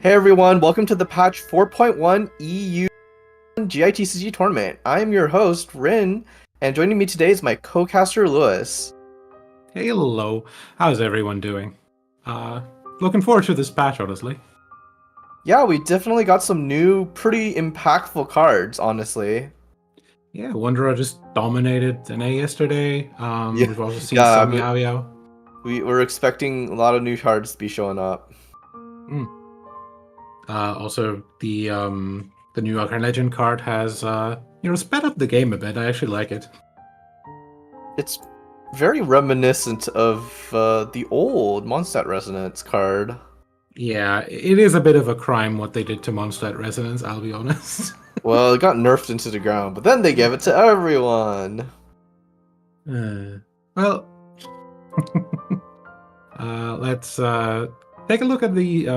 Hey everyone, welcome to the patch 4.1 EU GITCG tournament. I am your host, Rin, and joining me today is my co-caster, Louis. Hello, how's everyone doing? Looking forward to this patch, honestly. Yeah, we definitely got some new, pretty impactful cards, honestly. Yeah, Wanderer just dominated NA yesterday. Yeah, We've also seen yeah, some Yaoyao. we were expecting a lot of new cards to be showing up. Mm. Also, the new Arcane Legend card has sped up the game a bit. I actually like it. It's very reminiscent of the old Mondstadt Resonance card. Yeah, it is a bit of a crime what they did to Mondstadt Resonance, I'll be honest. Well, it got nerfed into the ground, but then they gave it to everyone. Well, let's take a look at the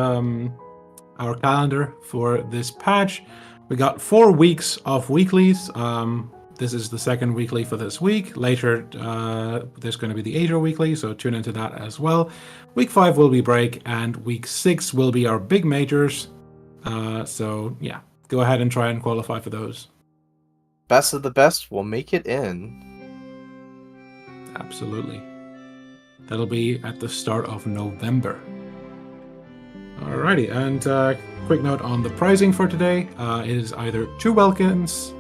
our calendar for this patch. We got 4 weeks of weeklies. This is the second weekly for this week. Later, there's going to be the Asia weekly, so tune into that as well. Week 5 will be break, and week 6 will be our big majors. So yeah, go ahead and try and qualify for those. Best of the best will make it in. Absolutely. That'll be at the start of November. Alrighty, and quick note on the pricing for today. It is either 2 Welkins,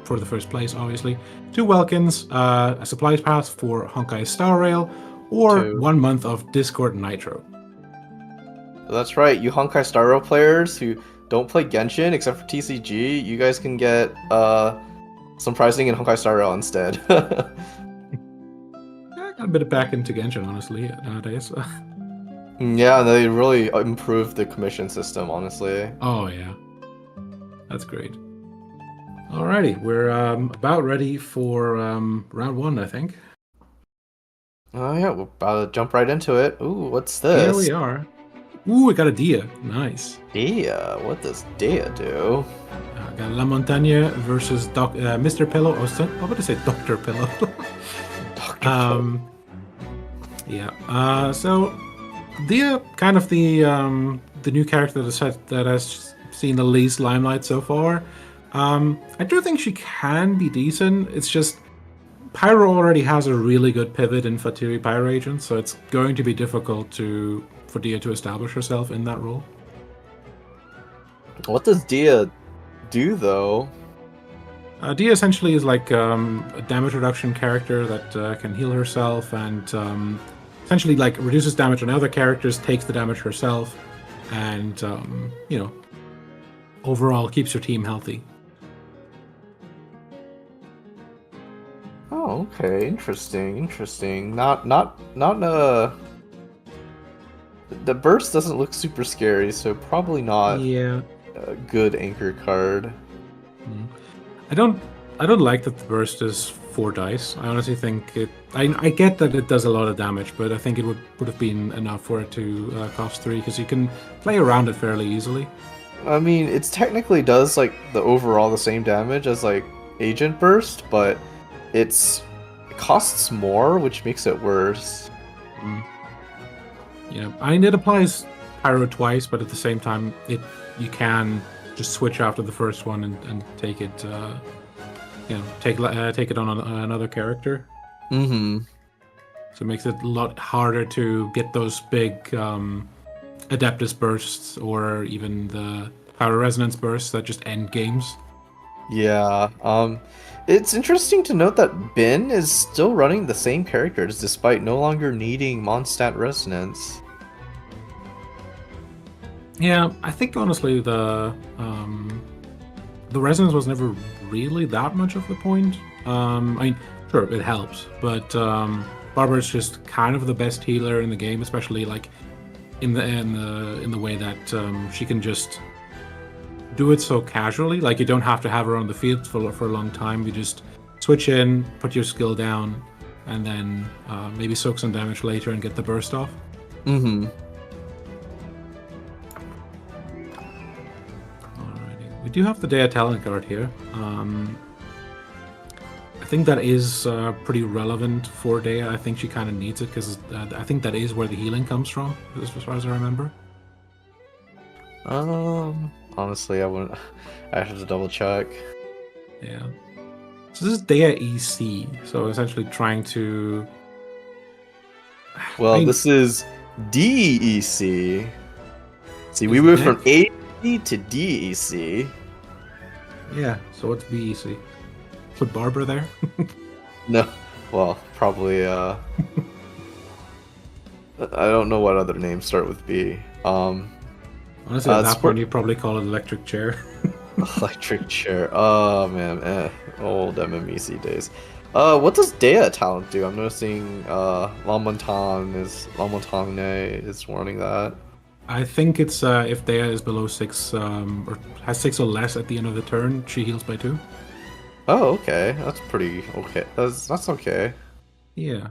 for the first place, obviously, 2 Welkins, a supplies pass for Honkai Star Rail, or 2. 1 month of Discord Nitro. That's right, you Honkai Star Rail players who don't play Genshin except for TCG, you guys can get some pricing in Honkai Star Rail instead. I got a bit back into Genshin, honestly, nowadays. Yeah, they really improved the commission system, honestly. Oh, yeah. That's great. Alrighty, we're about ready for round 1, I think. Oh yeah, we're about to jump right into it. Ooh, what's Here this? we are. Ooh, we got a Dehya. Nice. Dehya, what does Dehya do? Got La Montagne versus Mr. Pillow. I was about to say Dr. Pillow. Dr. Yeah. So Dehya, kind of the new character that has seen the least limelight so far. I do think she can be decent. It's just Pyro already has a really good pivot in Fatiri Pyro Agent, so it's going to be difficult for Dehya to establish herself in that role. What does Dehya do though? Dehya essentially is like a damage reduction character that can heal herself and essentially like reduces damage on other characters, takes the damage herself, and overall keeps your team healthy. Oh, okay, interesting. Not the burst doesn't look super scary, so probably not Yeah. a good anchor card. I don't like that the burst is 4 dice. I honestly think it. I get that it does a lot of damage, but I think it would have been enough for it to cost 3 because you can play around it fairly easily. I mean, it technically does like the overall the same damage as like Agent Burst, but it costs more, which makes it worse. Yeah, I mean it applies Pyro twice, but at the same time, you can just switch after the first one and take it. Take it on another character. Mm-hmm. So it makes it a lot harder to get those big Adeptus bursts or even the Power Resonance bursts that just end games. Yeah. It's interesting to note that Bin is still running the same characters despite no longer needing Mondstadt Resonance. Yeah, I think honestly the Resonance was never really that much of the point. I mean, sure, it helps, but Barbara is just kind of the best healer in the game, especially like in the way that she can just do it so casually. Like you don't have to have her on the field for a long time. You just switch in, put your skill down, and then maybe soak some damage later and get the burst off. Mm-hmm. Alrighty, we do have the Dehya talent card here. I think that is pretty relevant for Dehya. I think she kind of needs it because I think that is where the healing comes from, as far as I remember. Honestly, I wouldn't. I have to double check. Yeah. So this is Dehya EC. So essentially trying to. I Well, mean, this is DEC. See, we is moved deck. from AEC to DEC. Yeah. So what's BEC? Put Barbara there. No, well, probably. I don't know what other names start with B. Honestly, at that Sport point, you probably call it electric chair. electric chair. Oh man, old MMEC days. What does Dehya talent do? I'm noticing La Montagne is warning that. I think it's if Dehya is below 6 or has 6 or less at the end of the turn, she heals by 2. Oh, okay. That's pretty okay. That's okay. Yeah.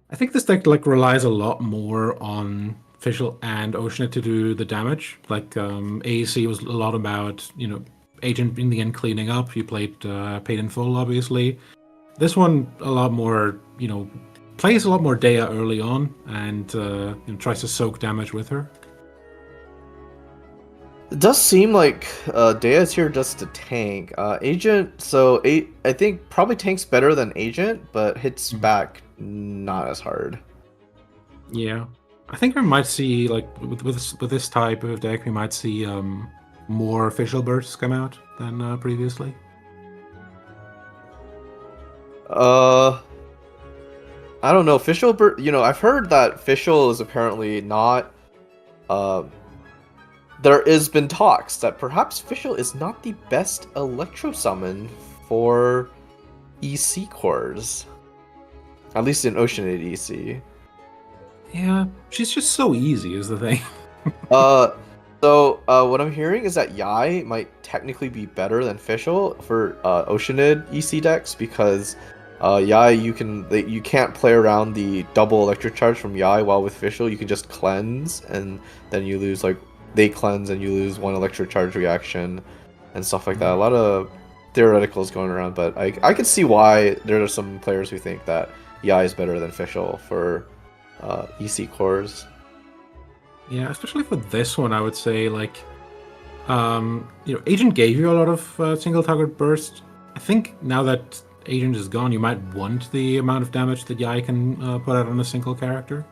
I think this deck like relies a lot more on Fischl and Oceanit to do the damage. Like AEC was a lot about, Agent in the end cleaning up. You played Paid in Full, obviously. This one a lot more, plays a lot more Dehya early on and tries to soak damage with her. It does seem like Dehya's here just to tank. Agent, so I think probably tanks better than Agent, but hits back not as hard. Yeah, I think we might see like with this type of deck, we might see more Fischl bursts come out than previously. I don't know. I've heard that Fischl is apparently not. There has been talks that perhaps Fischl is not the best Electro Summon for EC cores. At least in Oceanid EC. Yeah, she's just so easy is the thing. What I'm hearing is that Yai might technically be better than Fischl for Oceanid EC decks because Yai you can't play around the double electric charge from Yai, while with Fischl you can just cleanse and then you lose they cleanse and you lose one electric charge reaction and stuff like that. A lot of theoreticals going around, but I could see why there are some players who think that Yai is better than Fischl for EC cores. Yeah, especially for this one, I would say Agent gave you a lot of single target burst. I think now that Agent is gone, you might want the amount of damage that Yai can put out on a single character.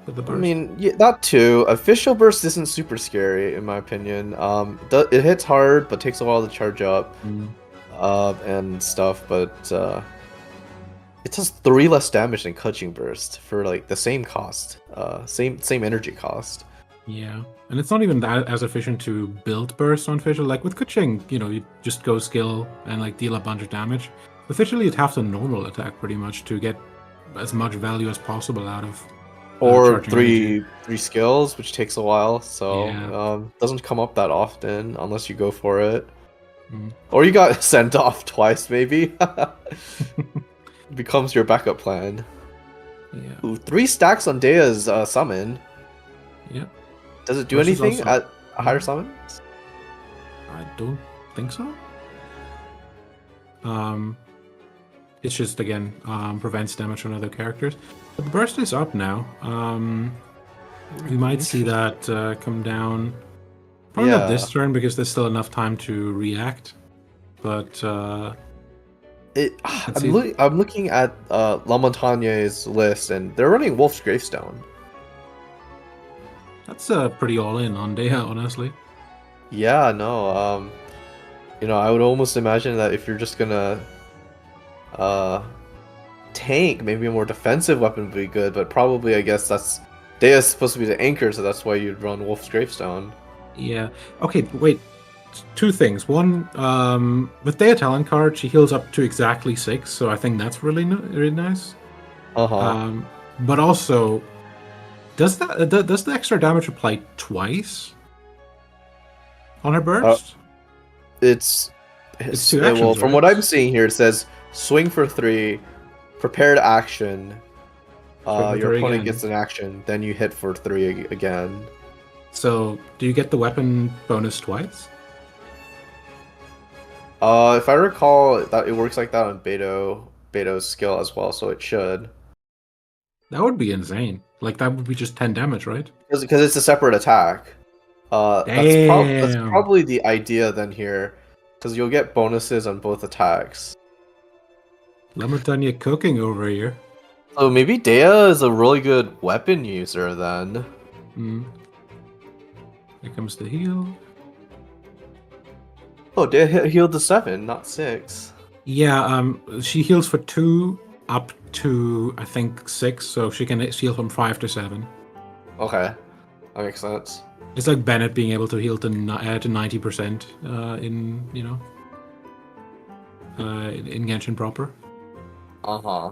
With the burst. I mean, yeah, that too. Official burst isn't super scary in my opinion. It hits hard, but takes a while to charge up, and stuff. But it does 3 less damage than Clutching Burst for like the same cost, same energy cost. Yeah, and it's not even that as efficient to build burst on Fischl. Like with Kuching, you just go skill and like deal a bunch of damage. With Fischl, you'd have to normal attack pretty much to get as much value as possible out of. Or three skills, which takes a while, so Yeah. Doesn't come up that often unless you go for it. Or you got sent off twice, maybe. Becomes your backup plan. Yeah. Ooh, 3 stacks on Dehya's summon. Yeah. Does it do anything at higher summons? I don't think so. It's just again prevents damage on other characters. But the burst is up now. We might see that come down. Probably not this turn because there's still enough time to react. But I'm looking at La Montagne's list, and they're running Wolf's Gravestone. That's pretty all in on Dehya, honestly. Yeah, no. I would almost imagine that if you're just gonna tank, maybe a more defensive weapon would be good, but probably I guess Dehya's supposed to be the anchor, so that's why you'd run Wolf's Gravestone. Yeah. Okay, wait. 2 things. One, with Dehya talent card, she heals up to exactly 6, so I think that's really nice. But also, does the extra damage apply twice on her burst? It's 2 actions, well, from right? what I'm seeing here, it says swing for 3, prepared action. Your opponent gets an action, then you hit for 3 again. So, do you get the weapon bonus twice? If I recall, that it works like that on Beto's skill as well, so it should. That would be insane. Like that would be just 10 damage, right? Because it's a separate attack. That's Damn. probably the idea then here, because you'll get bonuses on both attacks. Lamatanya cooking over here. So maybe Dehya is a really good weapon user then. Hmm. Here comes the heal. Oh, Dehya healed to 7, not 6. Yeah, she heals for 2 up to I think 6, so she can heal from 5 to 7. Okay, that makes sense. It's like Bennett being able to heal to 90% in in Genshin proper. Uh-huh.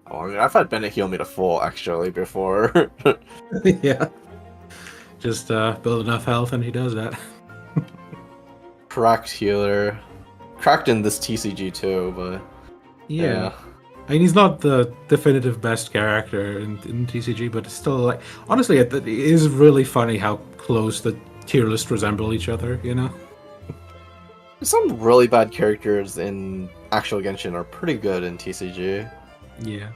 Oh, I mean, I've had Bennett heal me to full, actually, before. Yeah. Just build enough health and he does that. Cracked healer. Cracked in this TCG too, but Yeah. yeah. I mean, he's not the definitive best character in TCG, but it's still like honestly, it is really funny how close the tier list resemble each other. You know? Some really bad characters in actual Genshin are pretty good in TCG. Yeah.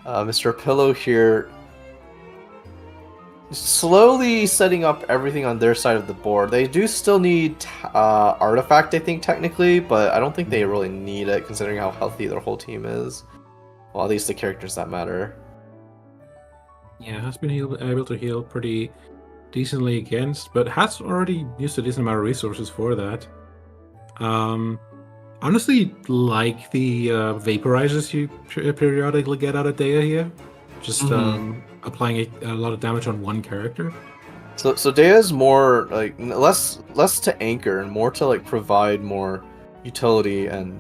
Mr. Pillow here, slowly setting up everything on their side of the board. They do still need Artifact, I think, technically, but I don't think they really need it considering how healthy their whole team is. Well, at least the characters that matter. Yeah, has been able to heal pretty decently against, but has already used a decent amount of resources for that. Honestly, like the vaporizers you periodically get out of Dehya here, just applying a lot of damage on one character. So Dehya is more like less to anchor and more to like provide more utility and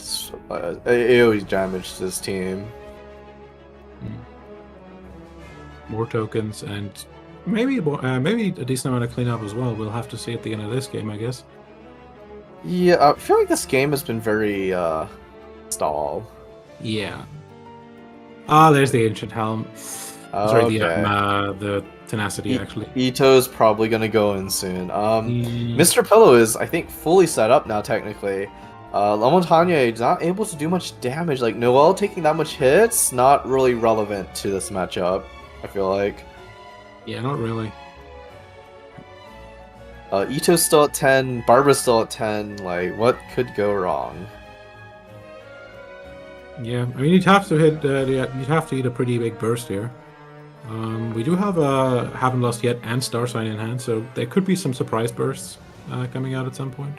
AoE damage to this team. More tokens and maybe maybe a decent amount of cleanup as well. We'll have to see at the end of this game, I guess. Yeah, I feel like this game has been very stalled. Yeah. Ah, there's the ancient helm. Sorry, Okay. the tenacity actually. Ito's probably gonna go in soon. Mm, Mr. Pillow is, I think, fully set up now, technically. La Montagne is not able to do much damage. Like, Noelle taking that much hits, not really relevant to this matchup, I feel like. yeah, not really. Ito's still at 10, Barbara's still at 10. Like, what could go wrong? Yeah, I mean you'd have to hit. You'd have to eat a pretty big burst here. We do have Haven't Lost Yet and Star Sign in hand, so there could be some surprise bursts coming out at some point.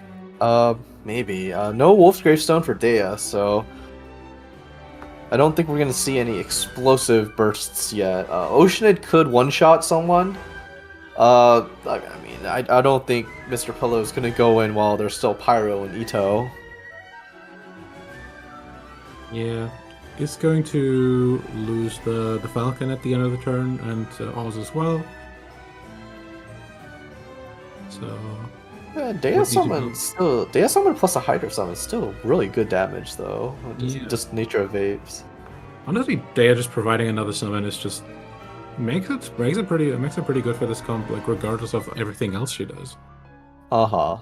Maybe. No Wolf's Gravestone for Dehya, so I don't think we're gonna see any explosive bursts yet. Oceanid could one-shot someone. I mean, I don't think Mr. Pillow is gonna go in while there's still Pyro and Ito. Yeah, it's going to lose the Falcon at the end of the turn and Oz as well. So Yeah, Dehya Summon plus a Hydra Summon is still really good damage though. Just nature of Vapes. honestly, Dehya just providing another summon is just makes it pretty good for this comp, like regardless of everything else she does. Uh-huh.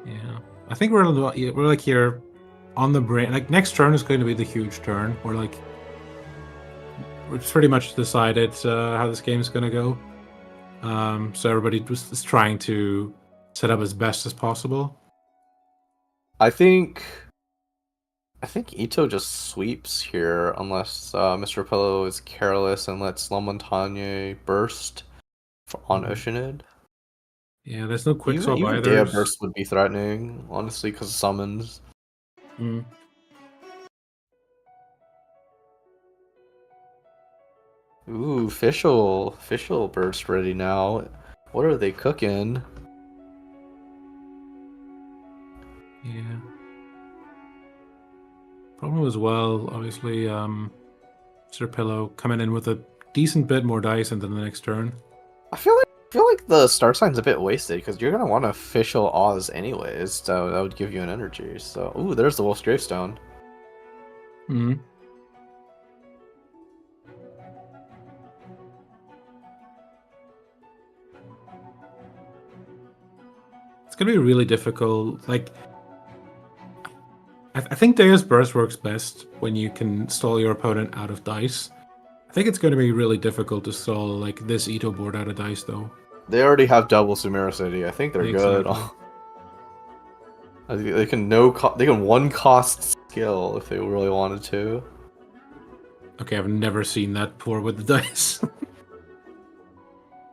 Yeah, I think we're like here on the brain. Like next turn is going to be the huge turn. We're pretty much decided how this game is going to go. So everybody is trying to set up as best as possible. I think Ito just sweeps here unless Mr. Pillow is careless and lets La Montagne burst on Oceanid. Yeah, there's no quick swap Even either. Dehya burst would be threatening, honestly, because of summons. Mm. Ooh, official burst ready now. What are they cooking? Yeah. Problem as well, obviously, Mr. Pillow coming in with a decent bit more dice into the next turn. I feel like the star sign's a bit wasted because you're gonna want official Oz anyways, so that would give you an energy. So, ooh, there's the Wolf's Gravestone. Hmm. It's gonna be really difficult. Like, I think Dehya's burst works best when you can stall your opponent out of dice. I think it's going to be really difficult to stall like this Ito board out of dice, though. They already have double Sumericity. I think they're good. Exactly. They can they can one cost skill if they really wanted to. Okay, I've never seen that before with the dice.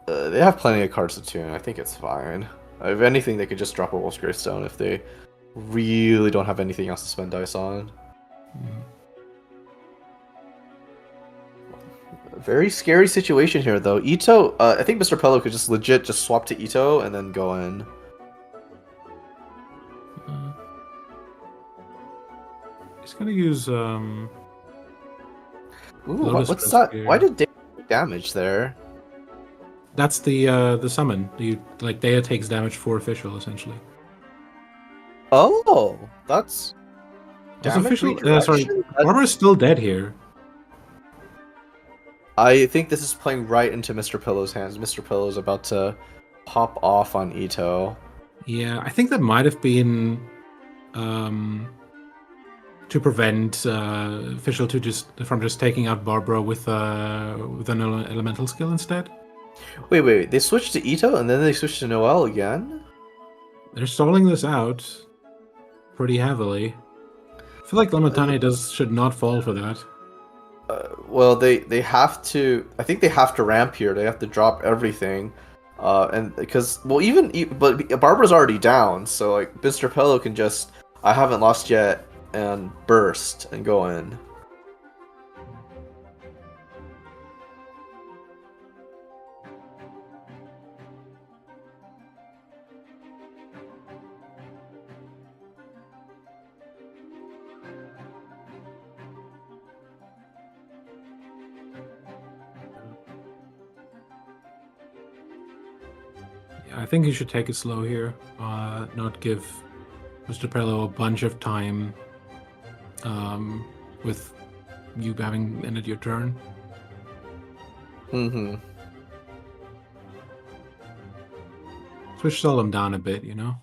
They have plenty of cards to tune. I think it's fine. If anything, they could just drop a Wolf's Gravestone if they really don't have anything else to spend dice on. Very scary situation here, though. Ito, I think Mr. Pello could just legit just swap to Ito and then go in. He's gonna use Ooh, Lotus what's Risk that? here. Why did Dehya take damage there? That's the summon. Dehya takes damage for official essentially. Oh, that's damage Official. Sorry, redirection? Barber is still dead here. I think this is playing right into Mr. Pillow's hands. Mr. Pillow's about to pop off on Ito. Yeah, I think that might have been to prevent official from just taking out Barbara with an elemental skill instead. Wait. They switched to Ito and then they switched to Noelle again? They're stalling this out pretty heavily. I feel like Lamatane should not fall for that. Well, they have to. I think they have to ramp here. They have to drop everything, and because but Barbara's already down, so like Mr. Pello can just I haven't lost yet and burst and go in. I think you should take it slow here. Not give Mr. Pello a bunch of time with you having ended your turn. Mm-hmm. Switch Solemn down a bit, you know?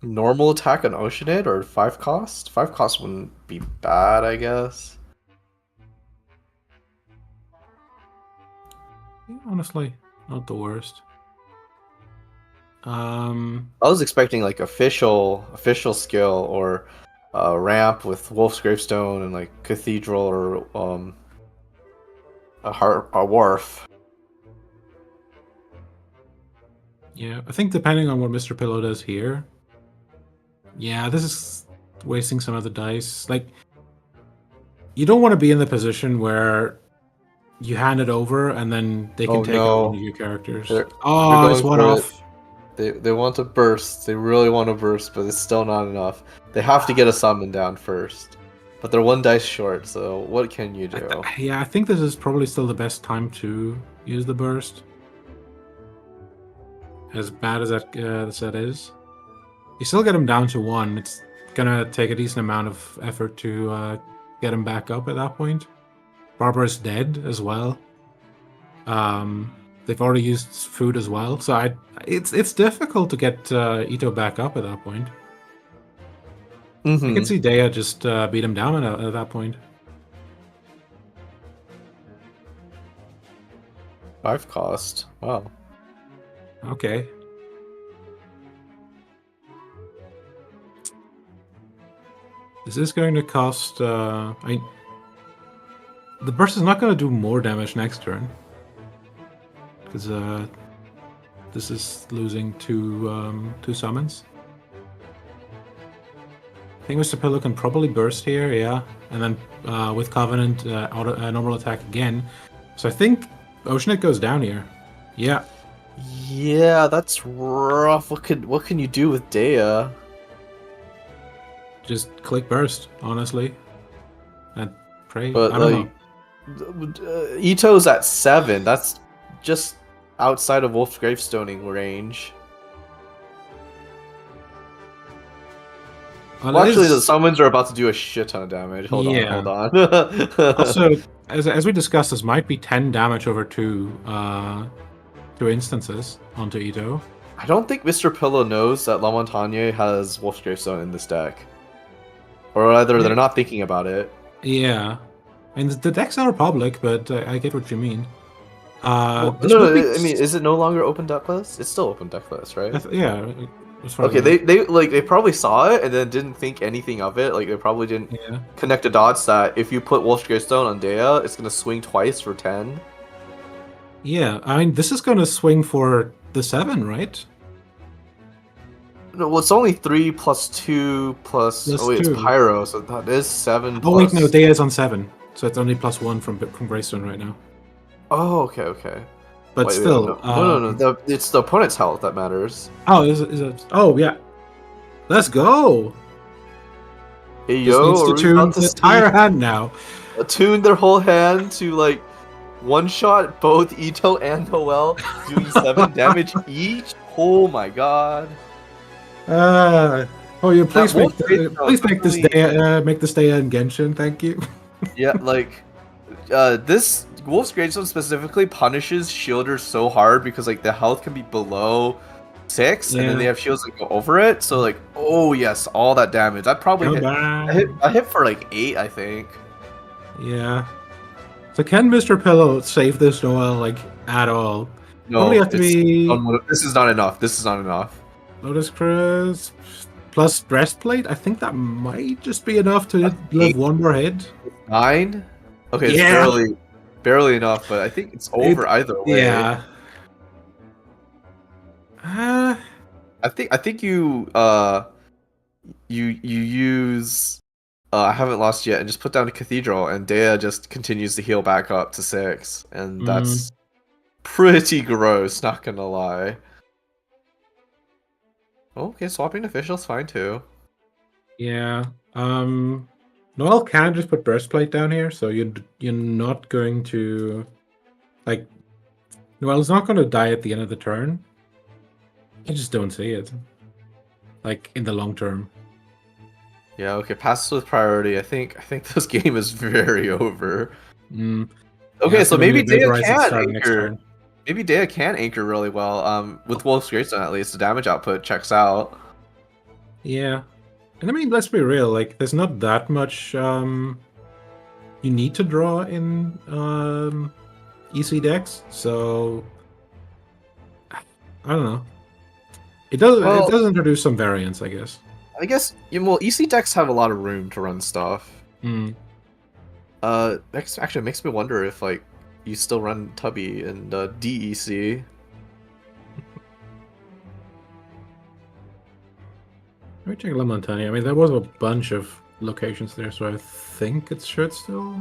Normal attack on Oceanid or 5 cost? 5 cost wouldn't be bad, I guess. Yeah, honestly, not the worst. I was expecting like official skill or ramp with Wolf's Gravestone and like Cathedral or a Wharf. Yeah, I think depending on what Mr. Pillow does here. Yeah, this is wasting some of the dice. Like, you don't want to be in the position where you hand it over and then they can take out one of your characters. They're it's one off. They want to burst. They really want to burst, but it's still not enough. They have to get a summon down first. But they're 1 dice short, so what can you do? I think this is probably still the best time to use the burst. As bad as that set is. You still get him down to 1. It's gonna take a decent amount of effort to get him back up at that point. Barbara's dead as well. They've already used food as well, so it's difficult to get Ito back up at that point. Mm-hmm. I can see Dehya just beat him down at that point. 5 cost. Wow. Okay. This is going to cost. The burst is not going to do more damage next turn. Because this is losing two summons. I think Mr. Pillow can probably burst here, yeah. And then with Covenant, normal attack again. So I think Oceanid goes down here. Yeah. Yeah, that's rough. What can you do with Dehya? Just click burst, honestly. And pray. But I don't know. Ito's at 7. That's just outside of Wolf's Gravestoning range. Well, actually, the summons are about to do a shit ton of damage. Hold on. Also, as we discussed, this might be 10 damage over two instances onto Ito. I don't think Mr. Pillow knows that La Montagne has Wolf's Gravestone in this deck. Or rather, they're not thinking about it. Yeah. And the deck's not public, but I get what you mean. Well, This would be... no, I mean, is it no longer open deck list? It's still open deck list, right? yeah, as far as Okay, I know. they probably saw it and then didn't think anything of it. Like they probably didn't Yeah. connect the dots that if you put Wolf's Gravestone on Dehya, it's gonna swing twice for 10. Yeah, I mean, this is gonna swing for the 7, right? No, well, it's only 3 plus 2 plus. Plus Oh wait, it's 2. Pyro, so that is 7 Oh, plus. wait, no, Dehya is on 7. So it's only +1 from Greystone right now. Oh, okay. But Wait, still... no. It's the opponent's health that matters. Oh, is it? Oh, yeah. Let's go! Hey, Just yo, needs to are we tune about to the see entire hand now. attune their whole hand to like one shot both Ito and Noel, doing 7 damage each? Oh my god. Oh, yeah, please That please make this day make this day in Genshin, thank you. Yeah, like this Wolf's Gravestone specifically punishes shielders so hard because like the health can be below 6 and then they have shields that go over it. So like, oh yes, all that damage. I probably hit, I hit for like 8, I think. Yeah. So can Mr. Pillow save this Noel like at all? No, Probably have to be this is not enough. This is not enough. Lotus Crisp plus breastplate. I think that might just be enough to live one more hit. 9? Okay, Yeah. it's barely enough, but I think it's over either way. Yeah. I think you use I haven't lost yet and just put down a cathedral and Dehya just continues to heal back up to 6 and that's pretty gross, not gonna lie. Okay, swapping official's fine too. Yeah. Noel can just put breastplate down here, so you're not going to like Noel's not going to die at the end of the turn. I just don't see it. Like in the long term. Yeah, okay, passes with priority. I think this game is very over. Okay, Yeah, so maybe Dehya can starting next anchor. turn. Maybe Dehya can anchor really well. With Wolf's Gravestone at least, the damage output checks out. Yeah. And I mean, let's be real, like there's not that much you need to draw in EC decks, so I don't know. It does introduce some variance, I guess. I guess well, EC decks have a lot of room to run stuff. Actually, it makes me wonder if like you still run Tubby and DEC. Let me check La Montagne. I mean, there was a bunch of locations there, so I think it should still.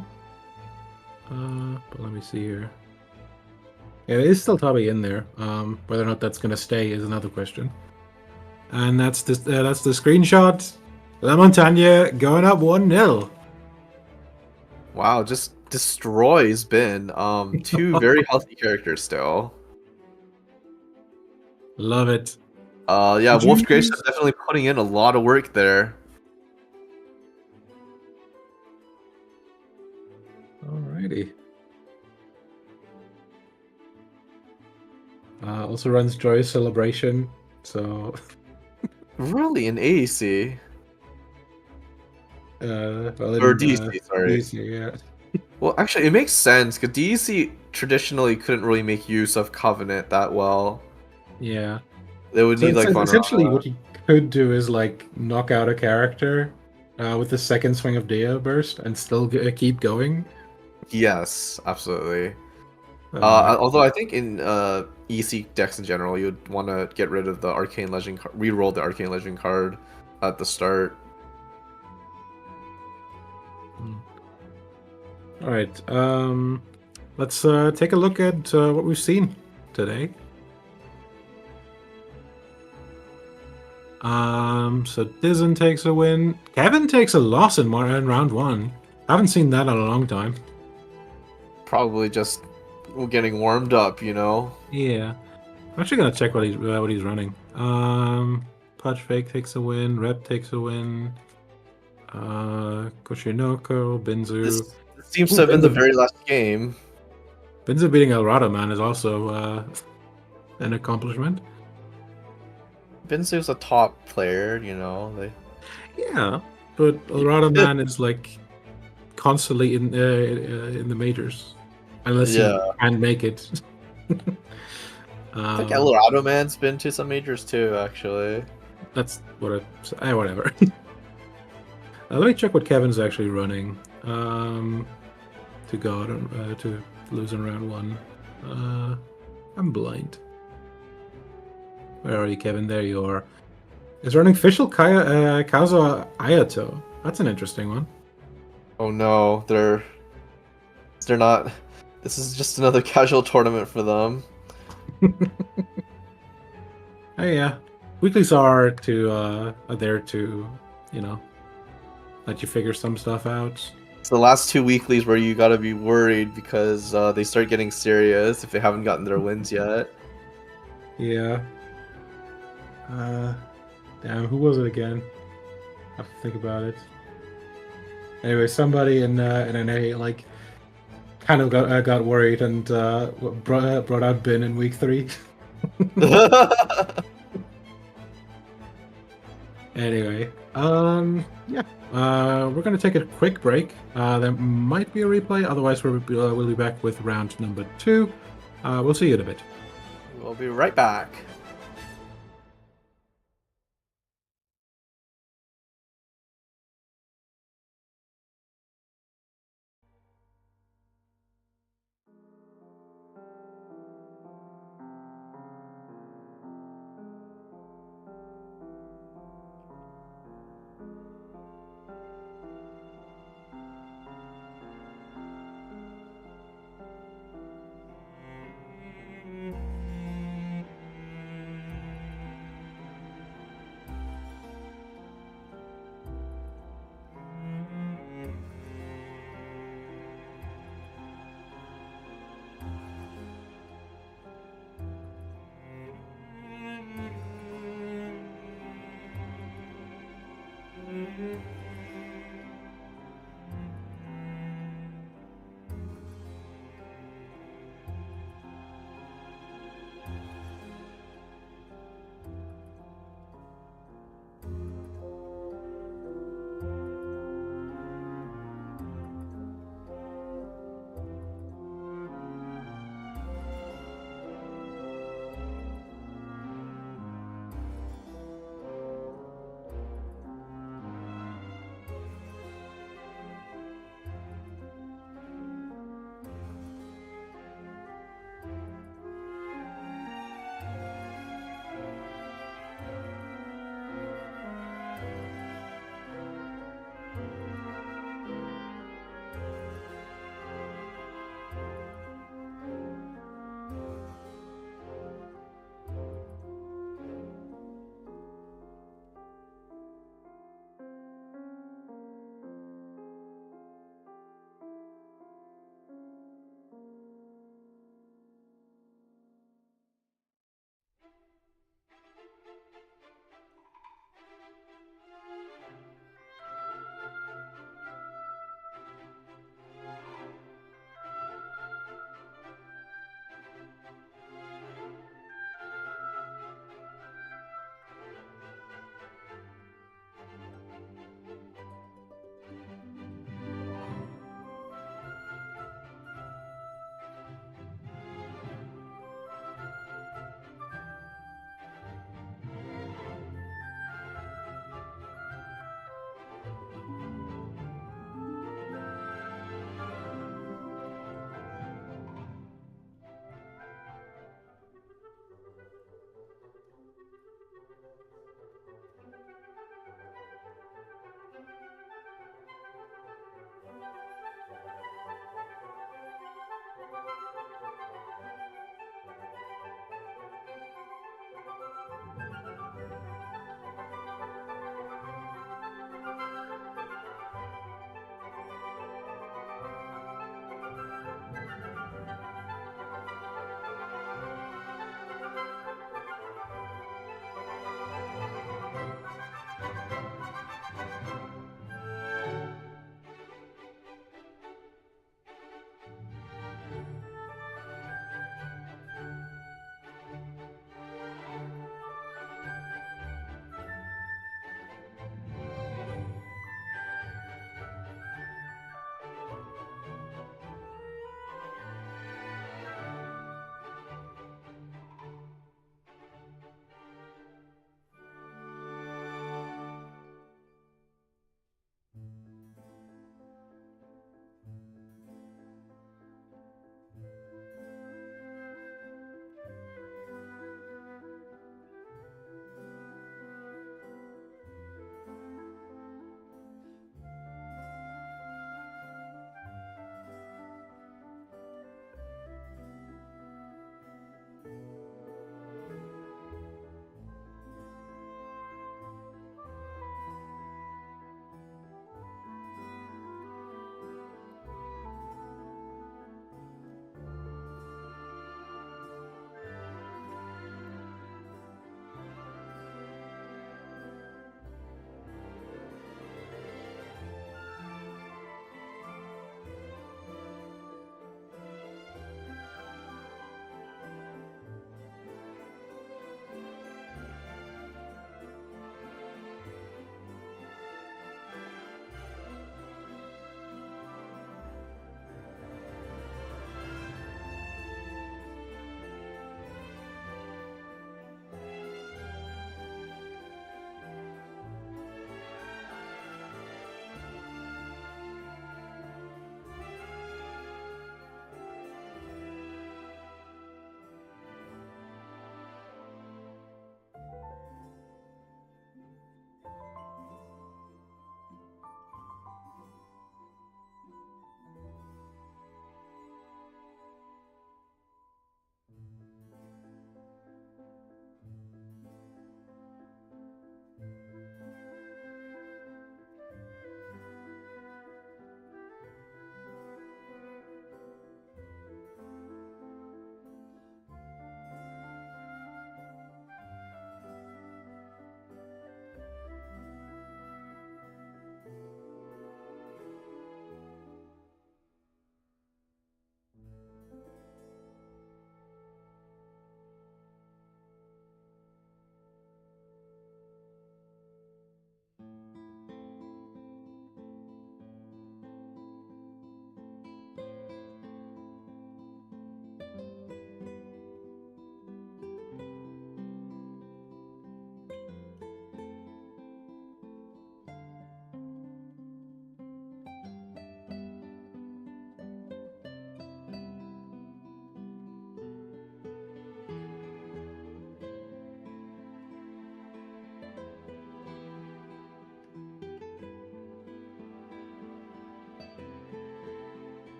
But let me see here. Yeah, there is still Tubby in there. Whether or not that's gonna stay is another question. And that's the screenshot. La Montagne going up 1-0. Wow, just destroys Bin. 2 very healthy characters still. Love it. Yeah, Wolf's Gravestone is definitely putting in a lot of work there. Alrighty. Also runs Joyous Celebration, so... Really, in AEC? Or DC, sorry. DC, yeah. Well, actually, it makes sense, because DEC traditionally couldn't really make use of Covenant that well. Yeah. They would need, like, essentially what you could do is, like, knock out a character with the second swing of Dehya burst and still keep going. Yes, absolutely. Although I think in EC decks in general, you'd want to get rid of the Arcane Legend, re-roll the Arcane Legend card at the start. All right, let's take a look at what we've seen today. So Dizen takes a win. Kevin takes a loss in round 1. I haven't seen that in a long time. Probably just getting warmed up, you know. Yeah, I'm actually gonna check what he's running. Pudge Fake takes a win. Rep takes a win. Koshinoko, Binzu. This seems to have been the very last game. Binzu beating El Rado, man, is also an accomplishment. Binsu's a top player, you know. Yeah, but Alrada Man is like constantly in the majors, unless Yeah, he can make it. I think um, Eldorado Man's been to some majors too, actually. that's what whatever. Let me check what Kevin's actually running. To go out to lose in round one. I'm blind. Where are you, Kevin? There you are. Is running official Kazuo Ayato. That's an interesting one. Oh no, they're not. This is just another casual tournament for them. Oh yeah, weeklies are there to you know let you figure some stuff out. It's the last two weeklies where you gotta be worried because they start getting serious if they haven't gotten their wins yet. Yeah. Uh, damn, who was it again? I have to think about it. Anyway, somebody in NA like kind of got worried and brought out Bin in week 3. Anyway, yeah, we're gonna take a quick break. There might be a replay. Otherwise, we'll be back with round number 2. We'll see you in a bit. We'll be right back.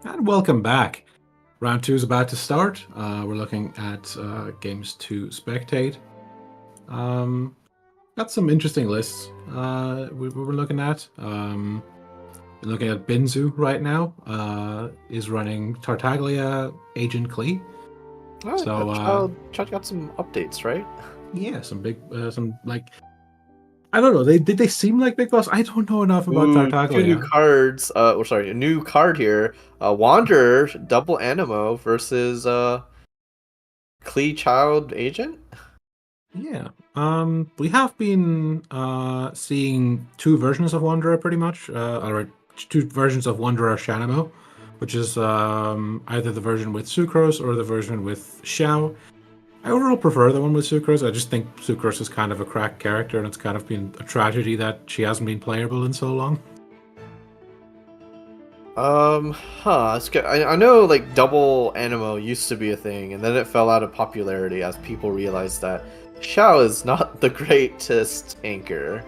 And welcome back. Round two is about to start. We're looking at games to spectate. Got some interesting lists we're looking at. Looking at Binzu right now. Is running Tartaglia Agent Klee. Oh, So Child got some updates, right? yeah, some big, some like I don't know. Did they seem like big boss? I don't know enough about Ooh, two new Tartaglia. cards. Sorry, a new card here. Wanderer, double Animo versus Klee Child Agent. Yeah. We have been seeing two versions of Wanderer pretty much. Or two versions of Wanderer Shanamo, which is either the version with Sucrose or the version with Xiao. I overall prefer the one with Sucrose. I just think Sucrose is kind of a crack character, and it's kind of been a tragedy that she hasn't been playable in so long. It's good. I know like double Animo used to be a thing, and then it fell out of popularity as people realized that Xiao is not the greatest anchor.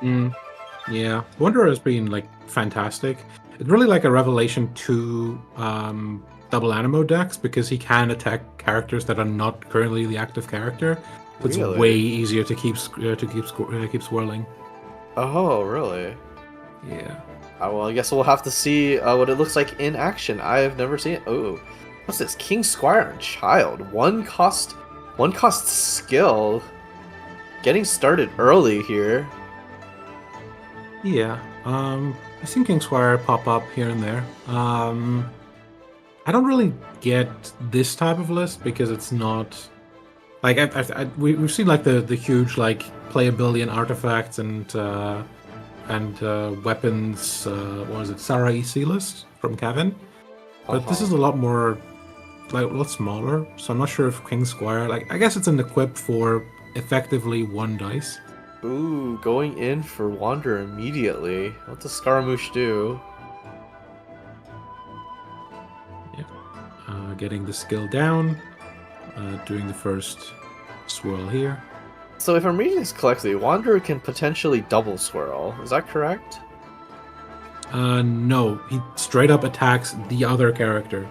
Mm, yeah, Wanderer has been like fantastic. It's really like a revelation to double Animo decks because he can attack characters that are not currently the active character. So it's way Really? easier to keep swirling. Oh, really? Yeah. Well, I guess we'll have to see what it looks like in action. I have never seen it. Oh, what's this? King Squire and Child. One cost skill. Getting started early here. Yeah. I've seen King Squire pop up here and there. I don't really get this type of list because it's not like we've seen like the huge like play a billion artifacts and weapons. What was it? Sarah EC list from Kevin. But this is a lot more like a lot smaller. So I'm not sure if King Squire like I guess it's an equip for effectively one dice. Ooh, going in for Wander immediately. What does Scaramouche do? Yeah. Getting the skill down. Doing the first swirl here. So if I'm reading this correctly, Wanderer can potentially double swirl. Is that correct? No, he straight up attacks the other character.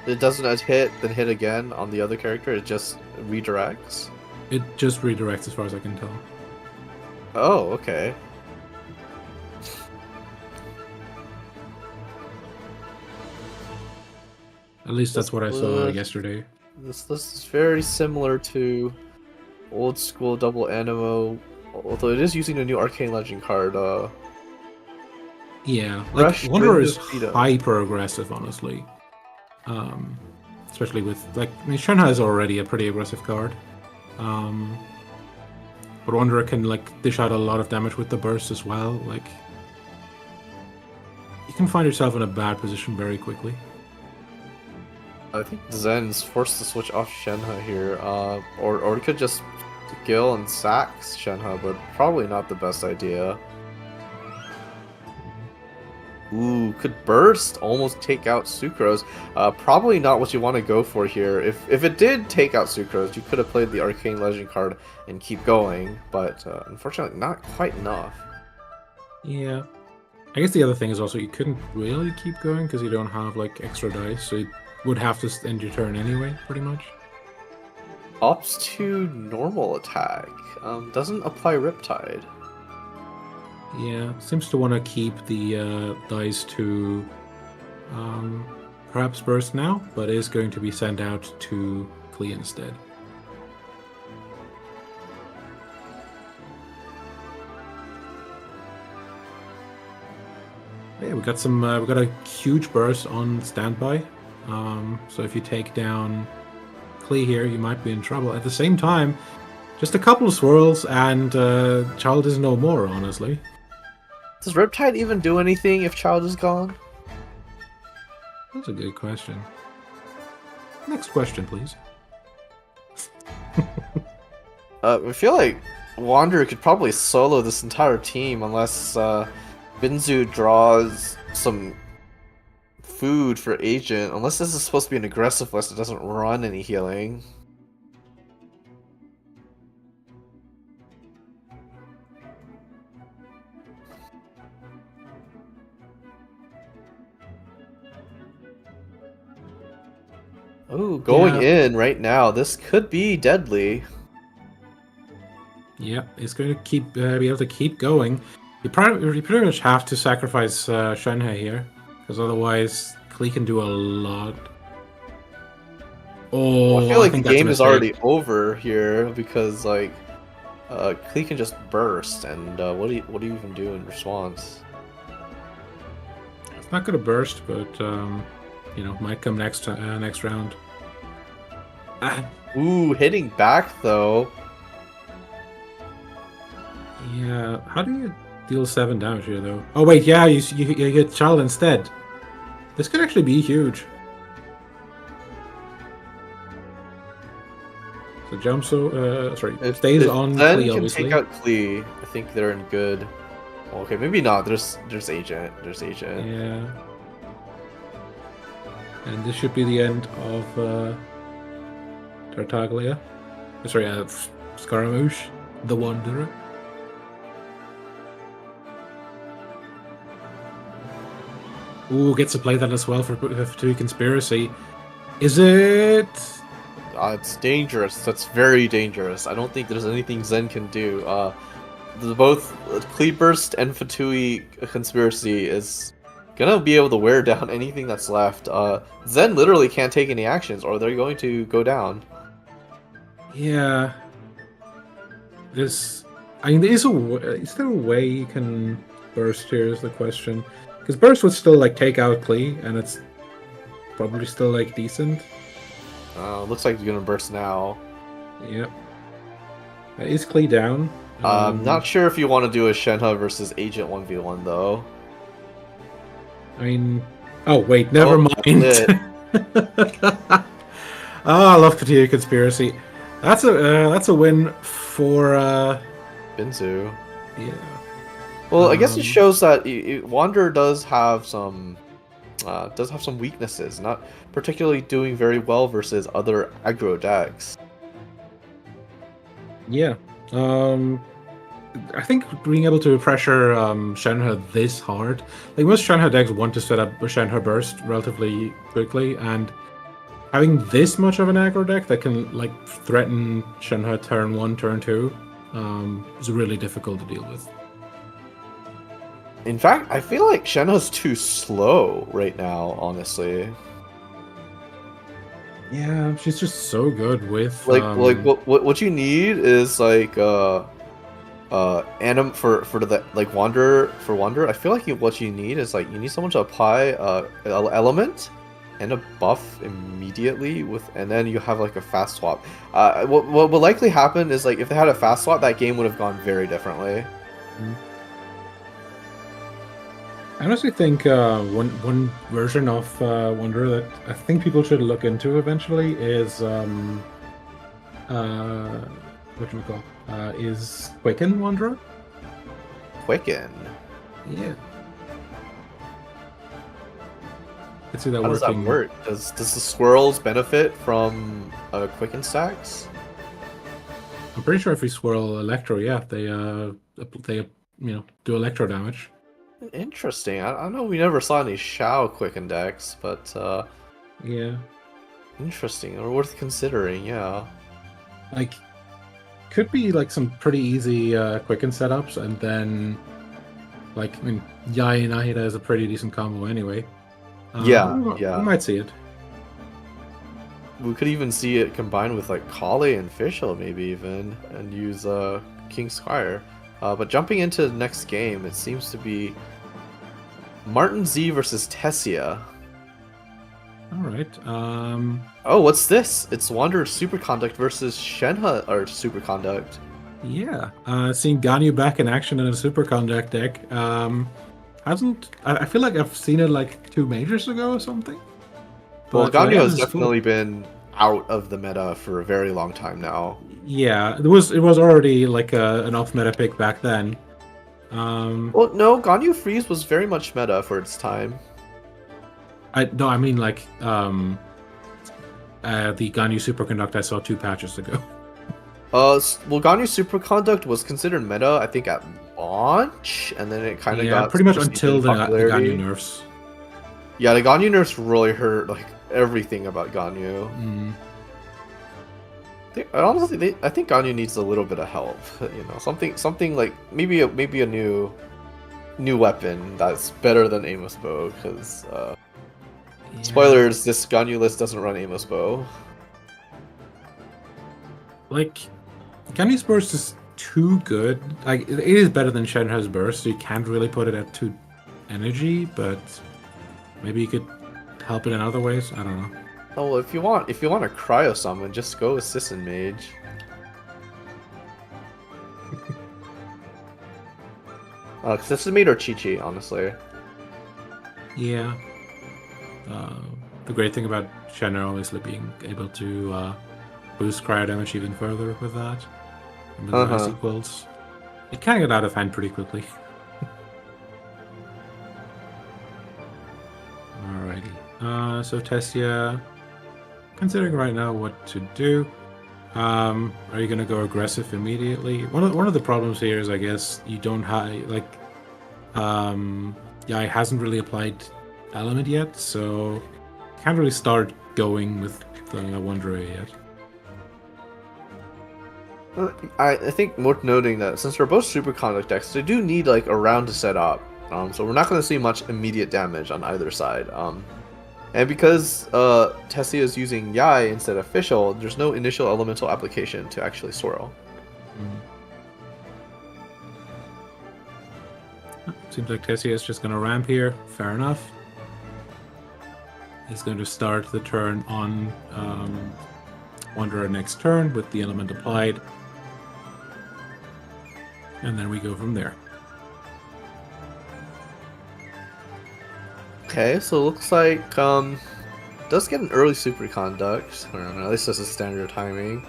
It doesn't hit, then hit again on the other character. It just redirects. It just redirects as far as I can tell. Oh, okay. At least that's what I saw yesterday. This list is very similar to old school double Animo, although it is using a new Arcane Legend card. Yeah, like Fresh Wanderer Wind is of Freedom. hyper aggressive, honestly. Especially with like, I mean, Shenhe is already a pretty aggressive card. But Wanderer can like dish out a lot of damage with the burst as well. Like, you can find yourself in a bad position very quickly. I think Zen's forced to switch off Shenhe here, or it could just Gil and sack Shenhe, but probably not the best idea. Ooh, could Burst almost take out Sucrose? Probably not what you want to go for here. If it did take out Sucrose, you could have played the Arcane Legend card and keep going, but unfortunately not quite enough. Yeah. I guess the other thing is also you couldn't really keep going because you don't have like extra dice, so you would have to end your turn anyway, pretty much. Ups to normal attack. Doesn't apply Riptide. Yeah, seems to want to keep the dice to perhaps burst now, but is going to be sent out to Klee instead. Yeah, we got some. We got a huge burst on standby. So if you take down Klee here, you might be in trouble. At the same time, just a couple of swirls and Child is no more. Honestly, Does Riptide even do anything if Child is gone? that's a good question. Next question, please. I feel like Wanderer could probably solo this entire team unless Binzu draws some food for Agent. Unless this is supposed to be an aggressive list that doesn't run any healing. Oh, going Yeah. in right now. This could be deadly. Yeah, it's going to keep be able to keep going. You pretty much have to sacrifice Shenhe here, because otherwise Klee can do a lot. Well, I Oh, feel I like the think that's a game is mistake. already over here because like Klee can just burst, and what do you even do in response? It's not going to burst, but might come next round. Ah, Ooh, hitting back though. yeah. How do you deal 7 damage here, though? Oh wait, yeah, you get Child instead. This could actually be huge. So jumps. Stays If on Zen Klee, can take obviously. out Klee, I think they're in good. Well, okay, maybe not. There's Agent. There's Agent. Yeah. And this should be the end of Tartaglia. Sorry, Scaramouche, the Wanderer. Ooh, gets to play that as well for 2 Conspiracy. Is it? It's dangerous. That's very dangerous. I don't think there's anything Zen can do. Both Klee Burst and Fatui Conspiracy is gonna be able to wear down anything that's left. Zen literally can't take any actions, or they're going to go down. Yeah. Is there a way you can burst here is the question. Because burst would still like take out Klee, and it's probably still like decent. Looks like you're gonna burst now. Yep. Is Klee down? Not sure if you want to do a Shenhe versus Agent 1v1 though. I mean, oh wait, never mind. It. I love Katia Conspiracy. That's a win for Binzu. Yeah. Well, I guess it shows that Wanderer does have some weaknesses, not particularly doing very well versus other aggro decks. Yeah. I think being able to pressure Shenhe this hard, like most Shenhe decks want to set up a Shenhe burst relatively quickly, and having this much of an aggro deck that can like threaten Shenhe turn 1, turn 2 is really difficult to deal with. In fact, I feel like Shenhe's too slow right now, honestly. Yeah, she's just so good with what you need is like anim for the like Wanderer I feel like what you need is like you need someone to apply element and a buff immediately and then you have like a fast swap. What will likely happen is like if they had a fast swap, that game would have gone very differently. I honestly think one version of Wanderer that I think people should look into eventually is is Quicken Wanderer. Quicken. Yeah. Let's see that How working. does that work? Does the squirrels benefit from Quicken stacks? I'm pretty sure if we swirl Electro, yeah, they do Electro damage. Interesting. I know we never saw any Shao Quicken decks, but yeah, interesting or worth considering. Yeah, like could be like some pretty easy Quicken setups, and then like Yai and Ahida is a pretty decent combo anyway. Yeah. We might see it. We could even see it combined with like Kale and Fischl, maybe even, and use King Squire. But jumping into the next game, it seems to be Martin Z versus Tessia. All right. Oh, what's this? It's Wanderer Superconduct versus Shenhe or Superconduct. Yeah. Seeing Ganyu back in action in a Superconduct deck. I feel like I've seen it like 2 majors ago or something. Well, Ganyu has definitely been out of the meta for a very long time now. Yeah, it was already like an off-meta pick back then. Well, no, Ganyu Freeze was very much meta for its time. I mean like the Ganyu Superconduct I saw 2 patches ago. Well, Ganyu Superconduct was considered meta, I think, at launch, and then it kind of got pretty much until the Ganyu nerfs. Yeah, the Ganyu nerfs really hurt like everything about Ganyu. Mm. I think Ganyu needs a little bit of help. You know, something like maybe a new weapon that's better than Amos Bow. Because Yeah. spoilers, this Ganyu list doesn't run Amos Bow. Like, Ganyu's burst is too good. Like, it is better than Shenhe's burst, so you can't really put it at 2 energy, but maybe you could help it in other ways. I don't know. Oh, well, if you want to cryo summon, just go with Sisson Mage. Sisson Mage or Chi-Chi, honestly. Yeah. The great thing about Shenhe obviously being able to boost cryo damage even further with that. And with the ice equals. It can get out of hand pretty quickly. Alrighty. So Tessia, considering right now what to do. Are you gonna go aggressive immediately? One of the problems here is, I guess, you don't have yeah, it hasn't really applied element yet, so can't really start going with the Wanderer yet. I think worth noting that since they're both superconduct decks, they do need like a round to set up. So we're not going to see much immediate damage on either side. And because Tessia is using Yai instead of Fischl, there's no initial elemental application to actually swirl. Seems like Tessia is just going to ramp here. Fair enough. He's going to start the turn on Wanderer next turn with the element applied. And then we go from there. Okay, so it looks like does get an early superconduct, or at least that's a standard timing.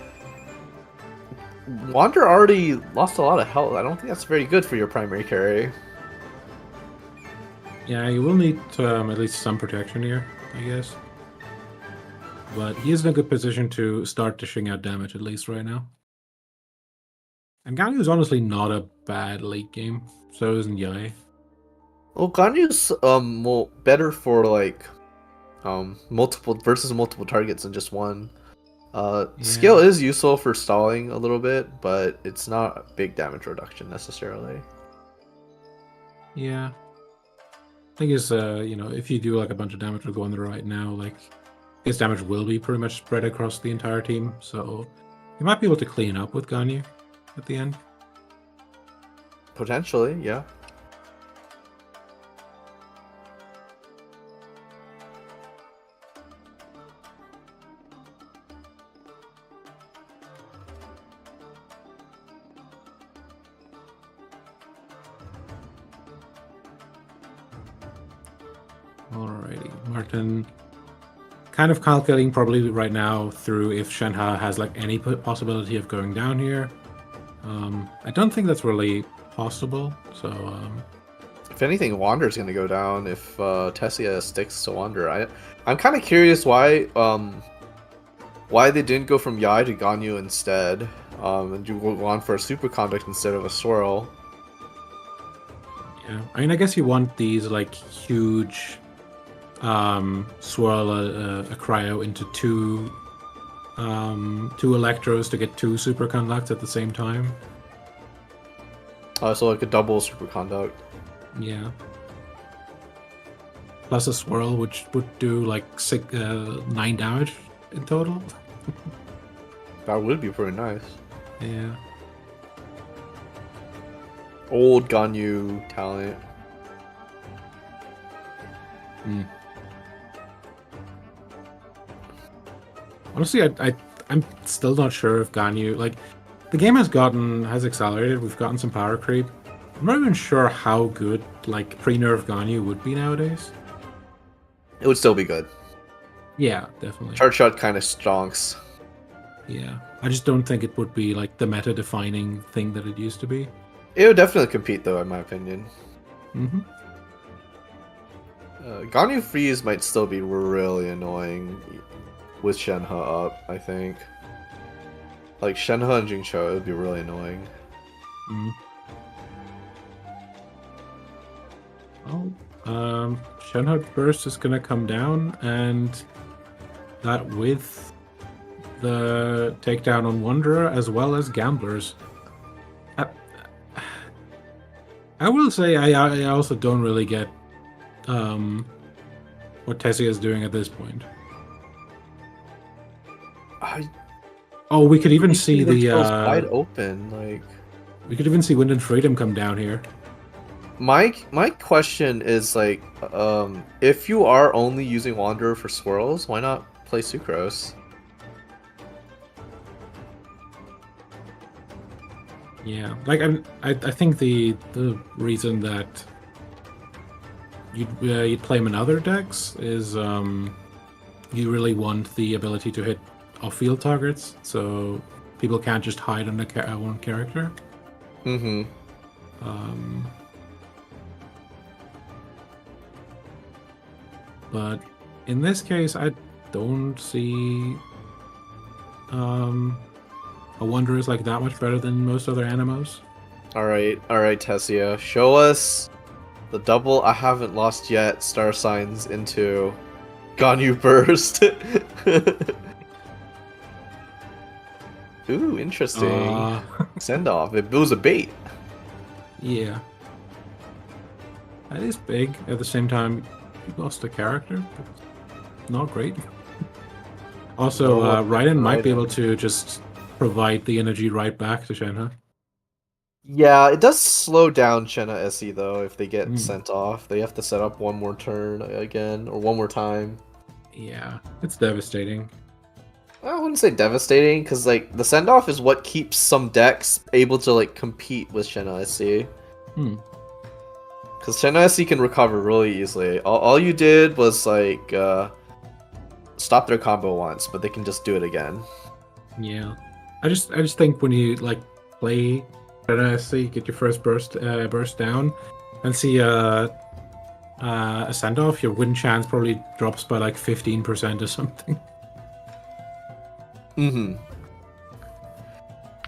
Wander already lost a lot of health. I don't think that's very good for your primary carry. Yeah, you will need at least some protection here, I guess. But he is in a good position to start dishing out damage, at least right now. And Ganyu is honestly not a bad late game. So isn't Yai. Well, Ganyu's better for like multiple targets than just one. Skill is useful for stalling a little bit, but it's not a big damage reduction necessarily. Yeah. Thing is, you know, if you do like a bunch of damage with Wanderer right now, like his damage will be pretty much spread across the entire team, so you might be able to clean up with Ganyu at the end. Potentially, yeah. Alrighty, Martin. Kind of calculating probably right now through if Shenhe has like any possibility of going down here. I don't think that's really possible. So, if anything, Wander's gonna go down if Tessia sticks to Wander. I'm kind of curious why they didn't go from Yai to Ganyu instead, and you go on for a superconduct instead of a swirl. Yeah, I mean, I guess you want these like huge swirl a cryo into two electros to get 2 superconducts at the same time. So like a double superconduct. Yeah. Plus a swirl, which would do like 9 damage in total. That would be pretty nice. Yeah. Old Ganyu talent. Honestly, I'm still not sure if Ganyu, like, the game has accelerated. We've gotten some power creep. I'm not even sure how good like pre-nerf Ganyu would be nowadays. It would still be good. Yeah, definitely. Charge shot kind of stonks. Yeah, I just don't think it would be like the meta-defining thing that it used to be. It would definitely compete, though, in my opinion. Mm-hmm. Ganyu Freeze might still be really annoying with Shenhe up, I think. Like, Shenhe and Jingcho, it would be really annoying. Oh, Shenhe Burst is gonna come down, and that with the takedown on Wanderer as well as Gamblers. I will say I also don't really get what Tessia is doing at this point. Oh, we could even see the wide open. Like we could even see Wind and Freedom come down here. my question is like, if you are only using Wanderer for swirls, why not play Sucrose? Yeah, like I think the reason that you'd play him in other decks is you really want the ability to hit off-field targets, so people can't just hide on one character. Mm-hmm. But in this case, I don't see a Wanderer is like that much better than most other Animos. All right, Tessia, show us the double I haven't lost yet star signs into Ganyu Burst. Ooh, interesting. Send off. It was a bait. Yeah. That is big. At the same time, you lost a character, but not great. Also, Raiden might be able to just provide the energy right back to Shenhe. Yeah, it does slow down Shenhe SE though if they get sent off. They have to set up one more turn again, or one more time. Yeah, it's devastating. I wouldn't say devastating, because like the send off is what keeps some decks able to like compete with Shenhe SE. Because Shenhe SE can recover really easily. All you did was like stop their combo once, but they can just do it again. Yeah, I just think when you like play Shenhe SE, get your first burst down, and see a send off, your win chance probably drops by like 15% or something.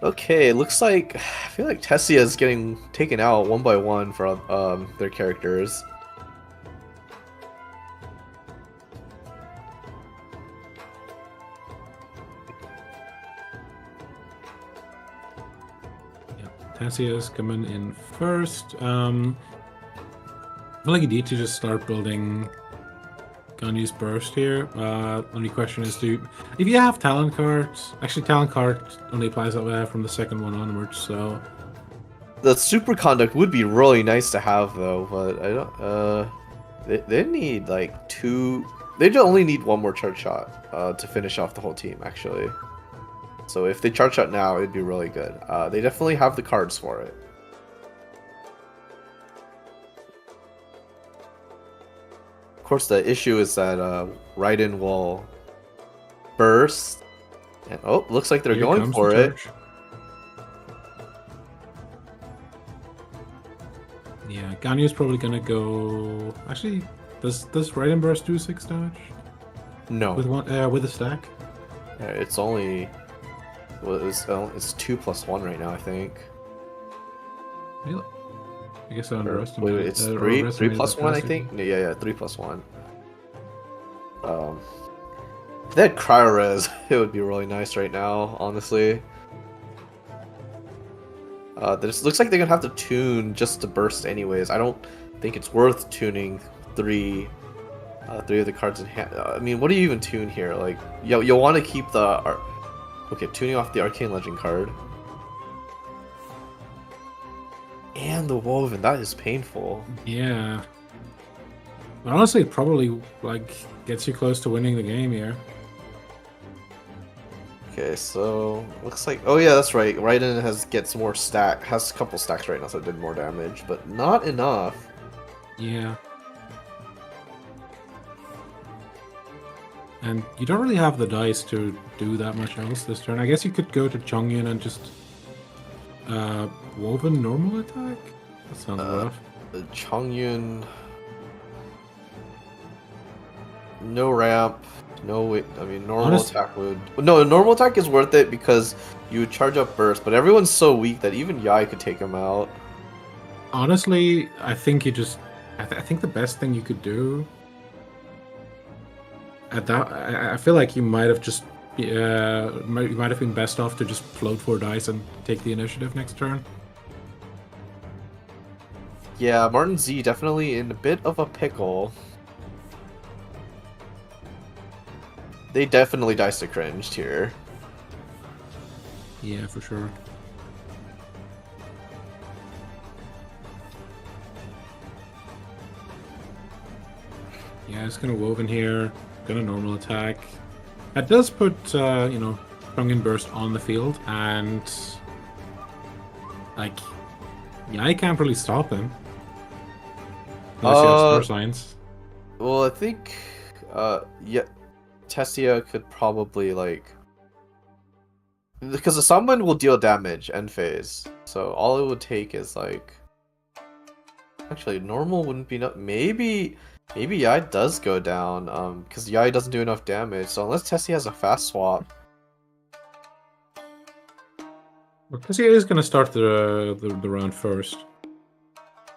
Okay, it looks like I feel like Tessia is getting taken out one by one for their characters. Yeah, Tessia's coming in first. I feel like you need to just start building Ganyu's Burst here. Only question is, if you have talent cards, actually talent card only applies from the second one onwards, so the superconduct would be really nice to have though, but I don't they need like two, they only need one more charge shot to finish off the whole team actually. So if they charge shot now, it'd be really good. They definitely have the cards for it. Of course, the issue is that Raiden will burst, and oh, looks like they're going for it. Yeah, Ganyu's probably gonna go. Actually, does Raiden burst do 6 damage? No, with a stack. It's only it's 2+1 right now, I think. Really? I guess I underestimated. Wait, it's 3+1, I think. Yeah, 3+1. If they had Cryo Res, it would be really nice right now, honestly. This looks like they're gonna have to tune just to burst anyways. I don't think it's worth tuning three of the cards in hand. I mean, what do you even tune here? Like, you'll want to keep the tuning off the Arcane Legend card. And the Woven, that is painful. Yeah. But honestly, it probably like gets you close to winning the game here. Okay, so looks like, oh yeah, that's right. Raiden has a couple stacks right now, so it did more damage, but not enough. Yeah. And you don't really have the dice to do that much else this turn. I guess you could go to Chongyun and just Woven normal attack? That sounds rough. Chongyun, no ramp, no, I mean, normal attack would... No, normal attack is worth it because you would charge up burst, but everyone's so weak that even Yai could take him out. Honestly, I think you just... I think the best thing you could do at that, I feel like you might have just you might have been best off to just float 4 dice and take the initiative next turn. Yeah, Martin Z definitely in a bit of a pickle. They definitely diced to cringed here. Yeah, for sure. Yeah, it's gonna Woven here. Gonna normal attack. That does put, you know, Tongan Burst on the field, and like, yeah, I can't really stop him unless you have Star Signs. Well, I think, yeah, Tessia could probably like, because the summon will deal damage end phase, so all it would take is like, actually normal wouldn't be enough. Maybe Yai does go down, because Yai doesn't do enough damage. So unless Tessie has a fast swap. Well, Tessia is gonna start the round first,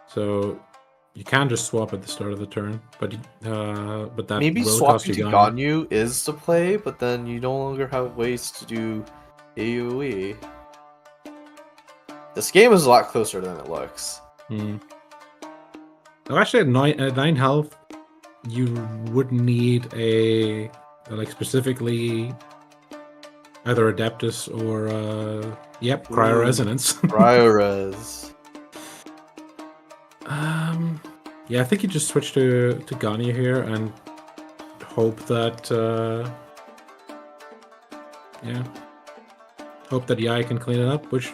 so you can just swap at the start of the turn, but that Maybe will cost swapping you to Ganyu. Ganyu is the play, but then you no longer have ways to do AoE. This game is a lot closer than it looks. Oh, actually, at 9 health, you would need a like specifically either Adeptus or yep, Cryo Resonance. Cryo-Res. Yeah, I think you just switch to Ganyu here and hope that hope that Yai can clean it up. Which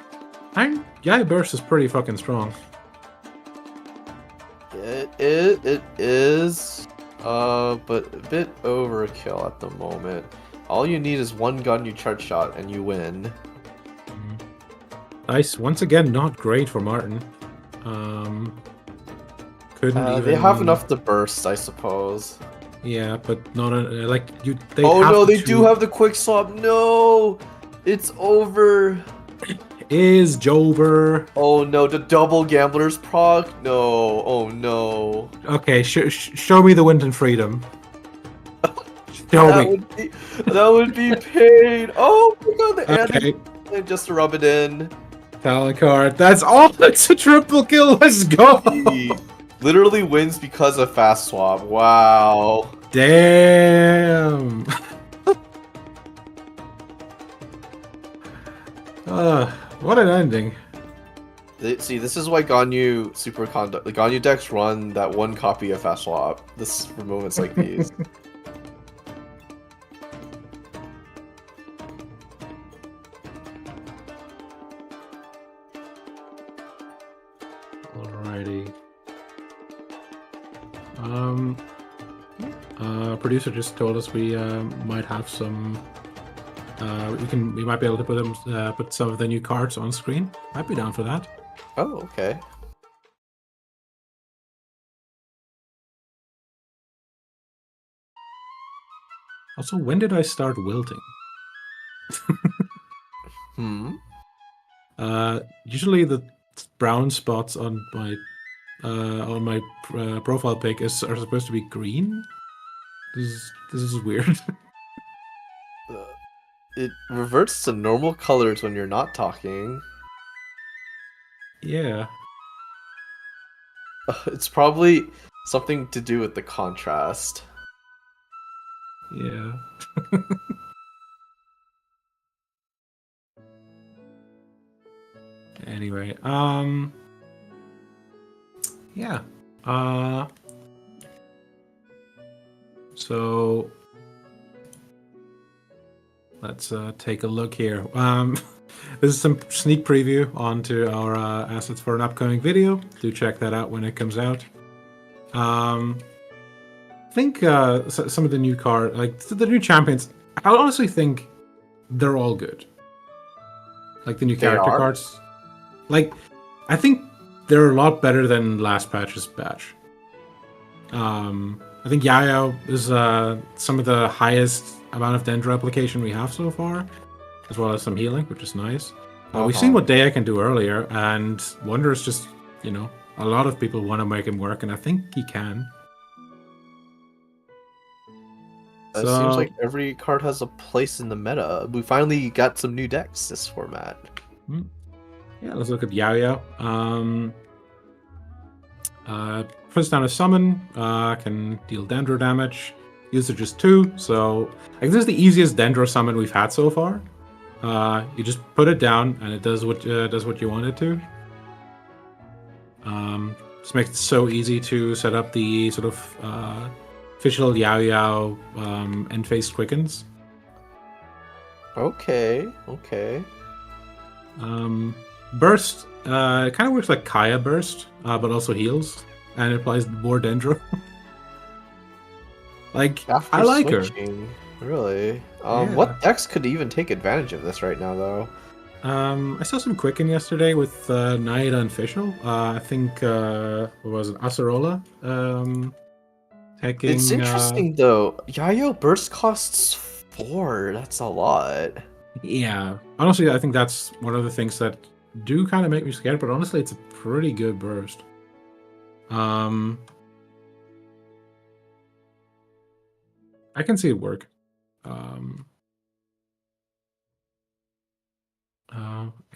Yai Burst is pretty fucking strong. It is, but a bit overkill at the moment. All you need is one Ganyu charge shot and you win. Nice. Once again, not great for Martin. Couldn't even... They have enough to burst, I suppose. Yeah, but not like you. They oh have no, they to... do have the quick swap. No, it's over. Is Jover? Oh no, the double gamblers proc. No, oh no. Okay, show me the Wind and Freedom. Show me. That would be pain. Oh my god, the Okay. and just to rub it in. Talent card. That's all. It's a triple kill. Let's go. He literally wins because of fast swap. Wow. Damn. What an ending. See, this is why Ganyu the Ganyu decks run that one copy of fast swap. This for moments like these. Alrighty. Producer just told us we might have some. We might be able to put some of the new cards on screen. Might be down for that. Oh, okay. Also, when did I start wilting? Usually the brown spots on my profile pic are supposed to be green. This is weird. It reverts to normal colors when you're not talking. Yeah. It's probably something to do with the contrast. Yeah. Anyway, yeah. So let's take a look here. This is some sneak preview onto our assets for an upcoming video. Do check that out when it comes out. I think some of the new the new champions, I honestly think they're all good. Like the new character cards. Like, I think they're a lot better than last patch's batch. I think Yaoyao is some of the highest amount of Dendro application we have so far, as well as some healing, which is nice. We've seen what Dehya can do earlier, and Wonder is just, you know, a lot of people want to make him work, and I think he can. It seems So like every card has a place in the meta. We finally got some new decks this format. yeah, let's look at Yaoyao. First down a summon, can deal Dendro damage. Usage is 2, so like this is the easiest Dendro summon we've had so far. You just put it down and it does what you want it to. Just makes it so easy to set up the sort of official Yaoyao end phase quickens. Okay. Burst it kind of works like Kaya Burst, but also heals and it applies more Dendro. Like After I like her. switching, really. Yeah. What decks could even take advantage of this right now, though? I saw some Quicken yesterday with Naida and Fischl. I think what was it, Acerola? Taking It's interesting though. Yayo burst costs 4. That's a lot. yeah. Honestly, I think that's one of the things that do kind of make me scared, but honestly it's a pretty good burst. I can see it work. I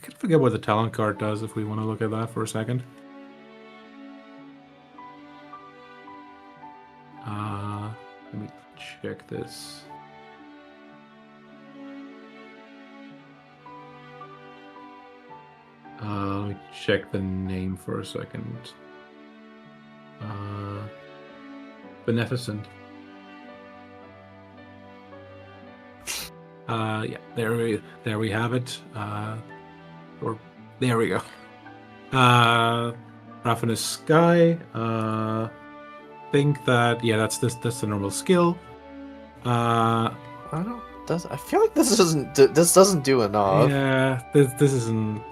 can forget what the talent card does if we want to look at that for a second. Let me check this. Let me check the name for a second. Beneficent. Yeah, there we have it. Or there we go. Ravenous Sky. Think that that's the normal skill. I feel like this doesn't do enough. Yeah, this isn't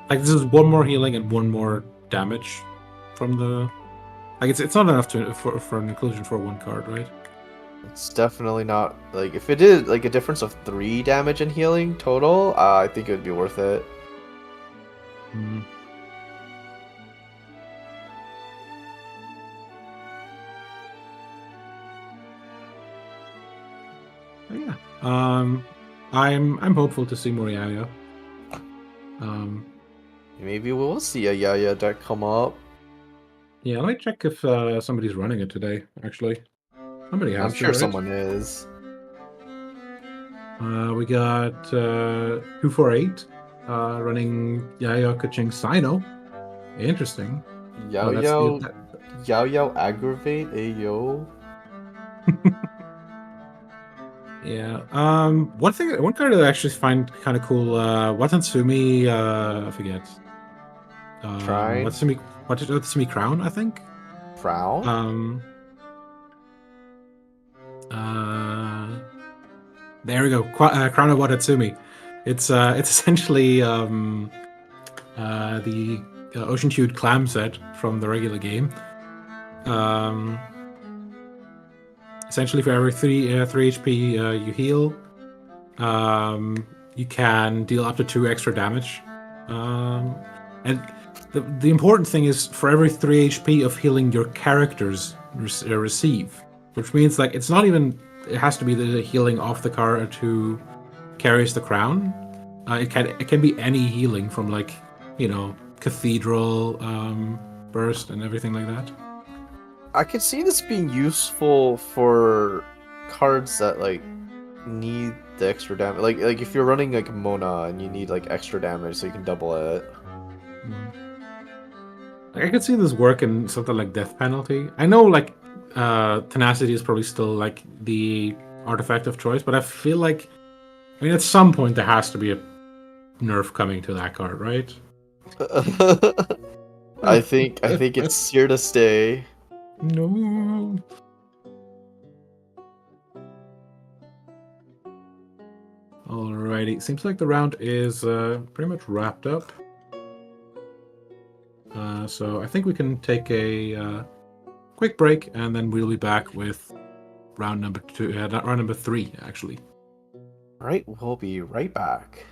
like this is one more healing and one more damage from the like it's not enough for an inclusion for one card, right? It's definitely not like if it did like a difference of 3 damage and healing total, I think it would be worth it. Mm. Yeah. I'm hopeful to see more Yaoyao. Maybe we will see a Yaya deck come up. Yeah, let me check if somebody's running it today. Actually, somebody has I'm to, sure right? someone is. We got 248 running Yaoyao Kaching Sino. Interesting. Yaoyao aggravate Ayo. Yeah. One card that I actually find kind of cool. Watatsumi. I forget. Shrine. Watatsumi Crown, I think. Frown. There we go. Crown of Watatsumi. It's essentially the Ocean Hued Clam set from the regular game. Essentially, for every 3 HP you heal, you can deal up to 2 extra damage. And the important thing is for every 3 HP of healing your characters receive, which means like it's not even it has to be the healing off the card who carries the crown. It can be any healing from like Cathedral, Burst, and everything like that. I could see this being useful for cards that like need the extra damage. Like if you're running like Mona and you need like extra damage so you can double it. Like, I could see this work in something like Death Penalty. I know like Tenacity is probably still like the artifact of choice, but I feel like at some point there has to be a nerf coming to that card, right? I think it's here to stay. No. Alrighty, seems like the round is pretty much wrapped up. So I think we can take a quick break, and then we'll be back with round number 2, not round number 3, actually. All right, we'll be right back.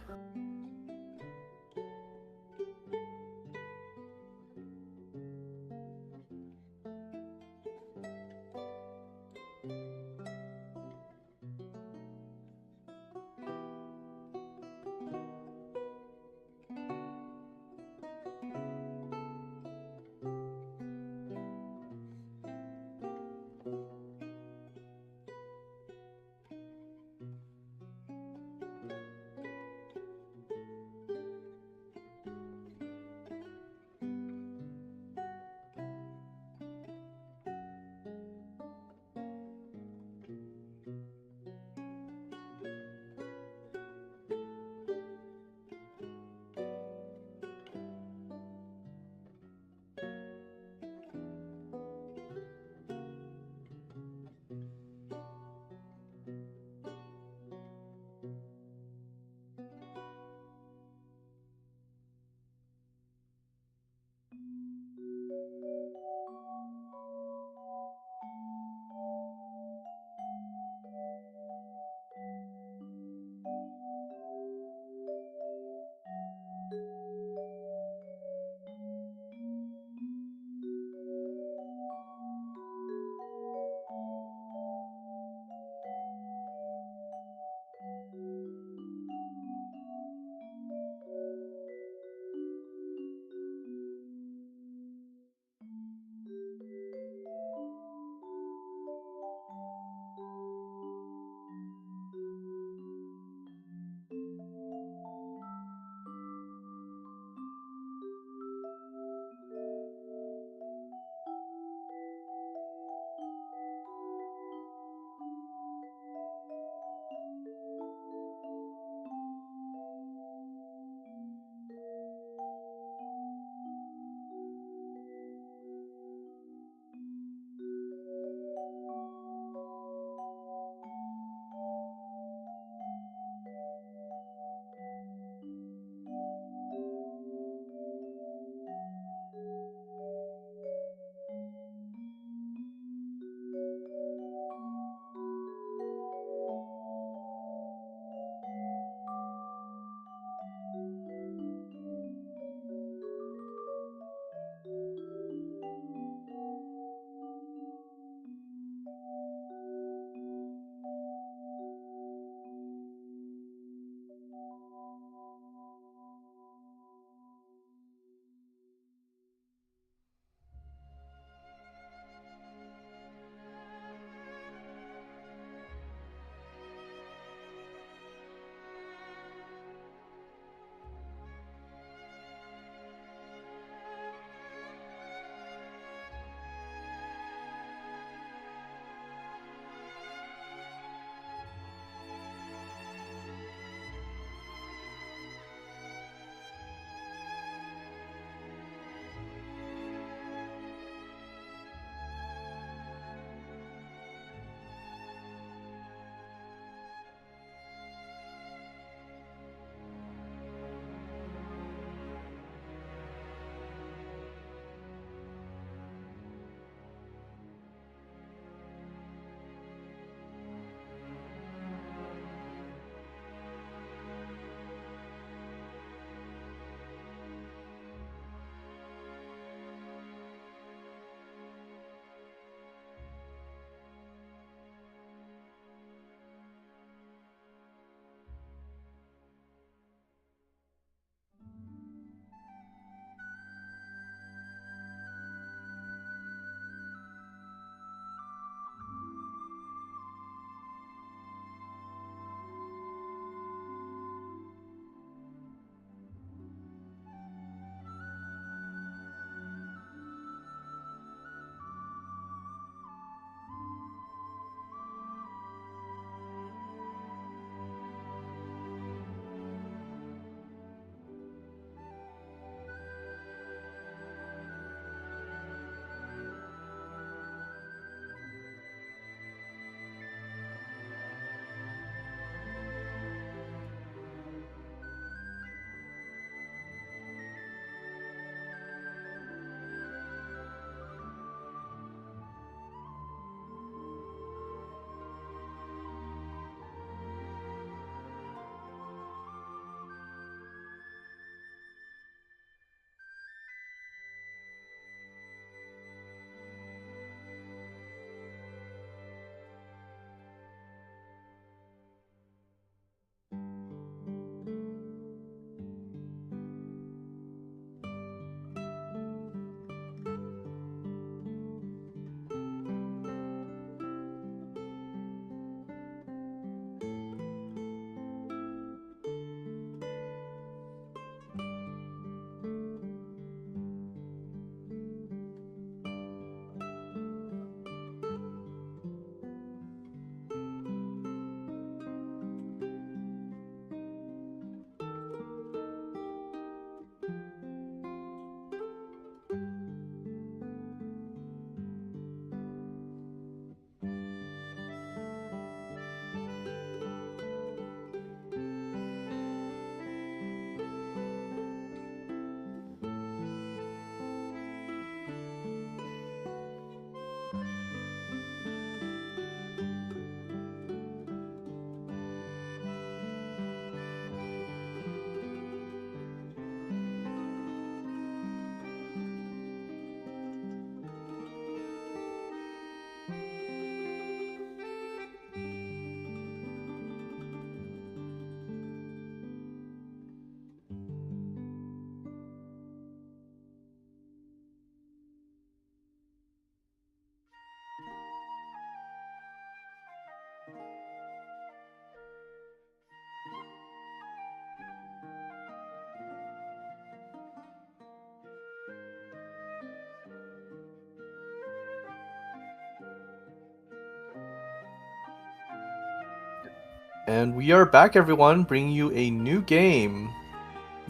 And we are back, everyone, bringing you a new game.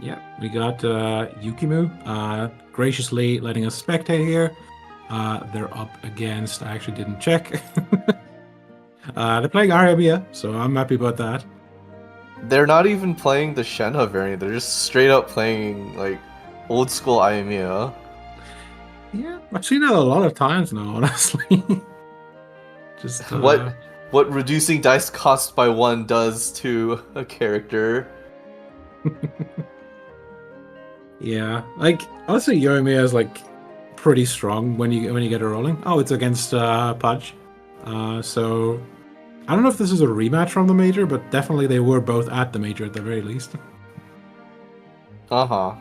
Yeah, we got Yukimu graciously letting us spectate here. They're up against, I actually didn't check. They're playing Yoimiya, so I'm happy about that. They're not even playing the Shenhe variant, they're just straight up playing, like, old school Yoimiya. Yeah, I've seen it a lot of times now, honestly. Just What reducing dice cost by 1 does to a character. Yeah, like honestly, Yoimiya is like pretty strong when you get it rolling. Oh, it's against Pudge. So I don't know if this is a rematch from the major, but definitely they were both at the major at the very least. Uh-huh.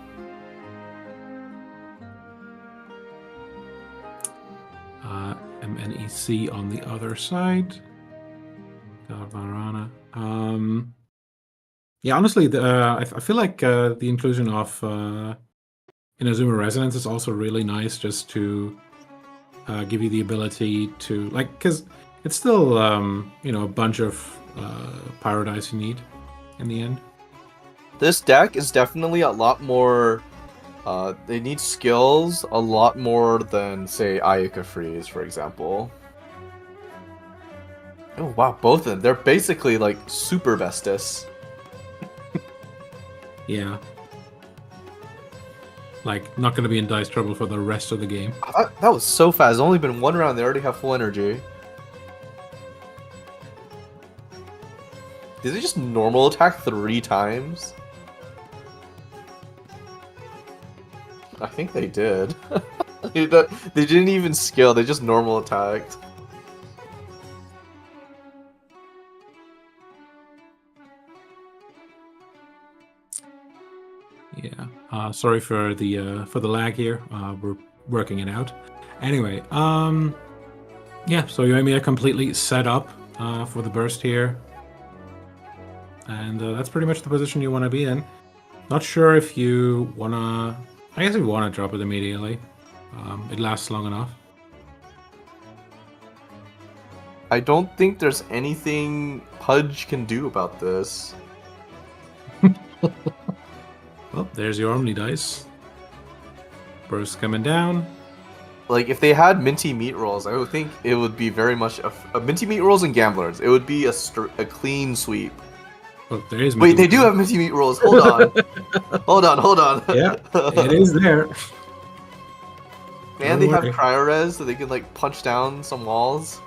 MNEC on the other side. Varana. Yeah, honestly, I feel like the inclusion of Inazuma Resonance is also really nice, just to give you the ability to, like, because it's still a bunch of Pyro Dice you need in the end. This deck is definitely a lot more. They need skills a lot more than, say, Ayaka Freeze, for example. Oh wow, both of them. They're basically like super besties. Yeah. Like, not going to be in dice trouble for the rest of the game. That was so fast. It's only been 1 round. They already have full energy. Did they just normal attack 3 times? I think they did. They didn't even skill. They just normal attacked. Yeah. Sorry for the lag here. We're working it out. Anyway, yeah. So Yoimiya completely set up for the burst here, and that's pretty much the position you want to be in. Not sure if you wanna. I guess if you want to drop it immediately. It lasts long enough. I don't think there's anything Pudge can do about this. Well, there's your Omni dice. Burst coming down. Like, if they had minty meat rolls, I would think it would be very much a minty meat rolls and gamblers. It would be a clean sweep. Oh, there is. Wait, they do have minty meat rolls. Hold on. Hold on. Yeah, it is there. And they have cryo res, so they can like punch down some walls.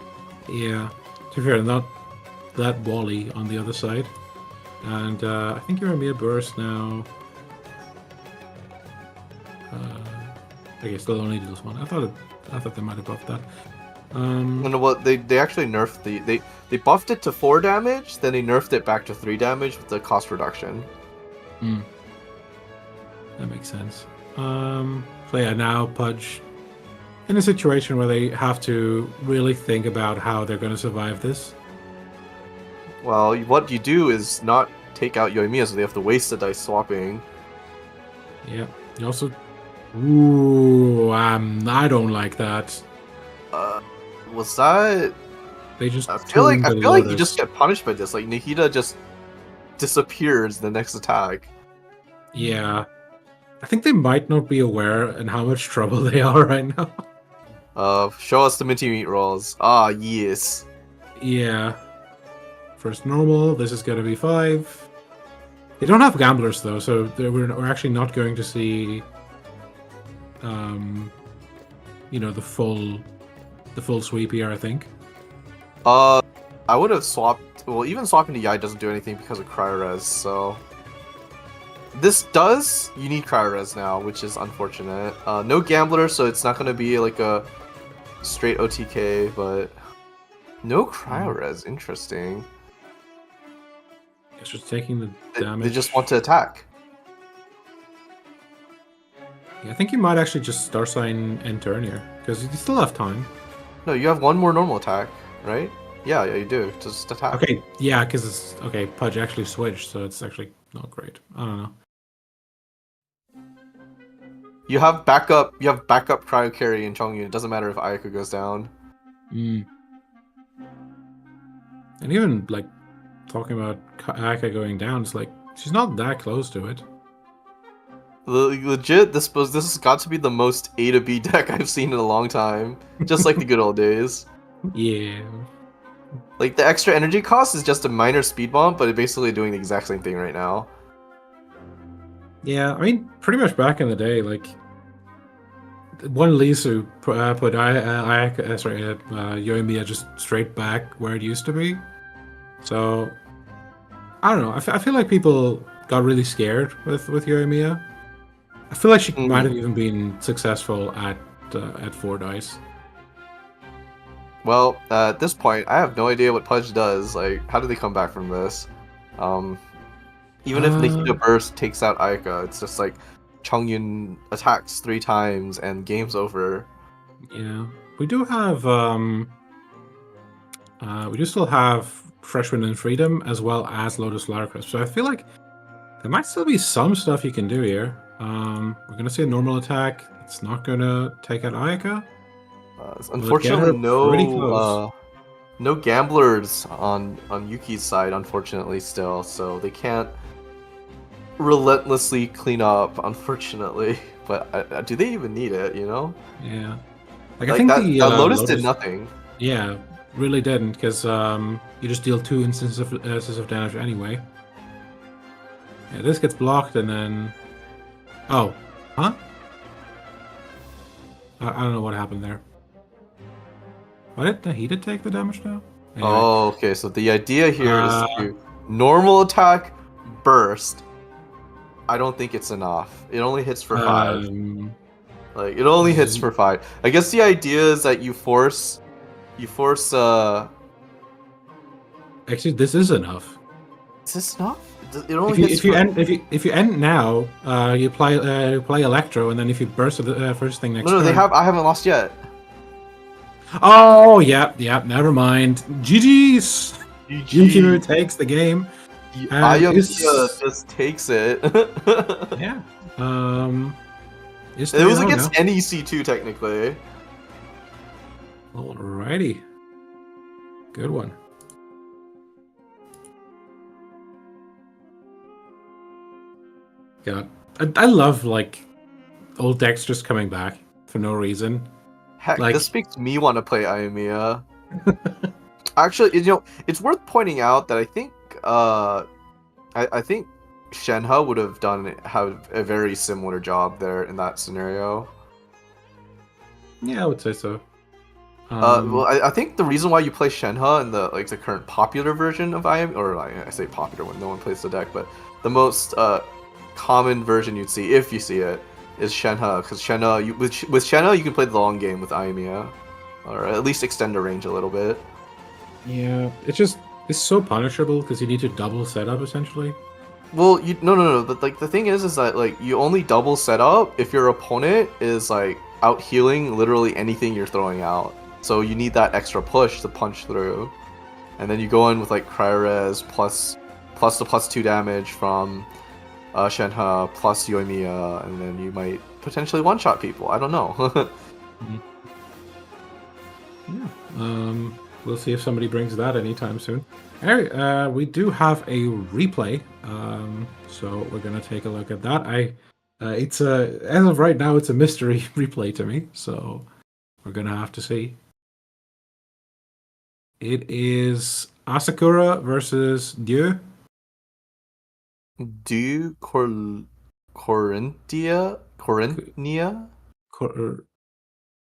Yeah, to be fair, not that wally on the other side. And I think you're a mere burst now. Okay, still only this one. I thought they might have buffed that. And what they actually nerfed they buffed it to 4 damage, then they nerfed it back to 3 damage with the cost reduction. That makes sense. So yeah, now Pudge in a situation where they have to really think about how they're going to survive this. Well, what you do is not take out Yoimiya, so they have to waste the dice swapping. Yeah. You also. Ooh, I don't like that. Was that? They just. I feel like you just get punished by this. Like Nihida just disappears the next attack. Yeah, I think they might not be aware in how much trouble they are right now. Show us the minty meat rolls. Ah, yes. Yeah. First normal. This is gonna be 5. They don't have gamblers though, so we're actually not going to see. The full sweep here, I think. I would have swapped. Well, even swapping to Yai doesn't do anything because of cryo res. So this does. You need cryo res now, which is unfortunate. No gambler, so it's not going to be like a straight OTK, but no cryo res. Interesting. It's just taking the damage. They just want to attack. Yeah, I think you might actually just star sign end turn here because you still have time. No, you have 1 more normal attack, right? Yeah, you do. Just attack. Okay, yeah, because it's okay. Pudge actually switched, so it's actually not great. I don't know. You have backup. You have backup cryo carry in Chongyun. It doesn't matter if Ayaka goes down. And even like talking about Aka going down. It's like she's not that close to it. Legit, this has got to be the most A to B deck I've seen in a long time. Just like the good old days. Yeah. Like, the extra energy cost is just a minor speed bump, but it's basically doing the exact same thing right now. Yeah, I mean, pretty much back in the day, like one Lisu put Yoimiya just straight back where it used to be. So I don't know. I feel like people got really scared with Yoimiya. I feel like she might have even been successful at 4 dice. Well, at this point, I have no idea what Pudge does. Like, how do they come back from this? Even if Nahida Burst takes out Aika, it's just like Chongyun attacks 3 times and game's over. Yeah, we do have we do still have Freshman and Freedom as well as Lotus Flower Crisp. So I feel like there might still be some stuff you can do here. We're gonna see a normal attack. It's not gonna take out Ayaka. Unfortunately, pretty close. no gamblers on Yuki's side. Unfortunately, still, so they can't relentlessly clean up. Unfortunately, but do they even need it? You know? Yeah. Like I Like think that, the that Lotus did nothing. Yeah, really didn't, because you just deal 2 instances of damage anyway. Yeah, this gets blocked and then... Oh. Huh? I don't know what happened there. What did he take the damage now? Anyway. Oh, okay. So the idea here is to normal attack, burst. I don't think it's enough. It only hits for 5. Like, it only hits for 5. I guess the idea is that you force Actually, this is enough. Is this enough? It only hits if you end now, you play Electro, and then if you burst the first thing next No, turn... I haven't lost yet. Oh, yeah, never mind. GG's! Yuki takes the game. Yoimiya just takes it. Yeah. It was against NEC2, technically. Alrighty. Good one. God. I love, like, old decks just coming back for no reason. Heck, like... this makes me want to play Yoimiya. Actually, you know, it's worth pointing out that I think I think Shenhe would have have a very similar job there in that scenario. Yeah, I would say so. Well, I think the reason why you play Shenhe in the current popular version of Yoimiya, or I say popular when no one plays the deck, but the most common version you'd see, if you see it, is Shenhe, because Shenhe, with Shenhe you can play the long game with Yoimiya, or at least extend the range a little bit. Yeah, it's so punishable because you need to double setup essentially. Well, no. But like the thing is that like you only double setup if your opponent is like out healing literally anything you're throwing out. So you need that extra push to punch through, and then you go in with like Cryo-Res plus the +2 damage from Shenhe plus Yoimiya, and then you might potentially one-shot people. I don't know. Yeah. We'll see if somebody brings that anytime soon. Anyway, we do have a replay, so we're gonna take a look at that. It's as of right now, it's a mystery replay to me, so we're gonna have to see. It is Asakura versus Dieu. Dieu Corinthia?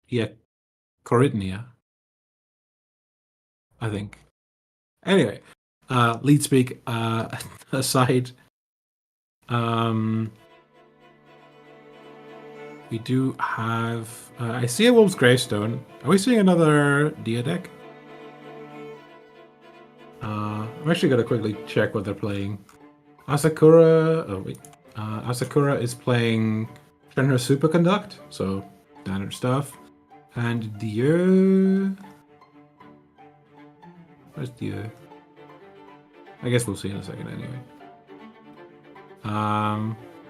Yeah, Corinthia, I think. Anyway, lead speak aside, we do have. I see a Wolf's Gravestone. Are we seeing another Dehya deck? I'm actually gonna quickly check what they're playing. Asakura. Oh wait. Asakura is playing Shenhe Superconduct, so standard stuff, and Dieu. Where's Dehya? I guess we'll see in a second anyway.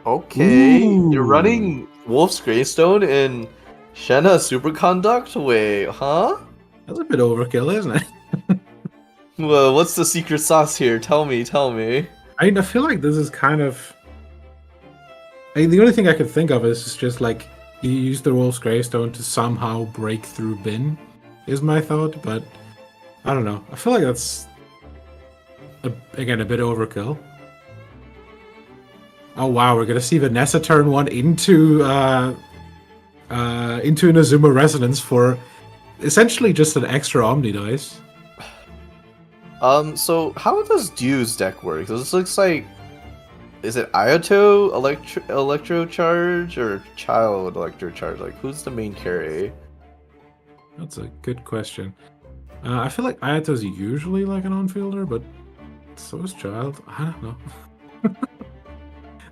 Okay, Ooh. You're running Wolf's Gravestone in Shenhe Superconduct? Wait, huh? That's a bit overkill, isn't it? Well, what's the secret sauce here? Tell me, tell me. I feel like this is kind of. The only thing I could think of is just like you use the Wolf's Gravestone to somehow break through Bin, is my thought, but I don't know. I feel like that's again a bit overkill. Oh wow, we're gonna see Vanessa turn one into an Azuma Resonance for essentially just an extra Omni dice. So how does Dew's deck work? This looks like, is it Ayato Electro Charge or Child Electro Charge? Like, who's the main carry? That's a good question. I feel like Ayato's usually like an on-fielder, but so is Child. I don't know.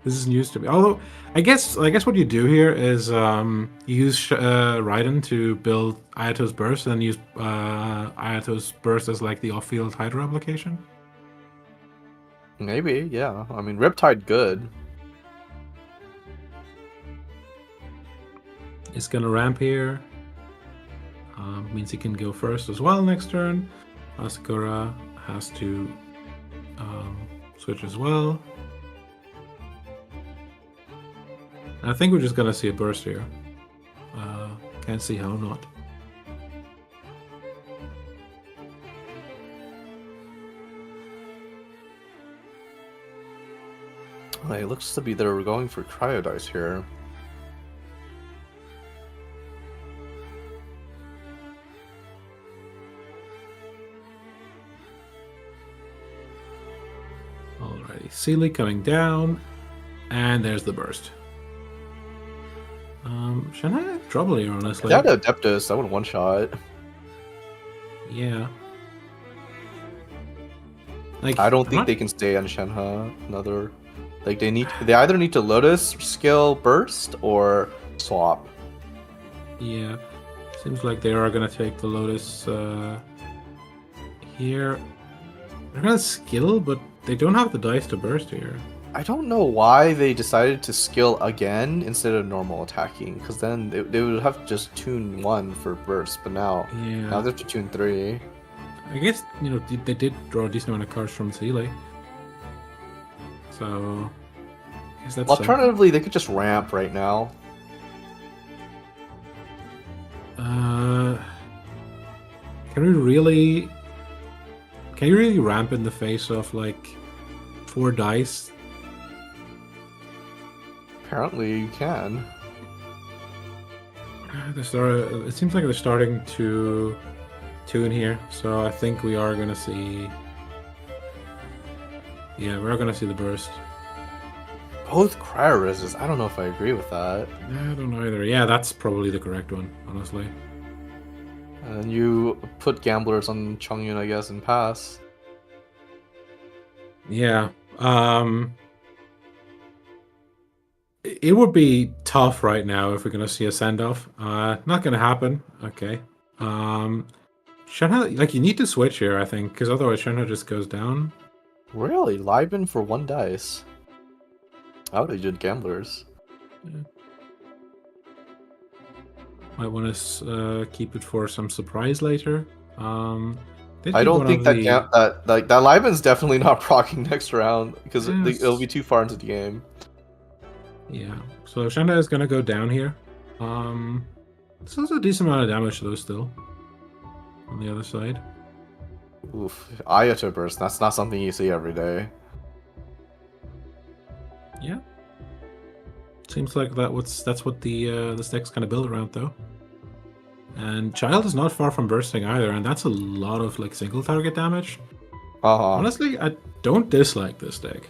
This is news to me. Although, I guess what you do here is you use Raiden to build Ayato's Burst, and then use Ayato's Burst as like the off-field Hydro application. Maybe, yeah. I mean, Riptide good. It's gonna ramp here. Means he can go first as well next turn. Asakura has to switch as well. I think we're just gonna see a burst here. Can't see how not. It looks to be that we're going for Cryo Dice here. Alrighty, Sealy coming down, and there's the burst. Shanghai had trouble here, honestly. If they had Adeptus, that would one shot. Yeah. Like, I don't think they can stay on Shenhe. Another, like they either need to Lotus skill burst or swap. Yeah, seems like they are gonna take the Lotus here. They're gonna skill, but they don't have the dice to burst here. I don't know why they decided to skill again instead of normal attacking, because then they would have to just tune 1 for burst, but now they have to tune 3. I guess, they did draw a decent amount of cards from Sealy. So, I guess that's alternatively, they could just ramp right now. Can you really ramp in the face of like 4 dice? Apparently, you can. It seems like they're starting to tune here, so I think we are gonna see. Yeah, we're gonna see the burst. Both cryo reses. I don't know if I agree with that. I don't know either. Yeah, that's probably the correct one, honestly. And you put gamblers on Chongyun, I guess, and pass. Yeah. It would be tough right now if we're gonna see a send-off. Not gonna happen. Okay. Shenhe, like, you need to switch here, I think, because otherwise Shenhe just goes down. Really? Liben for 1 dice? I would have did gamblers. Yeah. Might want to keep it for some surprise later. I don't think that Liben's definitely not proccing next round because it'll be too far into the game. Yeah, so Shenhe is gonna go down here. This is a decent amount of damage though still. On the other side. Oof, Ayato burst. That's not something you see every day. Yeah. Seems like that's what the this deck's kind of built around though. And Child is not far from bursting either, and that's a lot of like single target damage. Honestly, I don't dislike this deck.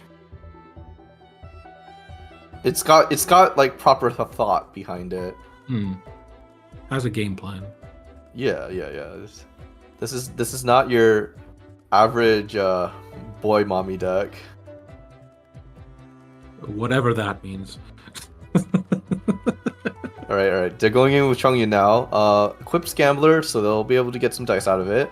It's got like proper thought behind it. Has a game plan. Yeah. This is not your average boy mommy deck. Whatever that means. All right. They're going in with Chongyun now. Equips Gambler, so they'll be able to get some dice out of it.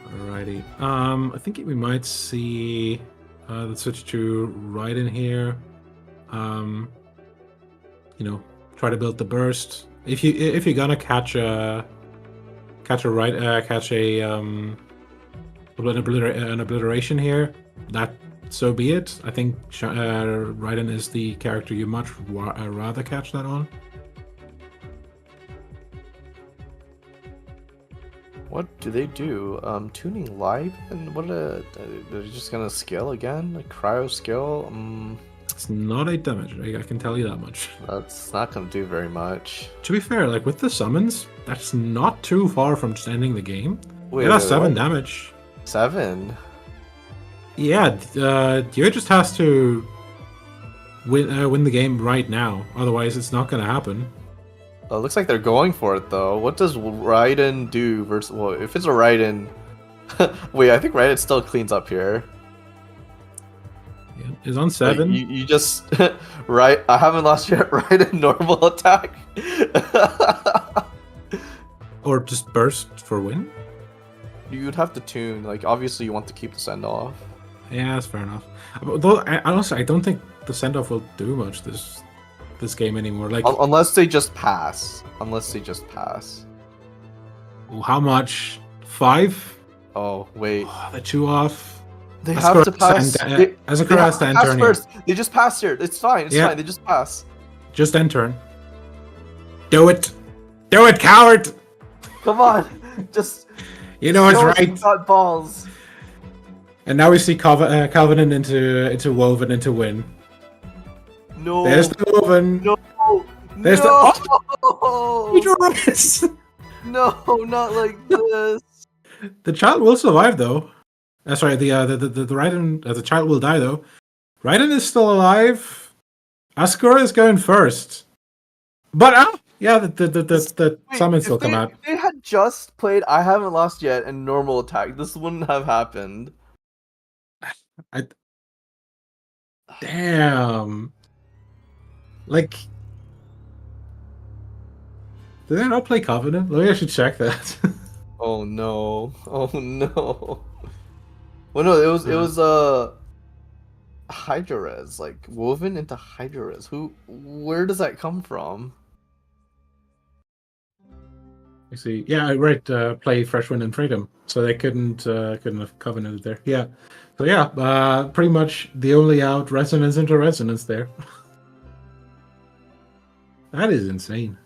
Alrighty. I think we might see the switch to Raiden here. Try to build the burst. if you're gonna catch a an obliteration here, that so be it. I think Raiden is the character you much rather catch that on. What do they do? Tuning live? And what they're just gonna scale again? Like cryo scale? It's not 8 damage, I can tell you that much. That's not gonna do very much. To be fair, like with the summons, that's not too far from just ending the game. Wait, it has wait, 7 what? damage. 7? Yeah, Dehya just has to win the game right now. Otherwise, it's not gonna happen. It looks like they're going for it though. What does Raiden do versus? Well, if it's a Raiden, wait, I think Raiden still cleans up here. Yeah, it's on 7. Like, you just right. I haven't lost yet. Raiden normal attack. Or just burst for win. You'd have to tune. Like obviously you want to keep the send off. Yeah, that's fair enough. Though honestly, I don't think the send off will do much this game anymore. Like Unless they just pass. Unless they just pass. how much? 5? Oh wait. The 2 off. They have to pass. Asakura has to end turn here. First. They just pass here. It's fine. It's fine. They just pass. Just end turn. Do it. Do it, coward. Come on. Just. You know it's right. Got balls. And now we see Covenant into Woven into win. No. There's the Woven. No. There's no. the. No, not like this. The child will survive though. That's right. The Raiden, the child will die though. Raiden is still alive. Asakura is going first. But yeah, the summons still come out. If they had just played I Haven't Lost Yet and normal attack, this wouldn't have happened. Damn. Like, did they not play Covenant? Maybe I should check that. Oh no! Oh no! Well, no, it was Hydra-Res, like woven into Hydra-Res. Where does that come from? I see. Yeah, right. Play Fresh Wind and Freedom, so they couldn't have Covenanted there. Yeah. So yeah, pretty much the only out resonance into resonance there. That is insane.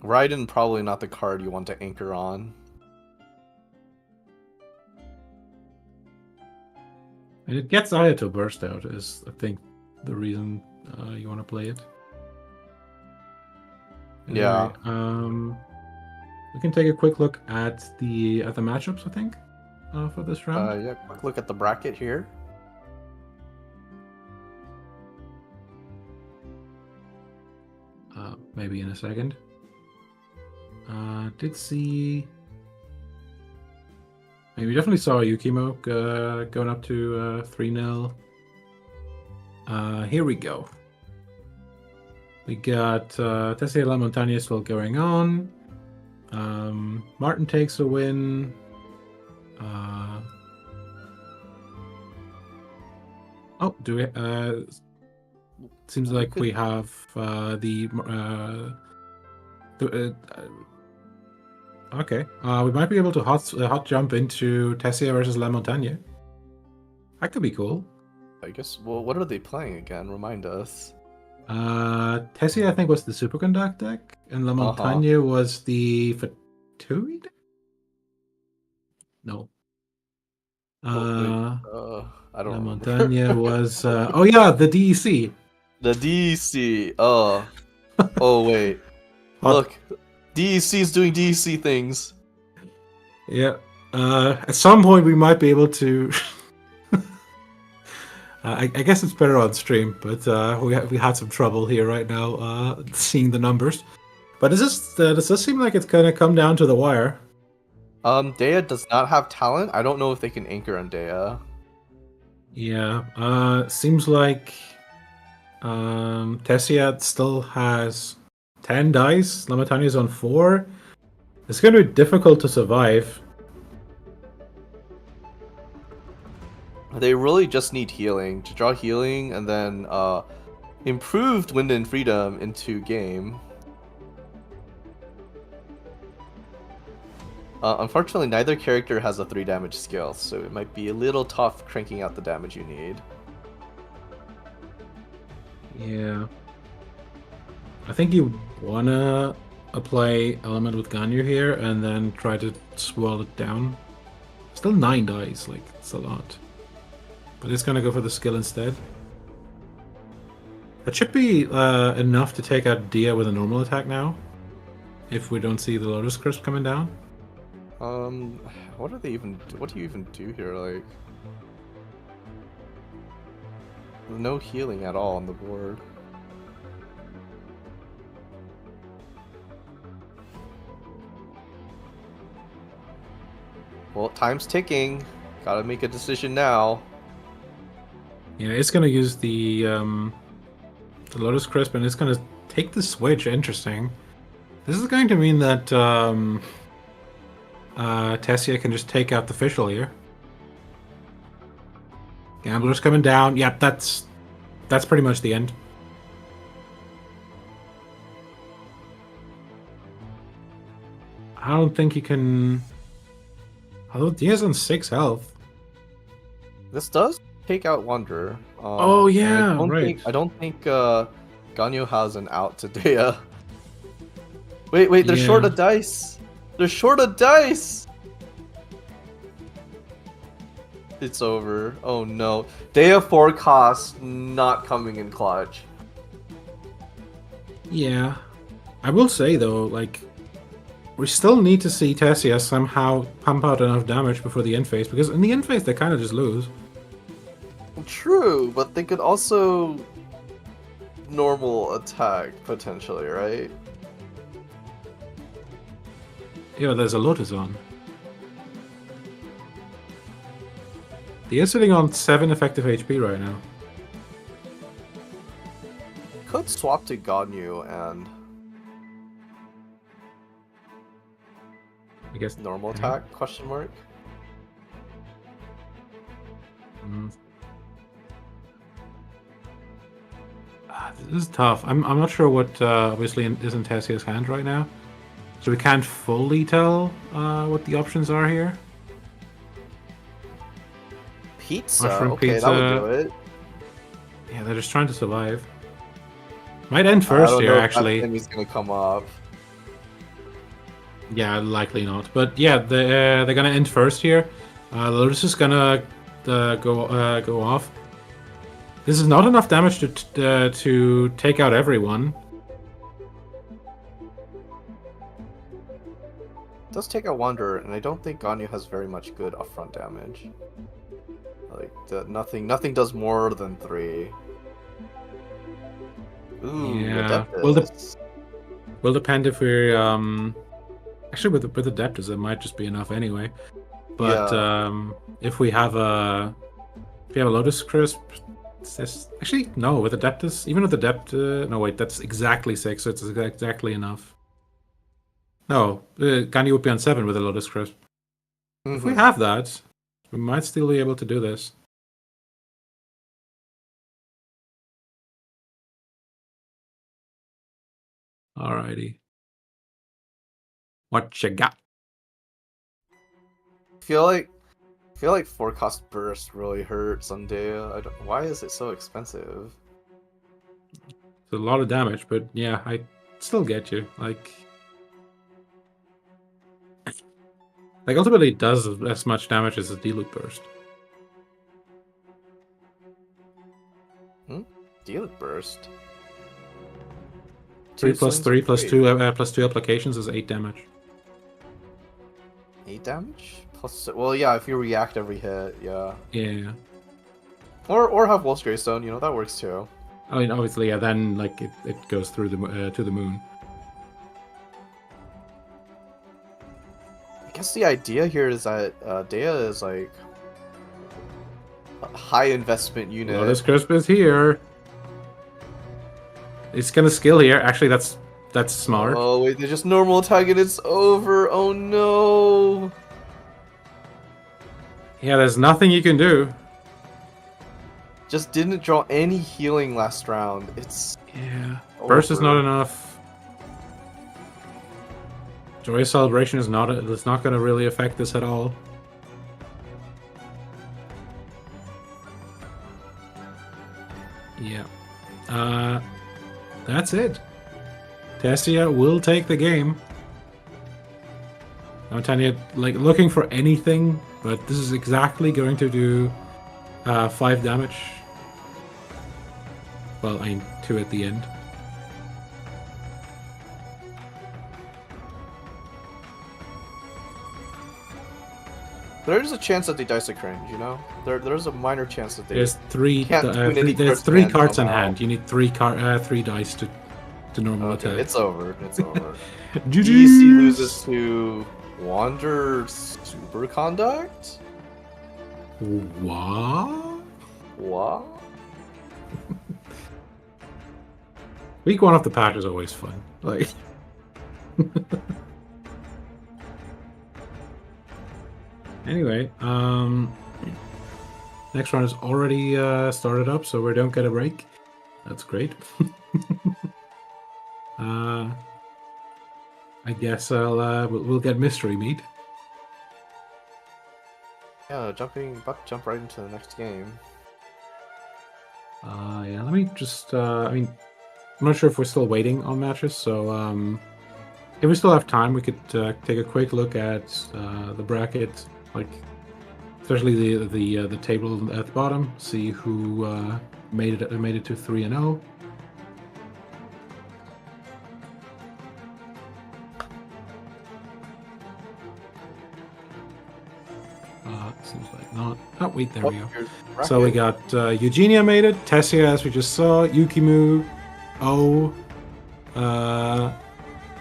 Raiden probably not the card you want to anchor on. And it gets Aya to burst out is, I think, the reason you want to play it. Anyway, Yeah. We can take a quick look at the matchups, I think, for this round. Yeah, quick look at the bracket here. Maybe in a second. Did see. I mean, we definitely saw Yukimo going up to 3-0. Here we go. We got Tessia La Montaña still going on. Martin takes a win. Oh, do we? Seems like we have okay. We might be able to hot jump into Tessia versus La Montaña. That could be cool. I guess. Well, what are they playing again? Remind us. Tessia, I think, was the Superconduct deck, and La Montaña was the Fatui deck? No. I don't La know. Montaña was oh yeah, the DEC. The DEC. Oh. Oh wait. Look. DEC is doing DEC things. Yeah. At some point we might be able to I guess it's better on stream, but we had some trouble here right now seeing the numbers. But does this seem like it's gonna come down to the wire? Dehya does not have talent. I don't know if they can anchor on Dehya. Yeah. Seems like Tessia still has 10 dice. La Montaña is on 4. It's gonna be difficult to survive. They really just need healing to draw healing, and then improved Wind and Freedom into game. Unfortunately, neither character has a 3 damage skill, so it might be a little tough cranking out the damage you need. Yeah. I think you wanna apply Element with Ganyu here and then try to swirl it down. Still 9 dice, like, it's a lot. But it's gonna go for the skill instead. That should be enough to take out Dehya with a normal attack now. If we don't see the Lotus Crisp coming down. What do you even do here? Like, no healing at all on the board. Well, time's ticking. Gotta make a decision now. Yeah, it's gonna use the Lotus Crisp and it's gonna take the switch. Interesting. This is going to mean that Tessia can just take out the Fischl here. Gambler's coming down. Yep, that's pretty much the end. I don't think he can. Although Dehya's on 6 health. This does take out Wonder. Oh yeah, I don't think Ganyu has an out to Dehya. Wait, they're short of dice. They're short of dice. It's over. Oh no. Dehya 4 cost not coming in clutch. Yeah. I will say though, like, we still need to see Tessia somehow pump out enough damage before the end phase, because in the end phase they kind of just lose. True, but they could also normal attack potentially, right? Yeah, there's a Lotus on. Dehya's sitting on 7 effective HP right now. Could swap to Ganyu and I guess normal attack? Question mark. This is tough. I'm not sure what obviously is in Tessia's hand right now, so we can't fully tell what the options are here. Pizza. Mushroom Okay, pizza. that would do it. Yeah, they're just trying to survive. Might end first here, actually. He's gonna come up. Yeah, likely not. But yeah, they're gonna end first here. Lotus is gonna go off. This is not enough damage to take out everyone. It does take a Wonder, and I don't think Ganyu has very much good upfront damage. Like nothing does more than 3. Ooh, yeah. Adeptus. Will depend if we're actually with Adeptus it might just be enough anyway. But if we have a Lotus Crisp, actually no, with Adeptus, even with Adeptus, no wait, that's exactly 6, so it's exactly enough. No, Ganyu would be on 7 with a Lotus Crisp. Mm-hmm. If we have that, we might still be able to do this. Alrighty. What you got? I feel like 4-cost burst really hurts on Dehya. Why is it so expensive? It's a lot of damage, but yeah, I still get you. Like ultimately it does as much damage as a Deluge Burst. Deluge Burst? 3 plus 3 plus 2 plus 2 applications is 8 damage. 8 damage? Plus, well, yeah, if you react every hit, yeah. Yeah. Or have Wolf's Greystone, that works too. I mean, obviously, yeah. Then like it goes through the to the moon. I guess the idea here is that Dehya is like a high investment unit. Lotus Crisp is here. It's gonna skill here. Actually, that's smart. Oh wait, they just normal attack and it's over. Oh no. Yeah, there's nothing you can do. just didn't draw any healing last round. It's Yeah. Burst is over. not enough. Joyous Celebration is not. It's not going to really affect this at all. Yeah. That's it. Dehya will take the game. I'm telling you, like, looking for anything, but this is exactly going to do 5 damage. Well, I mean, 2 at the end. There's a chance that they dice a cringe, you know? There's a minor chance that they There's 3. can't tune any There's cards 3 in hand cards in somehow. hand. You need 3 dice to normal Okay, attack. it's over. It's over. GG! EC loses to Wander Superconduct? What? What? Week 1 of the patch is always fun. Like, anyway, next round is already started up, so we don't get a break. That's great. I guess we'll get mystery meat. Yeah, about to jump right into the next game. Yeah, let me just. I mean, I'm not sure if we're still waiting on matches, so if we still have time, we could take a quick look at the bracket, like especially the table at the bottom. See who made it to 3-0. Seems like not. Oh wait, there we go. So we got Eugenia made it, Dehya, as we just saw, Yukimu, O,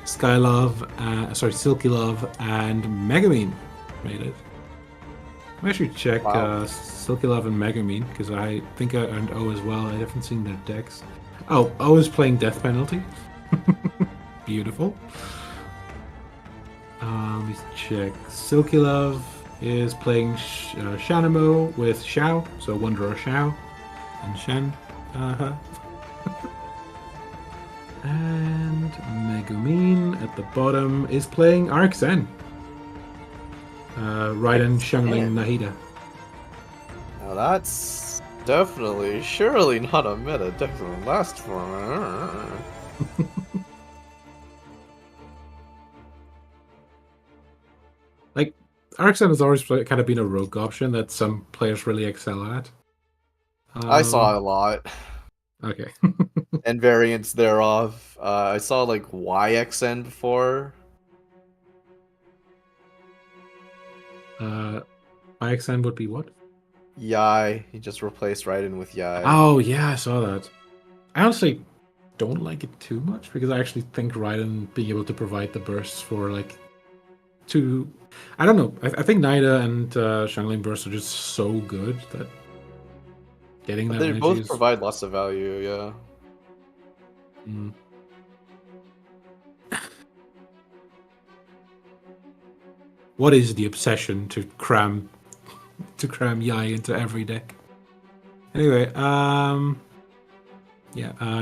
Skylove, Silky Love, and Megumin made it. Let me actually check Silky Love and Megumin, because I think I earned O as well. I haven't seen their decks. Oh, O is playing Death Penalty. Beautiful. Let me check. Silky Love is playing Shanamo with Xiao, so Wanderer Xiao and Shen. And Megumin at the bottom is playing Arcane. Raiden Xiangling Nahida. Now that's surely not a meta deck that will last for. Like, Arcane has always kind of been a rogue option that some players really excel at. I saw a lot. Okay. And variants thereof. I saw like YXN before. IXN would be what? Yai. He just replaced Raiden with Yai. Oh, yeah, I saw that. I honestly don't like it too much because I actually think Raiden being able to provide the bursts for like two. I don't know. I think Nida and Xiangling bursts are just so good that getting But that they many both is... provide lots of value, yeah. Mm. What is the obsession to cram Yai into every deck? Anyway,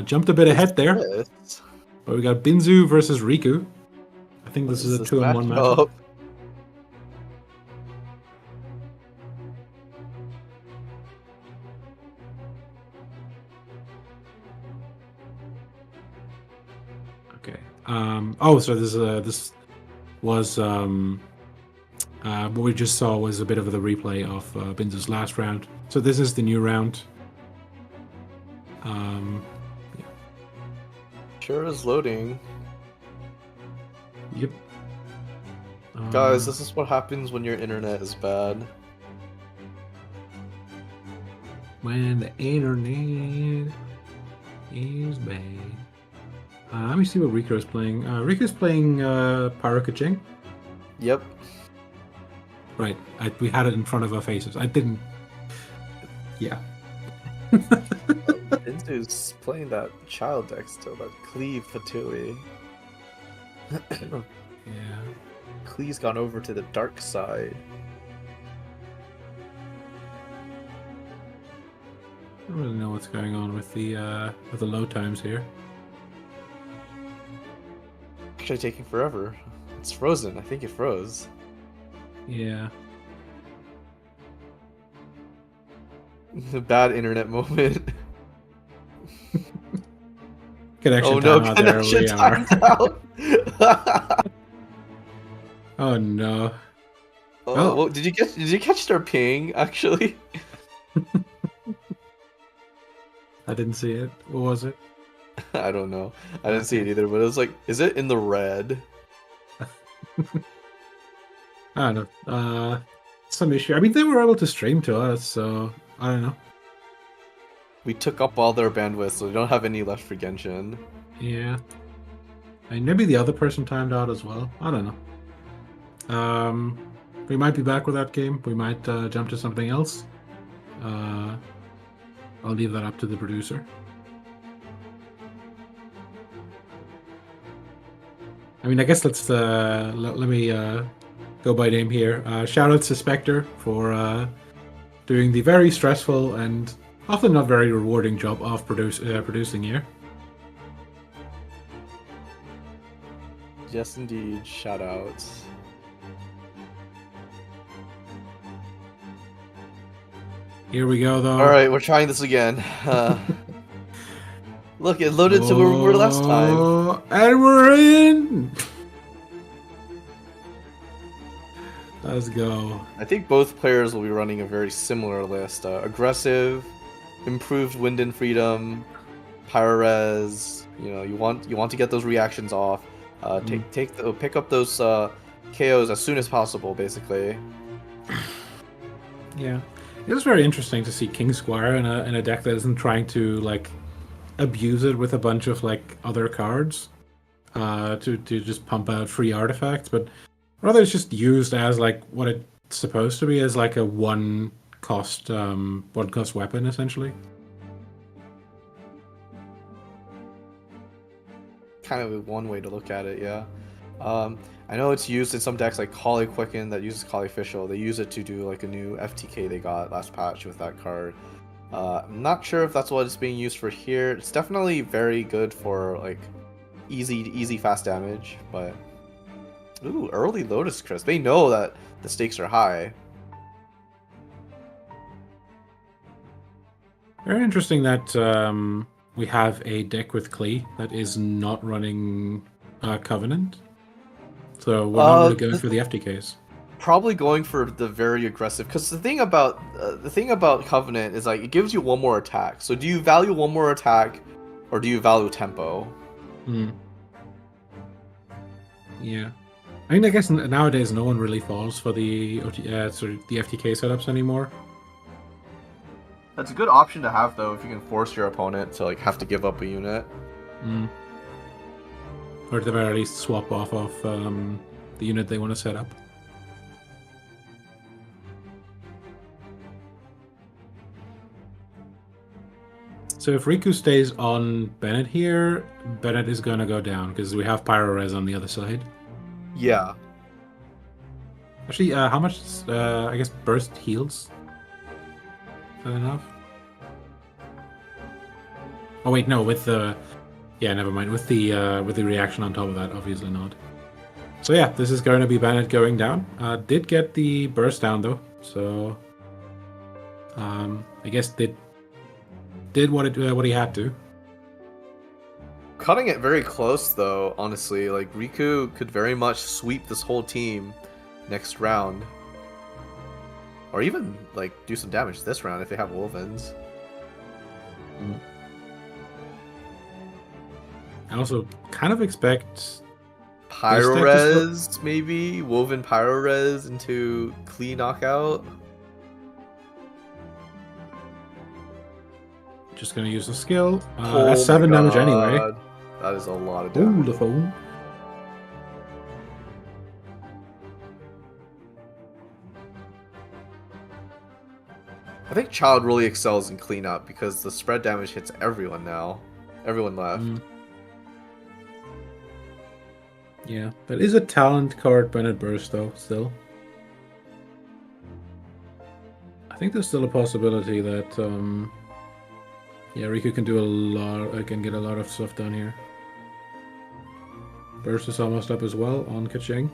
jumped a bit ahead there. But we got Binzu versus Riku. I think this is a 2-on-1 matchup. Okay. So this was what we just saw was a bit of the replay of Binzu's last round. So this is the new round. Yeah. Sure is loading. Yep. Guys, this is what happens when your internet is bad. When the internet is bad. Let me see what Riku is playing. Riku's playing Paruka Ching. Yep. Right. We had it in front of our faces. I didn't... Yeah. Binzu's playing that child deck still, that Cleve Fatui. Yeah. Cleve's gone over to the dark side. I don't really know what's going on with the load times here. Actually taking forever. It's frozen. I think it froze. Yeah. A bad internet moment. Connection Oh no, timeout. There connection we are. timed out. Oh no. Oh, Oh. well, did you catch their ping actually? I didn't see it. What was it? I don't know. I didn't see it Okay. either, but it was like, is it in the red? I don't know. Some issue. I mean, they were able to stream to us, so I don't know. We took up all their bandwidth, so we don't have any left for Genshin. Yeah. I mean, maybe the other person timed out as well. I don't know. We might be back with that game. We might jump to something else. I'll leave that up to the producer. I mean, I guess let's let me go by name here. Shout out to Spectre for doing the very stressful and often not very rewarding job of producing here. Yes, indeed. Shoutouts. Here we go, though. All right, we're trying this again. Look, it loaded to where we were last time. And we're in! Let's go. I think both players will be running a very similar list. Aggressive, improved wind and freedom, pyro-res. You know, you want to get those reactions off. Pick up those KOs as soon as possible, basically. Yeah, it was very interesting to see King Squire in a deck that isn't trying to like abuse it with a bunch of like other cards to just pump out free artifacts, but rather it's just used as like what it's supposed to be, as like a one cost weapon essentially. Kind of one way to look at it, yeah. I know it's used in some decks like Kali Quicken that uses Kali Official. They use it to do like a new FTK they got last patch with that card. I'm not sure if that's what it's being used for here. It's definitely very good for like easy fast damage, but ooh, early Lotus Crisp. They know that the stakes are high. Very interesting that we have a deck with Klee that is not running Covenant. So we're not really going for the FTKs. Probably going for the very aggressive, because the thing about Covenant is like it gives you one more attack. So do you value one more attack, or do you value tempo? Yeah, I mean, I guess nowadays no one really falls for the sort of the FTK setups anymore. That's a good option to have though, if you can force your opponent to like have to give up a unit. Or at the very least swap off of the unit they want to set up. So if Riku stays on Bennett here, Bennett is going to go down because we have Pyro Res on the other side. Yeah. Actually, how much, I guess, burst heals? Is that enough? Oh wait, no, with the... Yeah, never mind. With the reaction on top of that, obviously not. So yeah, this is going to be Bennett going down. Did get the burst down though, so... I guess did what he had to. Cutting it very close though, honestly. Like Riku could very much sweep this whole team next round. Or even like do some damage this round if they have Wolvens. I also kind of expect Pyro-Res, maybe? Woven Pyro-Res into Klee knockout? Just gonna use the skill. That's 7 damage anyway. That is a lot of damage. Ooh, the phone. I think Child really excels in cleanup because the spread damage hits everyone now. Everyone left. Yeah, that is a talent card, Bennett Burst, though, still. I think there's still a possibility that Yeah, Riku can do a lot. I can get a lot of stuff done here. Burst is almost up as well on Kaching.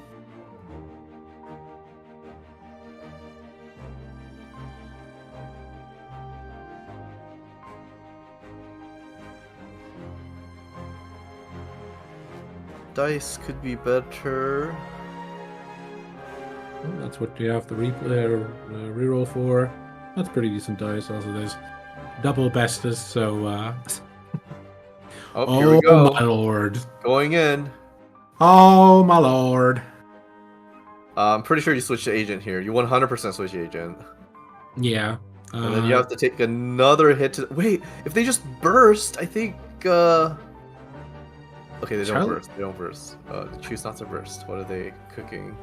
Dice could be better. That's what you have the reroll for. That's pretty decent dice. Also, there's double bestas, so. Oh, here we go. My lord! Going in. Oh my lord! I'm pretty sure you switch to agent here. You 100% switch to agent. Yeah. And then you have to take another hit to... Wait, if they just burst, I think... Okay, they don't burst. They don't burst. Choose not to burst. What are they cooking?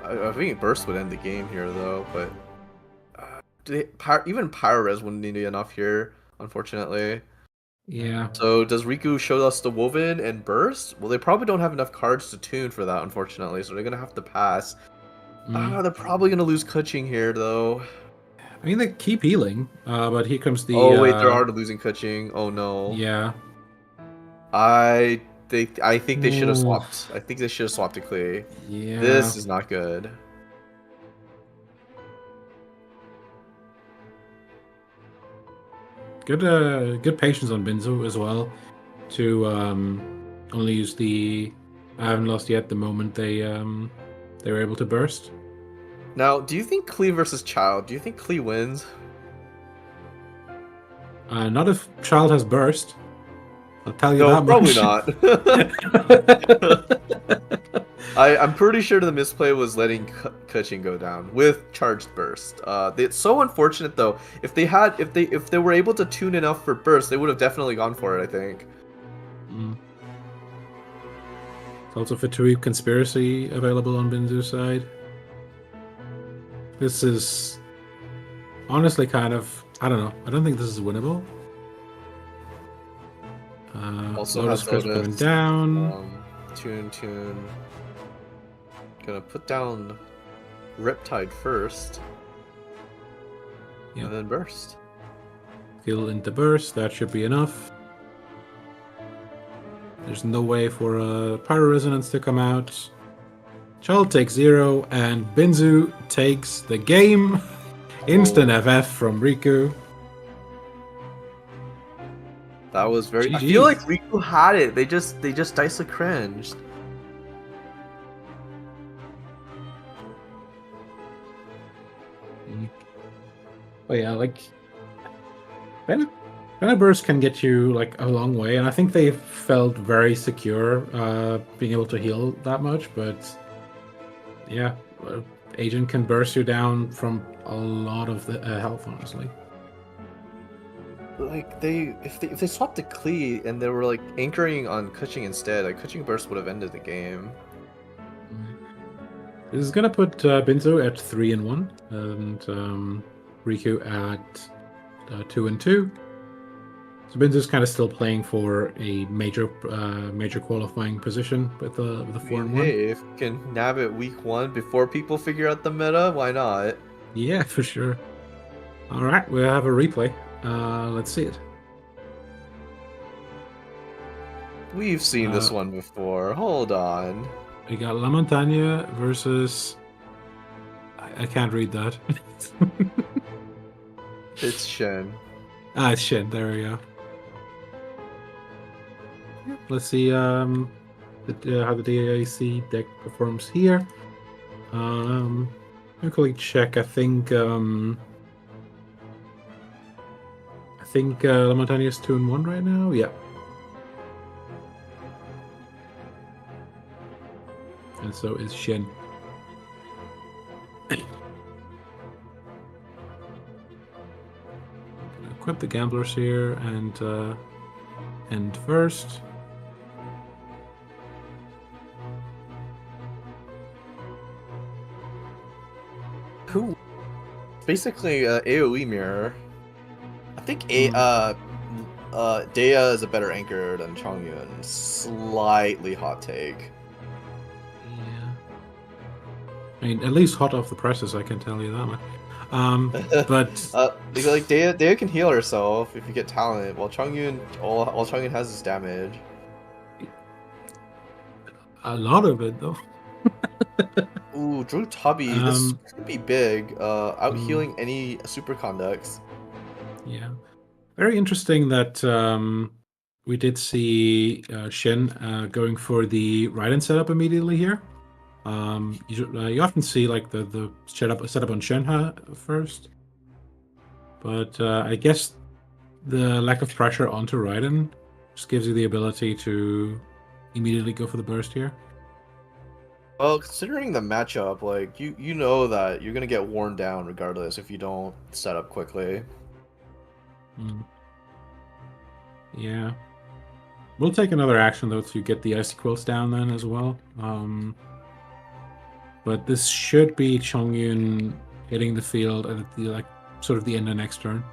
I think burst would end the game here, though, but... even Pyro Res wouldn't need enough here, unfortunately. Yeah. So does Riku show us the Woven and Burst? Well, they probably don't have enough cards to tune for that, unfortunately, so they're going to have to pass. They're probably going to lose Kuching here, though. I mean, they keep healing, but here comes the... Oh, wait, they are losing Kuching. Oh, no. Yeah. I think they should have swapped. I think they should have swapped to Klee. Yeah. This is not good. Good patience on Binzu as well to only use the I haven't lost yet the moment they were able to burst. Now, do you think Klee versus Child? Do you think Klee wins? Not if Child has burst. I'll tell you that probably much. not. I'm pretty sure the misplay was letting Kuching go down with charged burst. It's so unfortunate though. If they were able to tune enough for burst, they would have definitely gone for it. I think. It's also Fatui Conspiracy available on Binzu's side. This is honestly kind of, I don't know. I don't think this is winnable. Also Lotus Crisp coming down. Tune. Gonna put down Riptide first. Yep. And then Burst. Heal into Burst, that should be enough. There's no way for a Pyro Resonance to come out. Child takes 0, and Binzu takes the game. Instant FF from Riku. That was very... GG. I feel like Riku had it. They just dice a cringed. Oh yeah, like Venom Burst can get you like a long way, and I think they felt very secure being able to heal that much. But yeah, Agent can burst you down from a lot of the health, honestly. Like if they swapped to Klee and they were like anchoring on Kuching instead, like Kuching Burst would have ended the game. This is gonna put Binzu at 3-1 and Riku at 2-2. So Binzu's kind of still playing for a major qualifying position with the 4-1. Hey, if you can nab it week 1 before people figure out the meta, why not? Yeah, for sure. All right, we'll have a replay. Let's see it. We've seen this one before. Hold on. We got La Montaña versus... I can't read that. It's Shen. It's Shen. There we go. Let's see how the DAC deck performs here. Quickly check. I think La Montaña is 2-1 right now. Yeah. And so is Shen. Equip the gamblers here and end first. Who? Basically, AOE mirror. I think Dehya is a better anchor than Chongyun. Slightly hot take. Yeah. I mean, at least hot off the presses, I can tell you that much. But Like Dehya can heal herself if you get talent, while Chongyun has his damage. a lot of it, though. Ooh, Drew Tubby, this could be big. Out healing any super conducts. Yeah, very interesting that we did see Shen going for the Raiden setup immediately here. You often see like the setup on Shenhe first, but I guess the lack of pressure onto Raiden just gives you the ability to immediately go for the burst here. Well, considering the matchup, like you know that you're gonna get worn down regardless if you don't set up quickly. Yeah. We'll take another action though to get the icy quills down then as well. But this should be Chongyun hitting the field at the like sort of the end of next turn.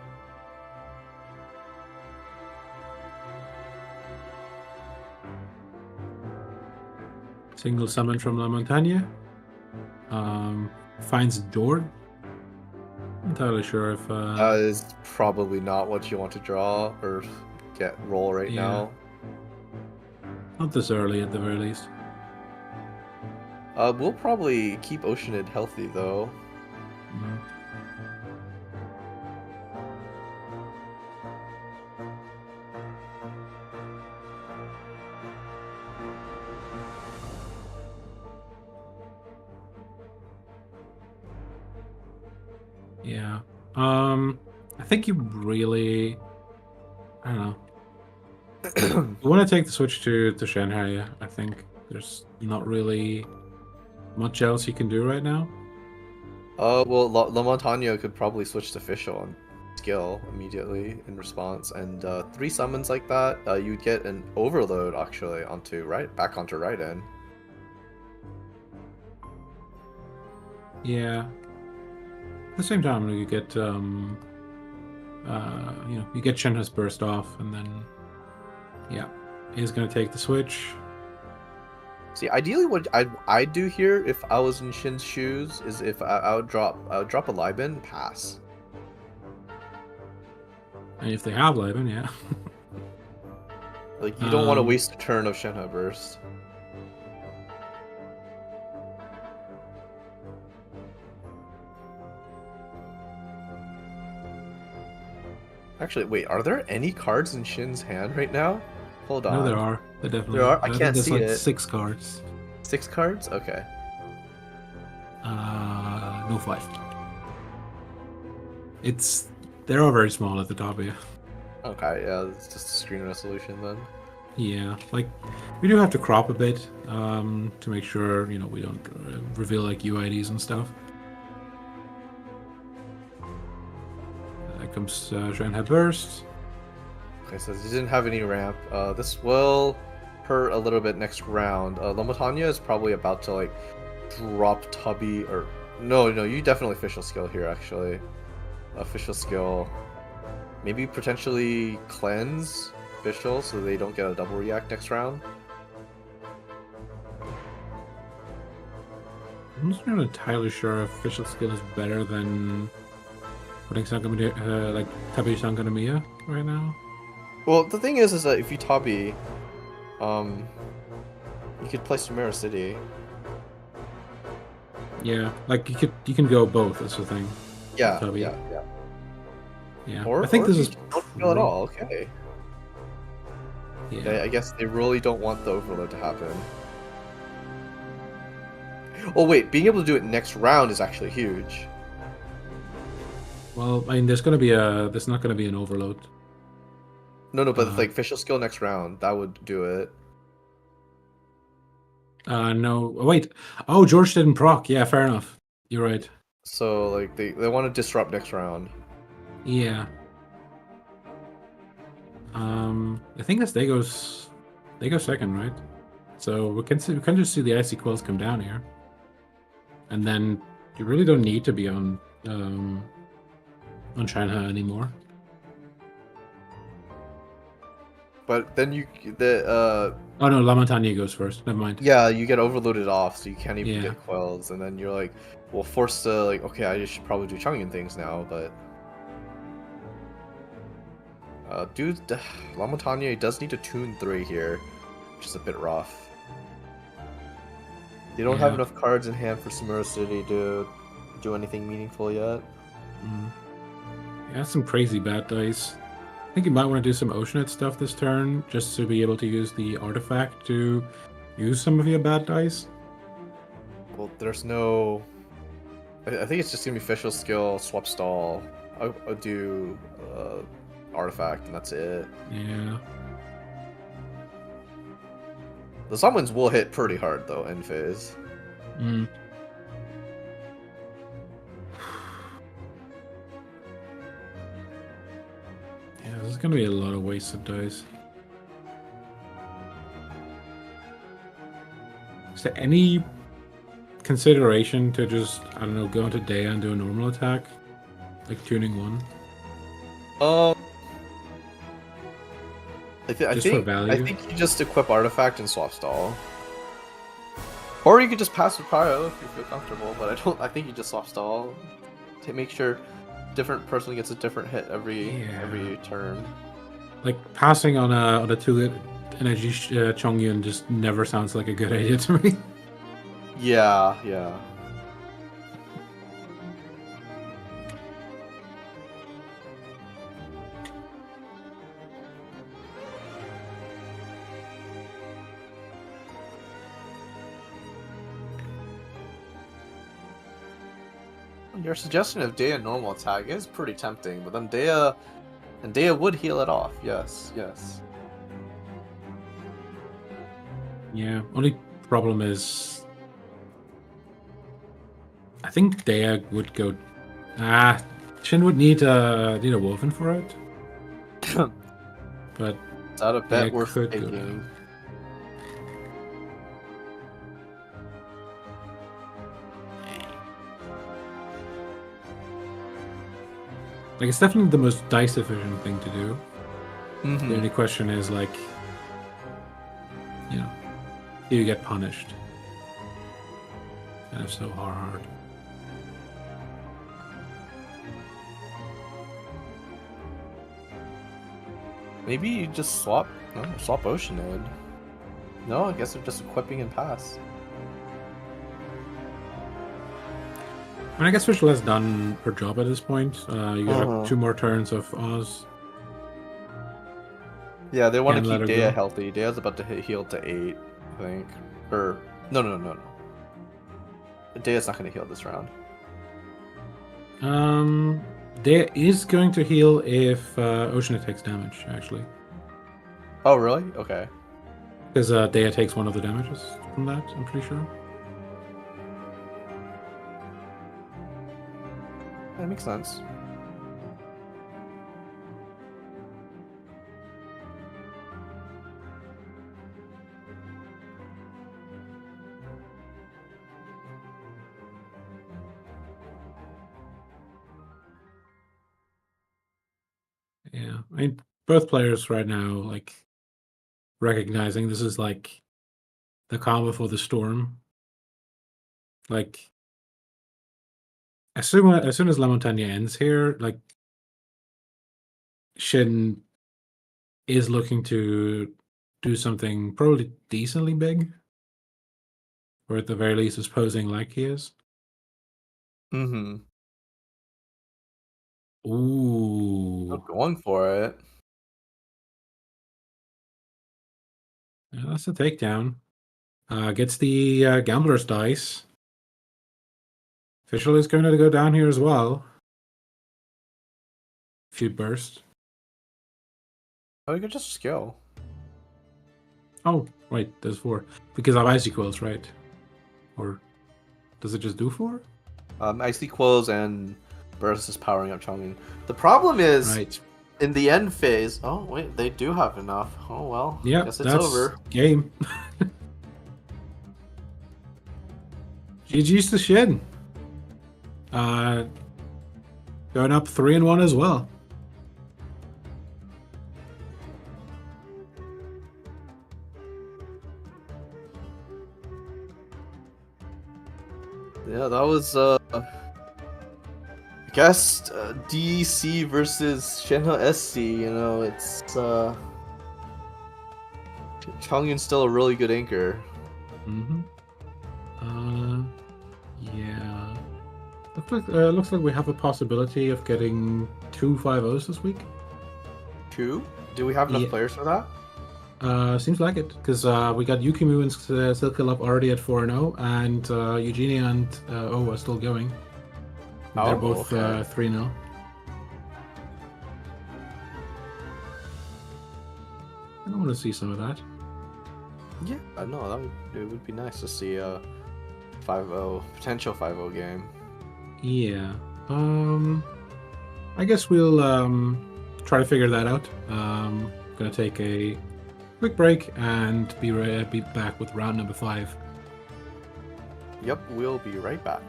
Single summon from La Montagne. Finds Door. Not entirely sure if That is probably not what you want to draw or roll right now. Not this early at the very least. We'll probably keep Oceanid healthy though. Yeah. I think you really, I don't know. You want to take the switch to Shanghai. I think there's not really much else you can do right now. Well, La Montagne could probably switch to Fischl on skill immediately in response, and 3 summons like that, you'd get an overload actually back onto Raiden. Yeah. At the same time, you get you get Shenhe's burst off, and then yeah, he's gonna take the switch. See, ideally, what I'd do here if I was in Shin's shoes is if I would drop a Liben, pass. And if they have Liben, yeah. Like you don't want to waste a turn of Shenhe burst. Actually, wait, are there any cards in Shin's hand right now? Hold on. No, there are. There definitely are. I can't see like it. 6 cards. 6 cards? Okay. No 5. They're all very small at the top here. Okay, yeah, it's just a screen resolution then. Yeah, like we do have to crop a bit to make sure we don't reveal like UIDs and stuff. Comes Shanghai Burst. Okay, so he didn't have any ramp. This will hurt a little bit next round. La Montagne is probably about to like drop Tubby or no, you definitely official skill here actually. Official skill. Maybe potentially cleanse official so they don't get a double react next round. I'm just not entirely sure if official skill is better than putting like Tabi Sanganamiya right now. Well, the thing is that if you Tabi, you could play Sumeru City. Yeah, like you can go both. That's the thing. Yeah, Tabi. yeah. I think this is don't feel at all. Okay. Yeah. I guess they really don't want the overload to happen. Oh wait, being able to do it next round is actually huge. Well, I mean, there's not gonna be an overload. No, but like official skill next round, that would do it. No, wait. Oh, George didn't proc. Yeah, fair enough. You're right. So like they want to disrupt next round. Yeah. I think they go second, right? So we can just see the icy quills come down here, and then you really don't need to be on Shanghai anymore. but then Oh no, La Montagne goes first. Never mind. yeah, you get overloaded off, so you can't even Yeah. get quells, and then you're like, well, forced to like, okay, I should probably do Chang'an things now, but dude, La Montagne does need to tune 3 here, which is a bit rough. They don't have Yeah. enough cards in hand for Samura City to do anything meaningful yet. Yeah, that's some crazy bad dice. I think you might want to do some Oceanid stuff this turn, just to be able to use the artifact to use some of your bad dice. Well, there's no. I think it's just gonna be official skill, swap stall. I'll do artifact, and that's it. Yeah. The summons will hit pretty hard though, end phase. Mm. Yeah, there's gonna be a lot of wasted dice. Is there any consideration to just, I don't know, go into Dehya and do a normal attack? Like tuning 1? I Just for value? think you just equip artifact and swap stall. Or you could just pass with Pyro if you feel comfortable, but I think you just swap stall to make sure different person gets a different hit every turn. Like passing on a 2 energy Chongyun just never sounds like a good idea to me. Yeah. Your suggestion of Dehya normal attack is pretty tempting, but then Dehya would heal it off. Yes. Yeah, only problem is I think Dehya would go. Shin would need a Woven for it. But Is that a bet Dehya worth could go taking? down. Like, it's definitely the most dice efficient thing to do. Mm-hmm. The only question is, like, do you get punished? And if so, how hard? Maybe you just swap Oceanid. No, I guess they're just equipping and pass. I mean, I guess Visual has done her job at this point. You got 2 more turns of Oz. Yeah, they want Can't to let keep her Dehya go. healthy. Dehya's about to heal to 8, I think. Or no. Dehya's not going to heal this round. Dehya is going to heal if Oceanid takes damage, actually. Oh, really? Okay. Because Dehya takes 1 of the damages from that, I'm pretty sure. That makes sense. Yeah, I mean, both players right now, like, recognizing this is, like, the calm before the storm. Like, as soon as La Montagne ends here, like, Shin is looking to do something probably decently big, or at the very least is posing like he is. Mm-hmm. Ooh, Still going for it. yeah, that's a takedown. Gets the gambler's dice. Official is going to go down here as well. If you burst. Oh, you could just skill. Oh, wait, there's 4. Because I have icy quills, right? Or does it just do 4? Icy Quills and Burst is powering up Chang'an. The problem is, Right. in the end phase... Oh, wait, they do have enough. Oh, well. Yeah, Guess it's that's over. game. GG's to Shin. Going up 3-1 as well. Yeah, that was I guess DEC versus Shenhe SC. You know, it's Chongyun's still a really good anchor. Mm-hmm. Yeah. Looks like we have a possibility of getting 2 5-0s this week. 2? Do we have enough Yeah. players for that? Seems like it, because we got Yukimu and Silkalop already at 4-0, and Eugenia and O are still going. They're Oh, both okay. 3-0. I want to see some of that. Yeah, no, it would be nice to see a 5-0 potential 5-0 game. Yeah. I guess we'll try to figure that out. Gonna take a quick break and be back with round number 5. Yep, we'll be right back.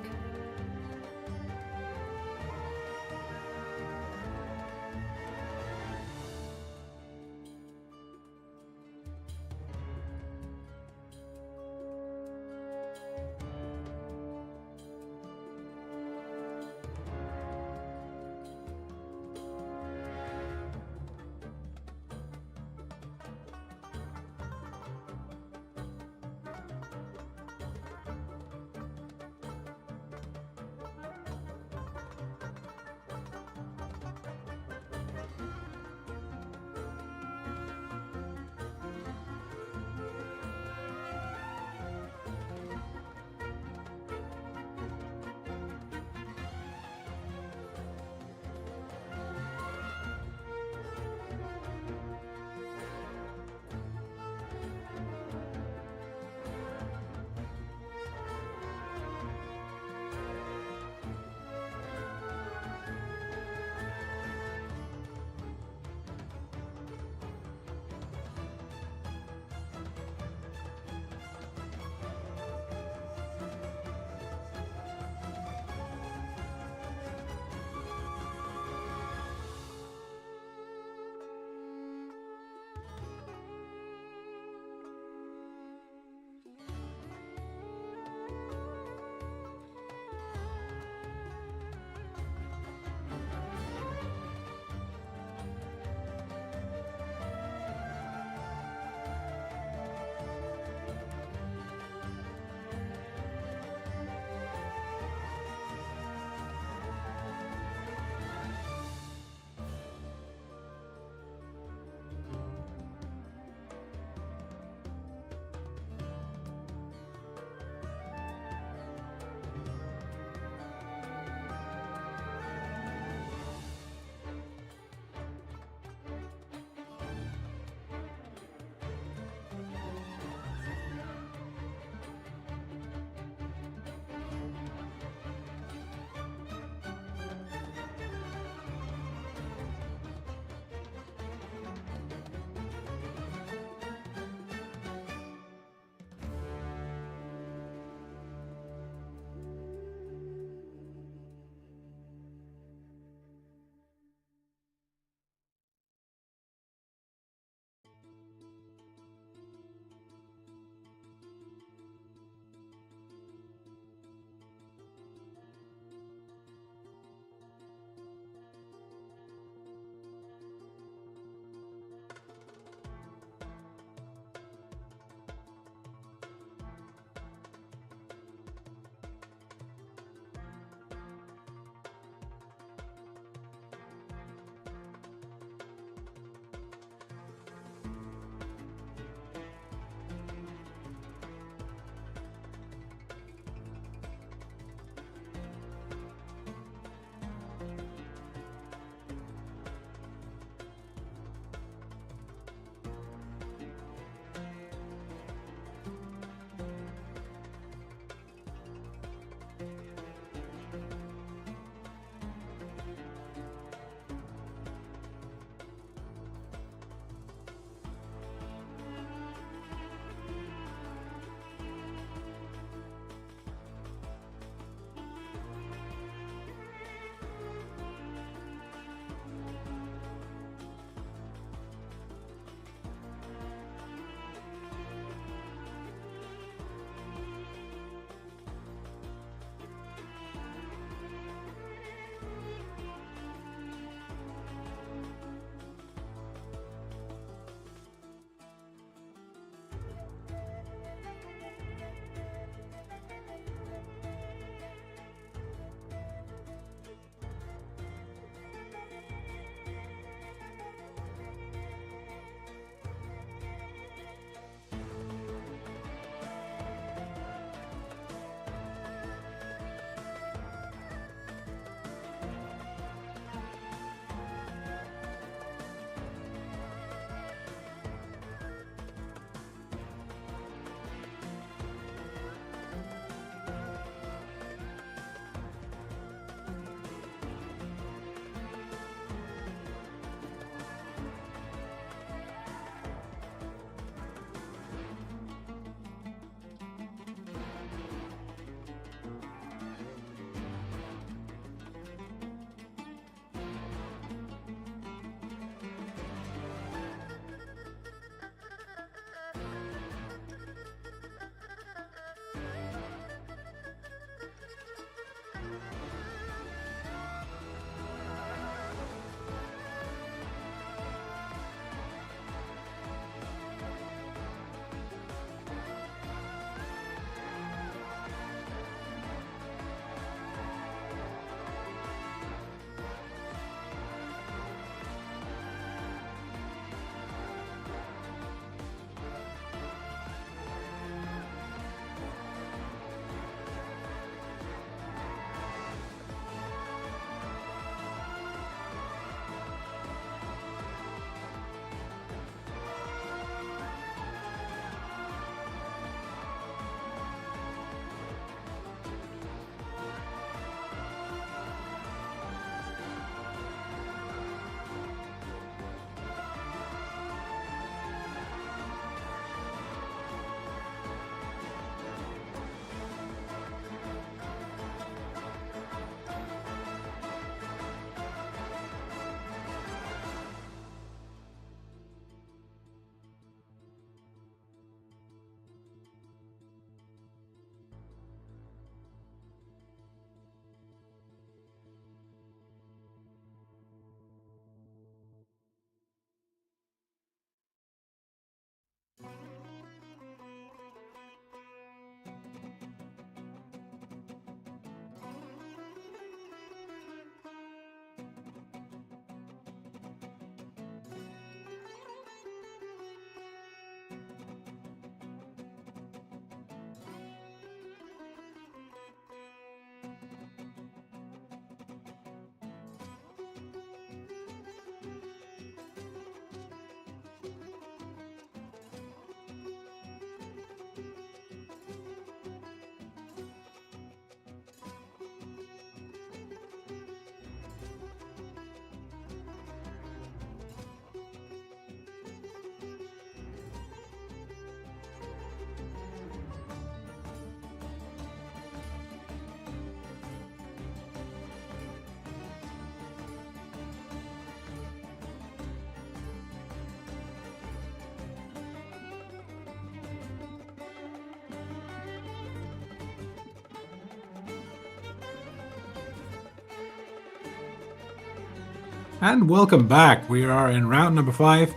And welcome back. We are in round number 5.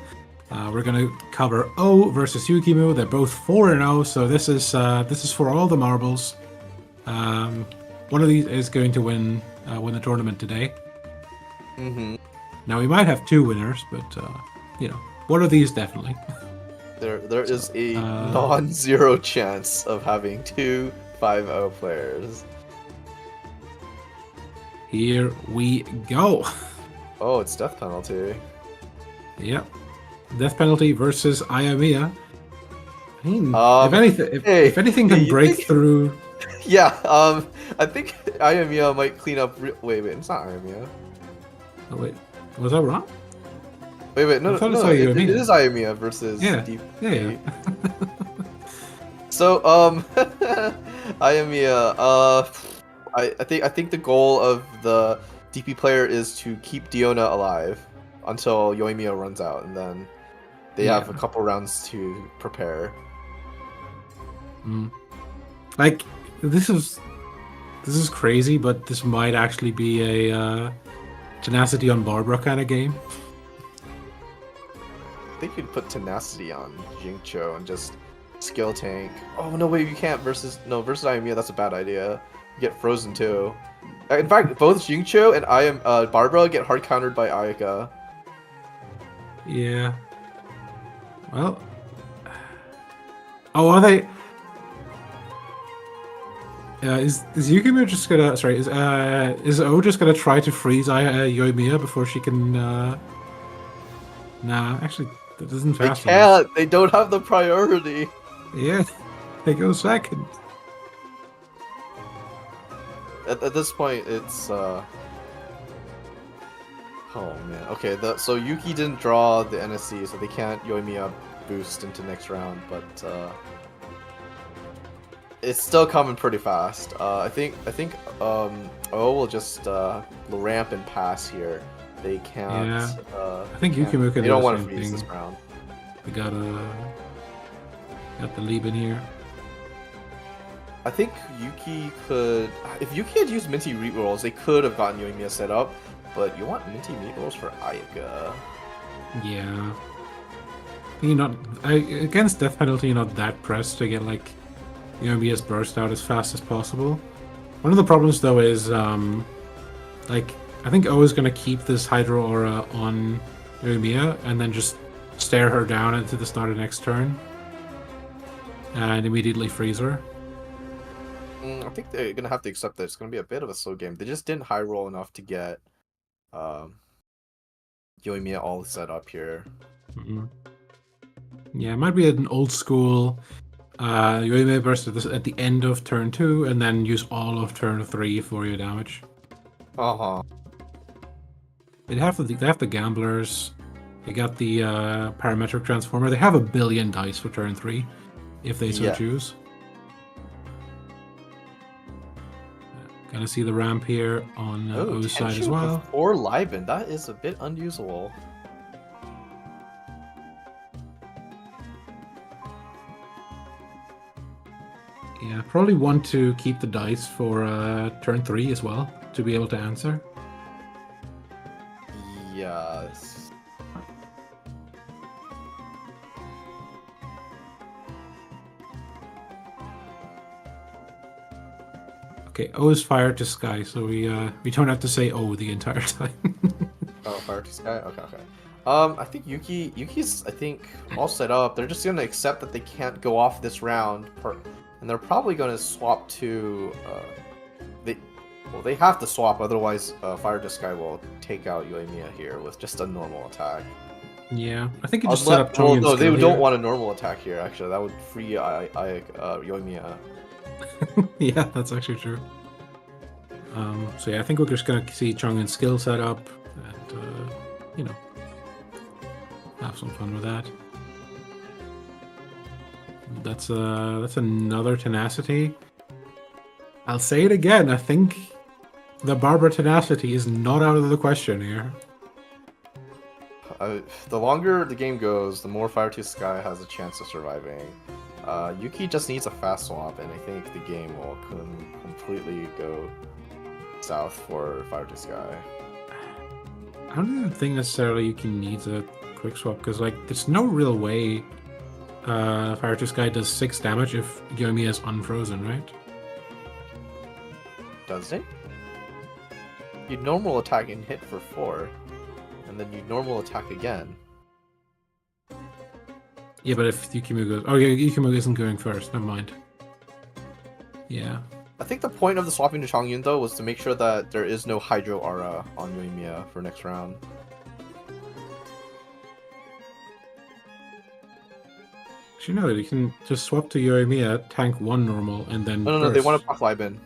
We're going to cover O versus Yukimu. They're both 4-0, so this is for all the marbles. One of these is going to win the tournament today. Mm-hmm. Now we might have 2 winners, but one of these definitely. There is a non-zero chance of having 2 5-0 players. Here we go. Oh, it's death penalty. Yep. Death penalty versus Yoimiya. I mean, if anything can break through. Yeah, I think Yoimiya might clean up. Wait, it's not Yoimiya. Oh wait, was I wrong? Wait, no, it is Yoimiya versus Deep. Yeah. So, Yoimiya, I think the goal of the DP player is to keep Diona alive until Yoimiya runs out, and then they have a couple rounds to prepare. Like, this is crazy, but this might actually be a tenacity on Barbara kind of game. I think you'd put tenacity on Jincho and just skill tank. Oh no, wait, you can't versus Yoimiya. That's a bad idea. You get frozen too. In fact, both Jincho and Barbara get hard countered by Ayaka. Yeah. Well. Oh, are they? Is Yukimu just gonna? Sorry, is O just gonna try to freeze Yoimiya before she can? Nah, actually, that doesn't fast. They can't. They don't have the priority. Yeah, they go second. At this point, it's oh man. Okay, so Yuki didn't draw the NSC, so they can't Yoimiya boost into next round, but it's still coming pretty fast. I think O will just ramp and pass here. They can't. Yeah. I think Yukimu can. They don't want to freeze this round. We got the leap in here. I think Yuki could... If Yuki had used Minty Meat Rolls, they could have gotten Yoimiya set up, but you want Minty Meat Rolls for Ayaka. Yeah. Against Death Penalty, you're not that pressed to get, like, Yoimiya's burst out as fast as possible. One of the problems, though, is, like, I think O is going to keep this Hydro Aura on Yoimiya and then just stare her down into the start of next turn and immediately freeze her. I think they're gonna have to accept that it's gonna be a bit of a slow game. They just didn't high roll enough to get Yoimiya all set up here. Yeah, it might be an old school Yoimiya burst at the end of turn 2 and then use all of turn 3 for your damage. They have the gamblers. They got the parametric transformer. They have a billion dice for turn 3 if they so choose. Gonna see the ramp here on O's side as well. Or Liben, that is a bit unusual. Yeah, probably want to keep the dice for turn 3 as well to be able to answer. Yes. Okay, O is fire to sky, so we don't have to say O the entire time. Oh, fire to sky. Okay. I think Yuki's all set up. They're just gonna accept that they can't go off this round, and they're probably gonna swap to they have to swap, otherwise Fire to Sky will take out Yoimiya here with just a normal attack. Yeah, I think you just set up well, Chongyun's no, they skill don't here. want a normal attack here. Actually, that would free Yoimiya. Yeah, that's actually true. So yeah, I think we're just gonna see Chongyun's skill set up and you know, have some fun with that. That's another tenacity. I'll say it again. I think the Barbara tenacity is not out of the question here. The longer the game goes, the more Fire to Sky has a chance of surviving. Yuki just needs a fast swap, and I think the game will completely go south for Fire to Sky. I don't even think necessarily Yuki needs a quick swap, because like there's no real way Fire to Sky does 6 damage if Yoimiya is unfrozen, right? Does it? You normal attack and hit for 4, and then you normal attack again. Yeah, but if Yukimu goes... Oh yeah, Yukimu isn't going first, never mind. Yeah. I think the point of the swapping to Chongyun, though, was to make sure that there is no Hydro Aura on Yoimiya for next round. Actually, no, you can just swap to Yoimiya, tank 1 normal, and then No, they want to block Libin.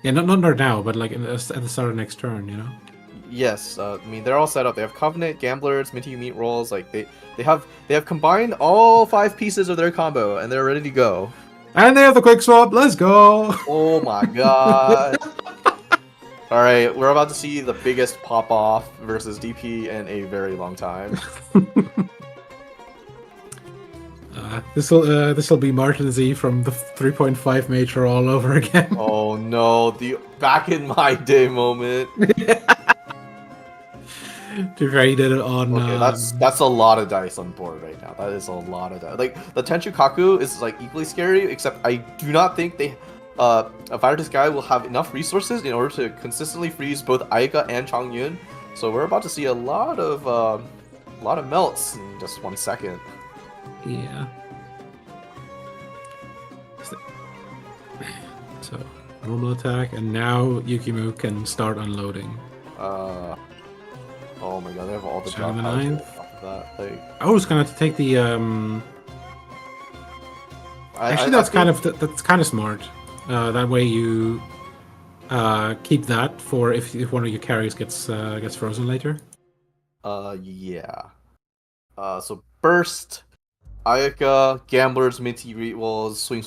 Yeah, not right now, but like at the start of next turn, you know? Yes, I mean, they're all set up. They have Covenant, Gamblers, Minty Meat Rolls, like, they have combined all 5 pieces of their combo, and they're ready to go. And they have the quick swap, let's go! Oh my god. Alright, we're about to see the biggest pop-off versus DP in a very long time. This will be Martin Z from the 3.5 Major all over again. Oh no, the back in my day moment. To be fair, he did it on... Okay, that's a lot of dice on board right now. That is a lot of dice. Like, the Tenchu Kaku is like equally scary, except I do not think they... Fire to Sky will have enough resources in order to consistently freeze both Ayaka and Chongyun. So we're about to see a lot of melts in just 1 second. Yeah. So, normal attack, and now Yukimu can start unloading. Oh my god, they have all the Shadow drop the Ninth. off of that. Like, I was gonna have to take the Actually, that's kind of smart. That way you keep that for if one of your carries gets frozen later. Yeah. So burst, Ayaka, Gamblers, Minty Rituals, swing.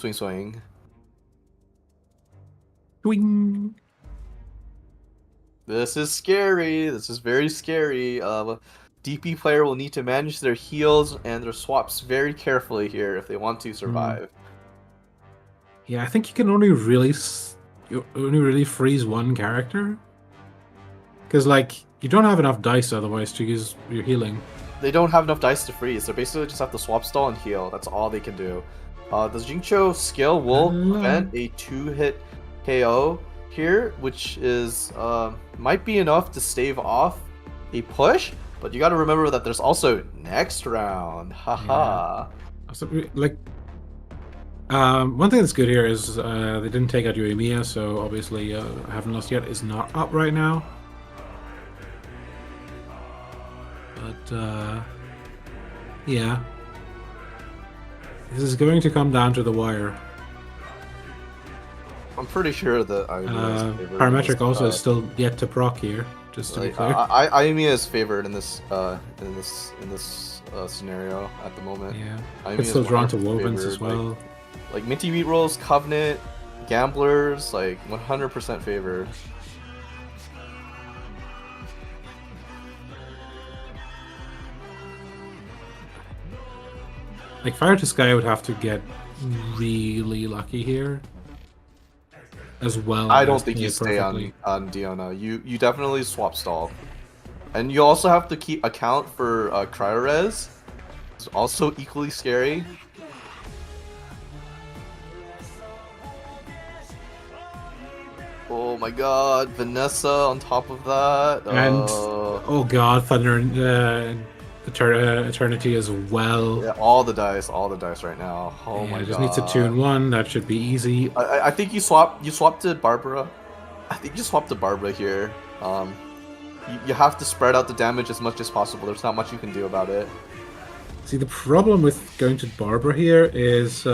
Swing. This is scary. This is very scary. DP player will need to manage their heals and their swaps very carefully here if they want to survive. Yeah, I think you can only really freeze one character, because like you don't have enough dice otherwise to use your healing. They don't have enough dice to freeze. They basically just have to swap stall and heal. That's all they can do. The Jincho skill will prevent a 2-hit KO here, which is might be enough to stave off a push. But you got to remember that there's also next round. Haha. Yeah. So, like, one thing that's good here is they didn't take out Yoimiya, so obviously Haven't Lost Yet is not up right now. But yeah, this is going to come down to the wire. I'm pretty sure that Parametric also is still yet to proc here. Just to be clear, Yoimiya is favored in this scenario at the moment. Yeah, Yoimiya it's still is drawn to 100% Wovens favored. as well. Like Minty Meat Rolls, Covenant, Gamblers, like 100% favored. Like Fire to Sky would have to get really lucky here, as well. I don't think you stay on Diona. You definitely swap stall, and you also have to keep account for Cryo-Res. It's also equally scary. Oh my god, Vanessa on top of that. And oh god, Thunder and Eternity as well. Yeah, all the dice right now. Oh Yeah, my just god. need to tune one. That should be easy. I think you swapped to Barbara. I think you swapped to Barbara here. You have to spread out the damage as much as possible. There's not much you can do about it. See, the problem with going to Barbara here is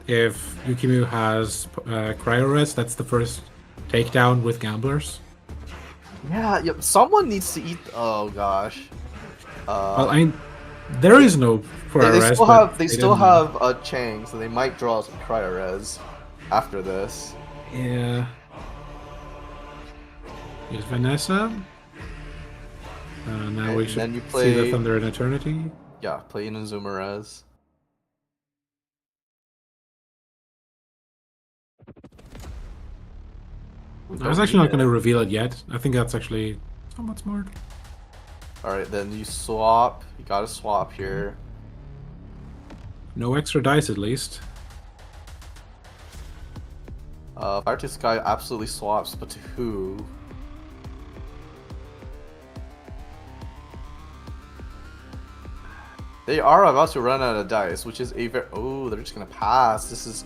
if Yukimu has Cryo Res, that's the first takedown with Gamblers. Yeah, someone needs to eat. Oh gosh. Well, I mean, there is no Cryo Res. They still have Chang, so they might draw some Cryo Res after this. Yeah. Here's Vanessa. Now we should see the Thunder in Eternity. Yeah, play Inazuma Res. I was actually not going to reveal it yet. I think that's actually somewhat smart. Alright, then you swap. You gotta swap here. No extra dice, at least. Fire to Sky absolutely swaps, but to who? They are about to run out of dice, which is a very... Oh, they're just gonna pass. This is...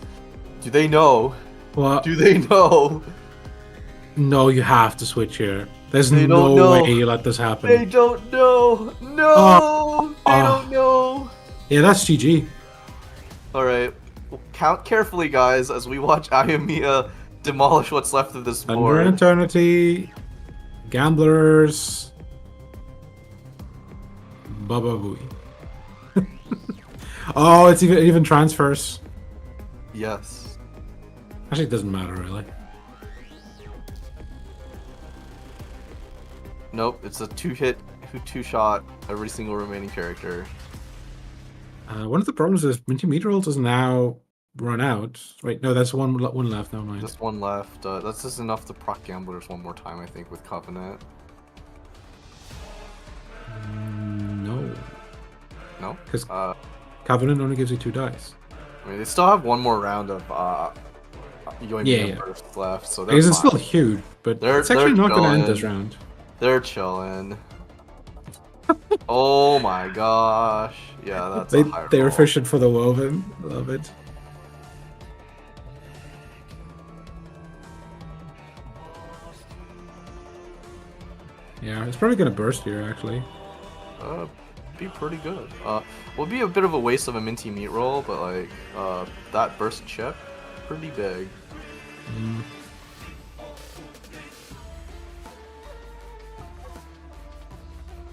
Do they know? What? Do they know? No, you have to switch here. There's no way you let this happen. They don't know. No, they don't know. Yeah, that's GG. All right, well, count carefully, guys, as we watch Yoimiya demolish what's left of this board. Thunder Eternity, Gamblers, Baba Booey. Oh, it's even transfers. Yes. Actually, it doesn't matter really. Nope, it's a two-hit, two-shot every single remaining character. One of the problems is Minty Meat is now run out. Wait, no, that's one left. Never mind. Just one left. That's just enough to proc Gamblers one more time, I think, with Covenant. No. No? Because Covenant only gives you 2 dice. I mean, they still have one more round of Yoimiya bursts left, so they're it's still huge, but it's actually not going to end this round. They're chilling. Oh my gosh. Yeah, that's they're efficient for the woven. Love it. Yeah, it's probably going to burst here, actually. Be pretty good. Would be a bit of a waste of a minty meat roll, but like, that burst chip, pretty big.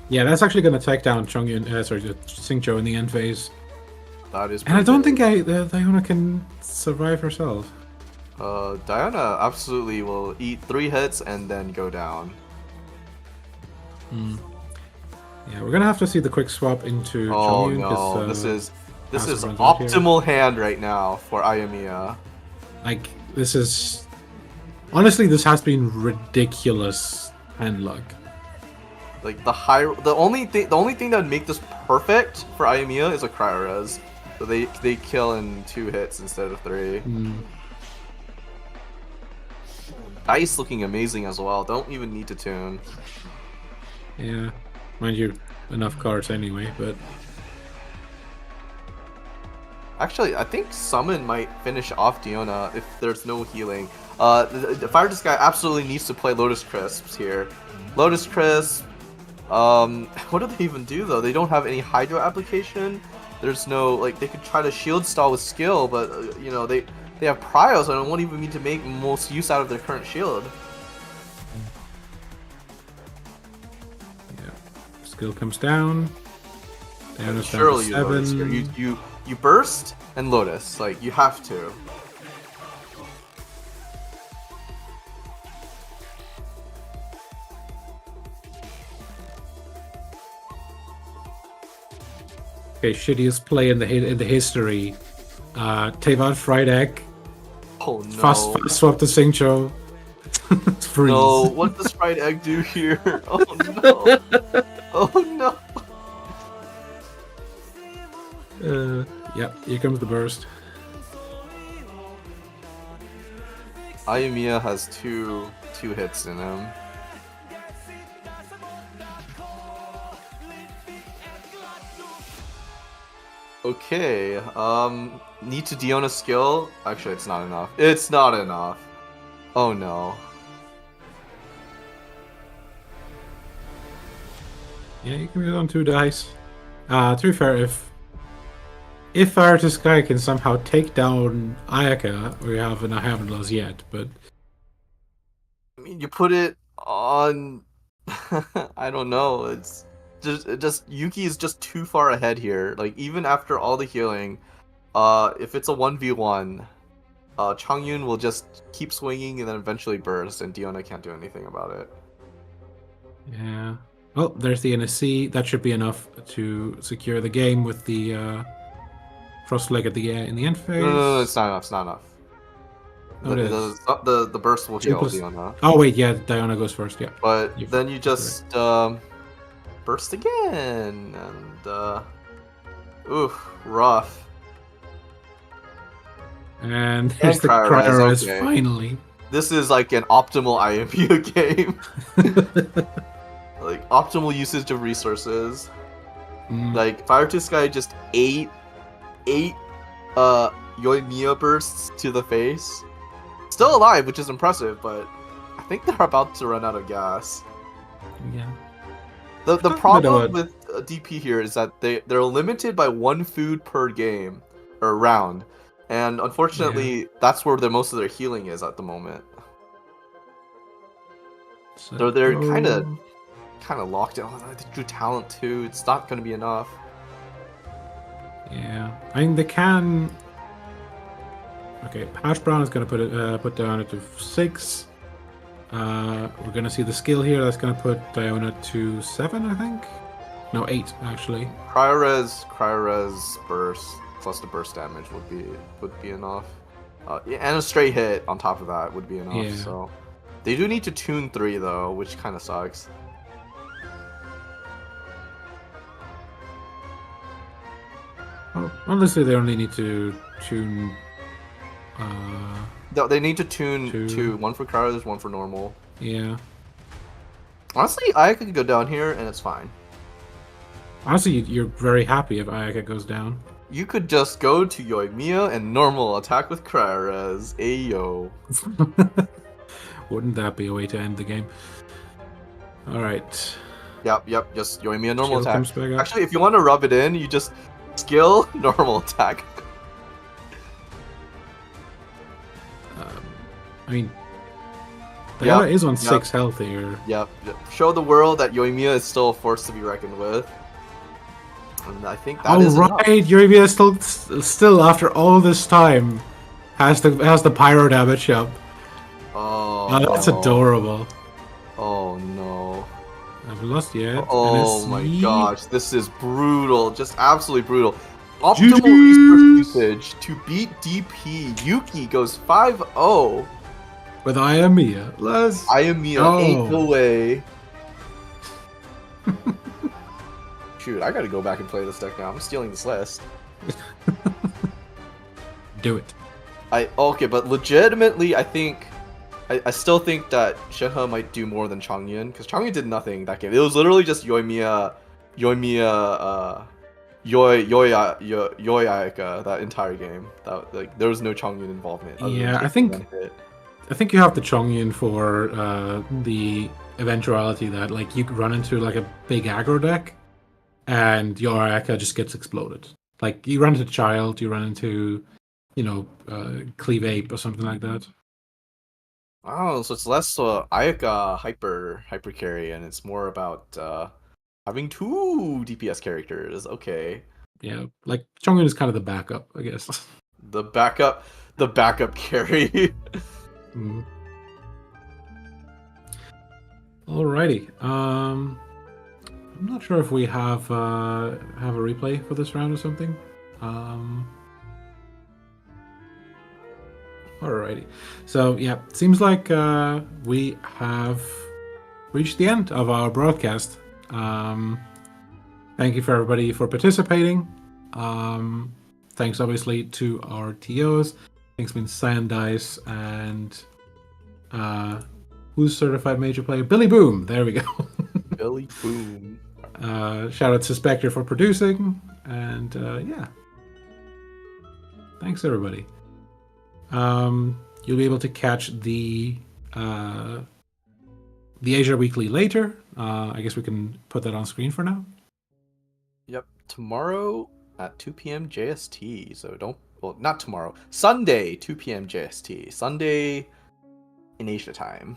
Yeah, that's actually going to take down Xingqiu in the end phase. That is. And I don't think Diona can survive herself. Diana absolutely will eat 3 hits and then go down. Yeah, we're gonna have to see the quick swap into. Oh Chongyun, no, this is optimal hand right now for Yoimiya. Like this is, honestly, this has been ridiculous hand luck. Like the only thing that would make this perfect for Yoimiya is a Cryo Res, so they kill in 2 hits instead of 3. Dice looking amazing as well. Don't even need to tune. Yeah, mind you, enough cards anyway, but... Actually, I think Summon might finish off Diona if there's no healing. The Fire Disc guy absolutely needs to play Lotus Crisps here. Lotus Crisp... what do they even do though? They don't have any Hydro application. There's no, like, they could try to shield stall with skill, but, you know, they have Prio, so I won't even need to make most use out of their current shield. Skill comes down. Down is surely down to 7. You burst and Lotus, like you have to. Okay, shittiest play in the history. Tevan Fried Egg. Oh no! Fast swap to Xingqiu. Freeze. No, what does Fried Egg do here? Oh no! Oh no! Yep, here comes the burst. Yoimiya has two hits in him. Okay. Need to Diona skill. Actually, it's not enough. It's not enough. Oh no. Yeah, you can be on 2 dice. To be fair, if Fire to Sky can somehow take down Ayaka, I haven't lost yet, but I mean, you put it on. I don't know. It's just Yuki is just too far ahead here. Like even after all the healing, if it's a 1v1, Changyun will just keep swinging and then eventually burst, and Diona can't do anything about it. yeah. Well, there's the NSC. That should be enough to secure the game with the Frost Leg at in the end phase. No, it's not enough. It's not enough. Oh, it is. The burst will heal Plus... Diona. Oh wait, yeah, Diona goes first. Yeah. But then you just burst again, and oof, rough. And there's the Cryer finally. This is like an optimal IMPU game. Like optimal usage of resources. Like Fire to Sky just ate Yoimiya bursts to the face. Still alive, which is impressive, but I think they're about to run out of gas. Yeah. The problem with DP here is that they're limited by 1 food per game or round, and unfortunately that's where most of their healing is at the moment. So they're kind of locked in. Oh, they drew talent too. It's not going to be enough. Yeah, I mean they can. Okay, Hash Brown is going to put Diona to 6. We're going to see the skill here. That's going to put Diona to 7, I think. No, 8 actually. Cryores burst plus the burst damage would be enough. And a straight hit on top of that would be enough. Yeah. So they do need to tune 3 though, which kind of sucks. Oh, honestly, they only need to tune. They need to tune 2. 1 for Cryores, 1 for normal. Yeah. Honestly, Ayaka could go down here and it's fine. Honestly, you're very happy if Ayaka goes down. You could just go to Yoimiya and normal attack with Cryores. Ayo. Wouldn't that be a way to end the game? Alright. Yep. Just Yoimiya normal Shield attack. Actually, if you want to rub it in, you just skill normal attack. I mean, Dehya is on 6 health here. Yep. Show the world that Yoimiya is still a force to be reckoned with. And I think that is enough. Yoimiya still after all this time has the pyro damage up. Oh, that's adorable. Oh no. I haven't lost yet. Oh my gosh, this is brutal. Just absolutely brutal. Optimal resource usage to beat DP. Yuki goes 5-0. With Yoimiya. Yoimiya ain't the way. Shoot, I gotta go back and play this deck now. I'm stealing this list. Do it. Okay, but legitimately, I still think that Shenhe might do more than Changyun, because Changyun did nothing that game. It was literally just Yoimiya, Yoimiya that entire game. That there was no Changyun involvement. Yeah, I think you have the Changyun for the eventuality that like you could run into like a big aggro deck, and your Ayaka just gets exploded. Like you run into Child, you run into, Cleave Ape or something like that. Oh, so it's less Ayaka hyper carry, and it's more about having 2 DPS characters. Okay. Yeah, like Changyun is kind of the backup, I guess. The backup carry. Alrighty. I'm not sure if we have a replay for this round or something. Alrighty. So yeah, seems like we have reached the end of our broadcast. Thank you for everybody for participating. Thanks obviously to our TOs. Thanks been Sandice and who's certified major player? Billy Boom. There we go. Billy Boom. Shout out to Spectre for producing, and yeah, Thanks, everybody. You'll be able to catch the Asia Weekly later. I guess we can put that on screen for now. Yep, tomorrow at 2 p.m. JST. So don't, well, not tomorrow. Sunday, 2 p.m. JST. Sunday in Asia time.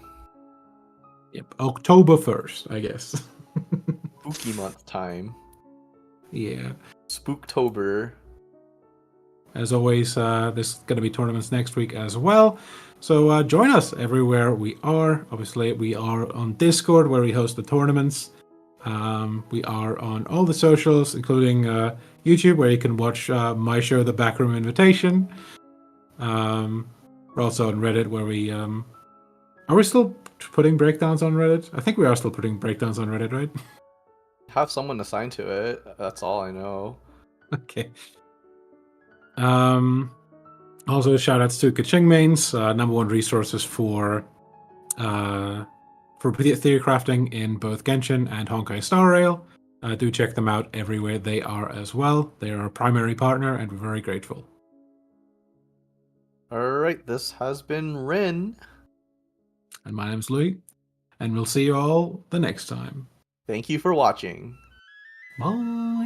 Yep, October 1st, I guess. Spooky month time. Yeah. Spooktober. As always, there's going to be tournaments next week as well. So join us everywhere we are. Obviously, we are on Discord where we host the tournaments. We are on all the socials, including YouTube, where you can watch my show, The Backroom Invitation. We're also on Reddit, where we... are we still putting breakdowns on Reddit? I think we are still putting breakdowns on Reddit, right? Have someone assigned to it. That's all I know. Okay. Also, shout outs to Kaching Mains, number one resources for theory crafting in both Genshin and Honkai Star Rail. Do check them out everywhere they are as well. They are our primary partner, and we're very grateful. Alright, this has been Rin. And my name's Louis, and we'll see you all the next time. Thank you for watching. Bye.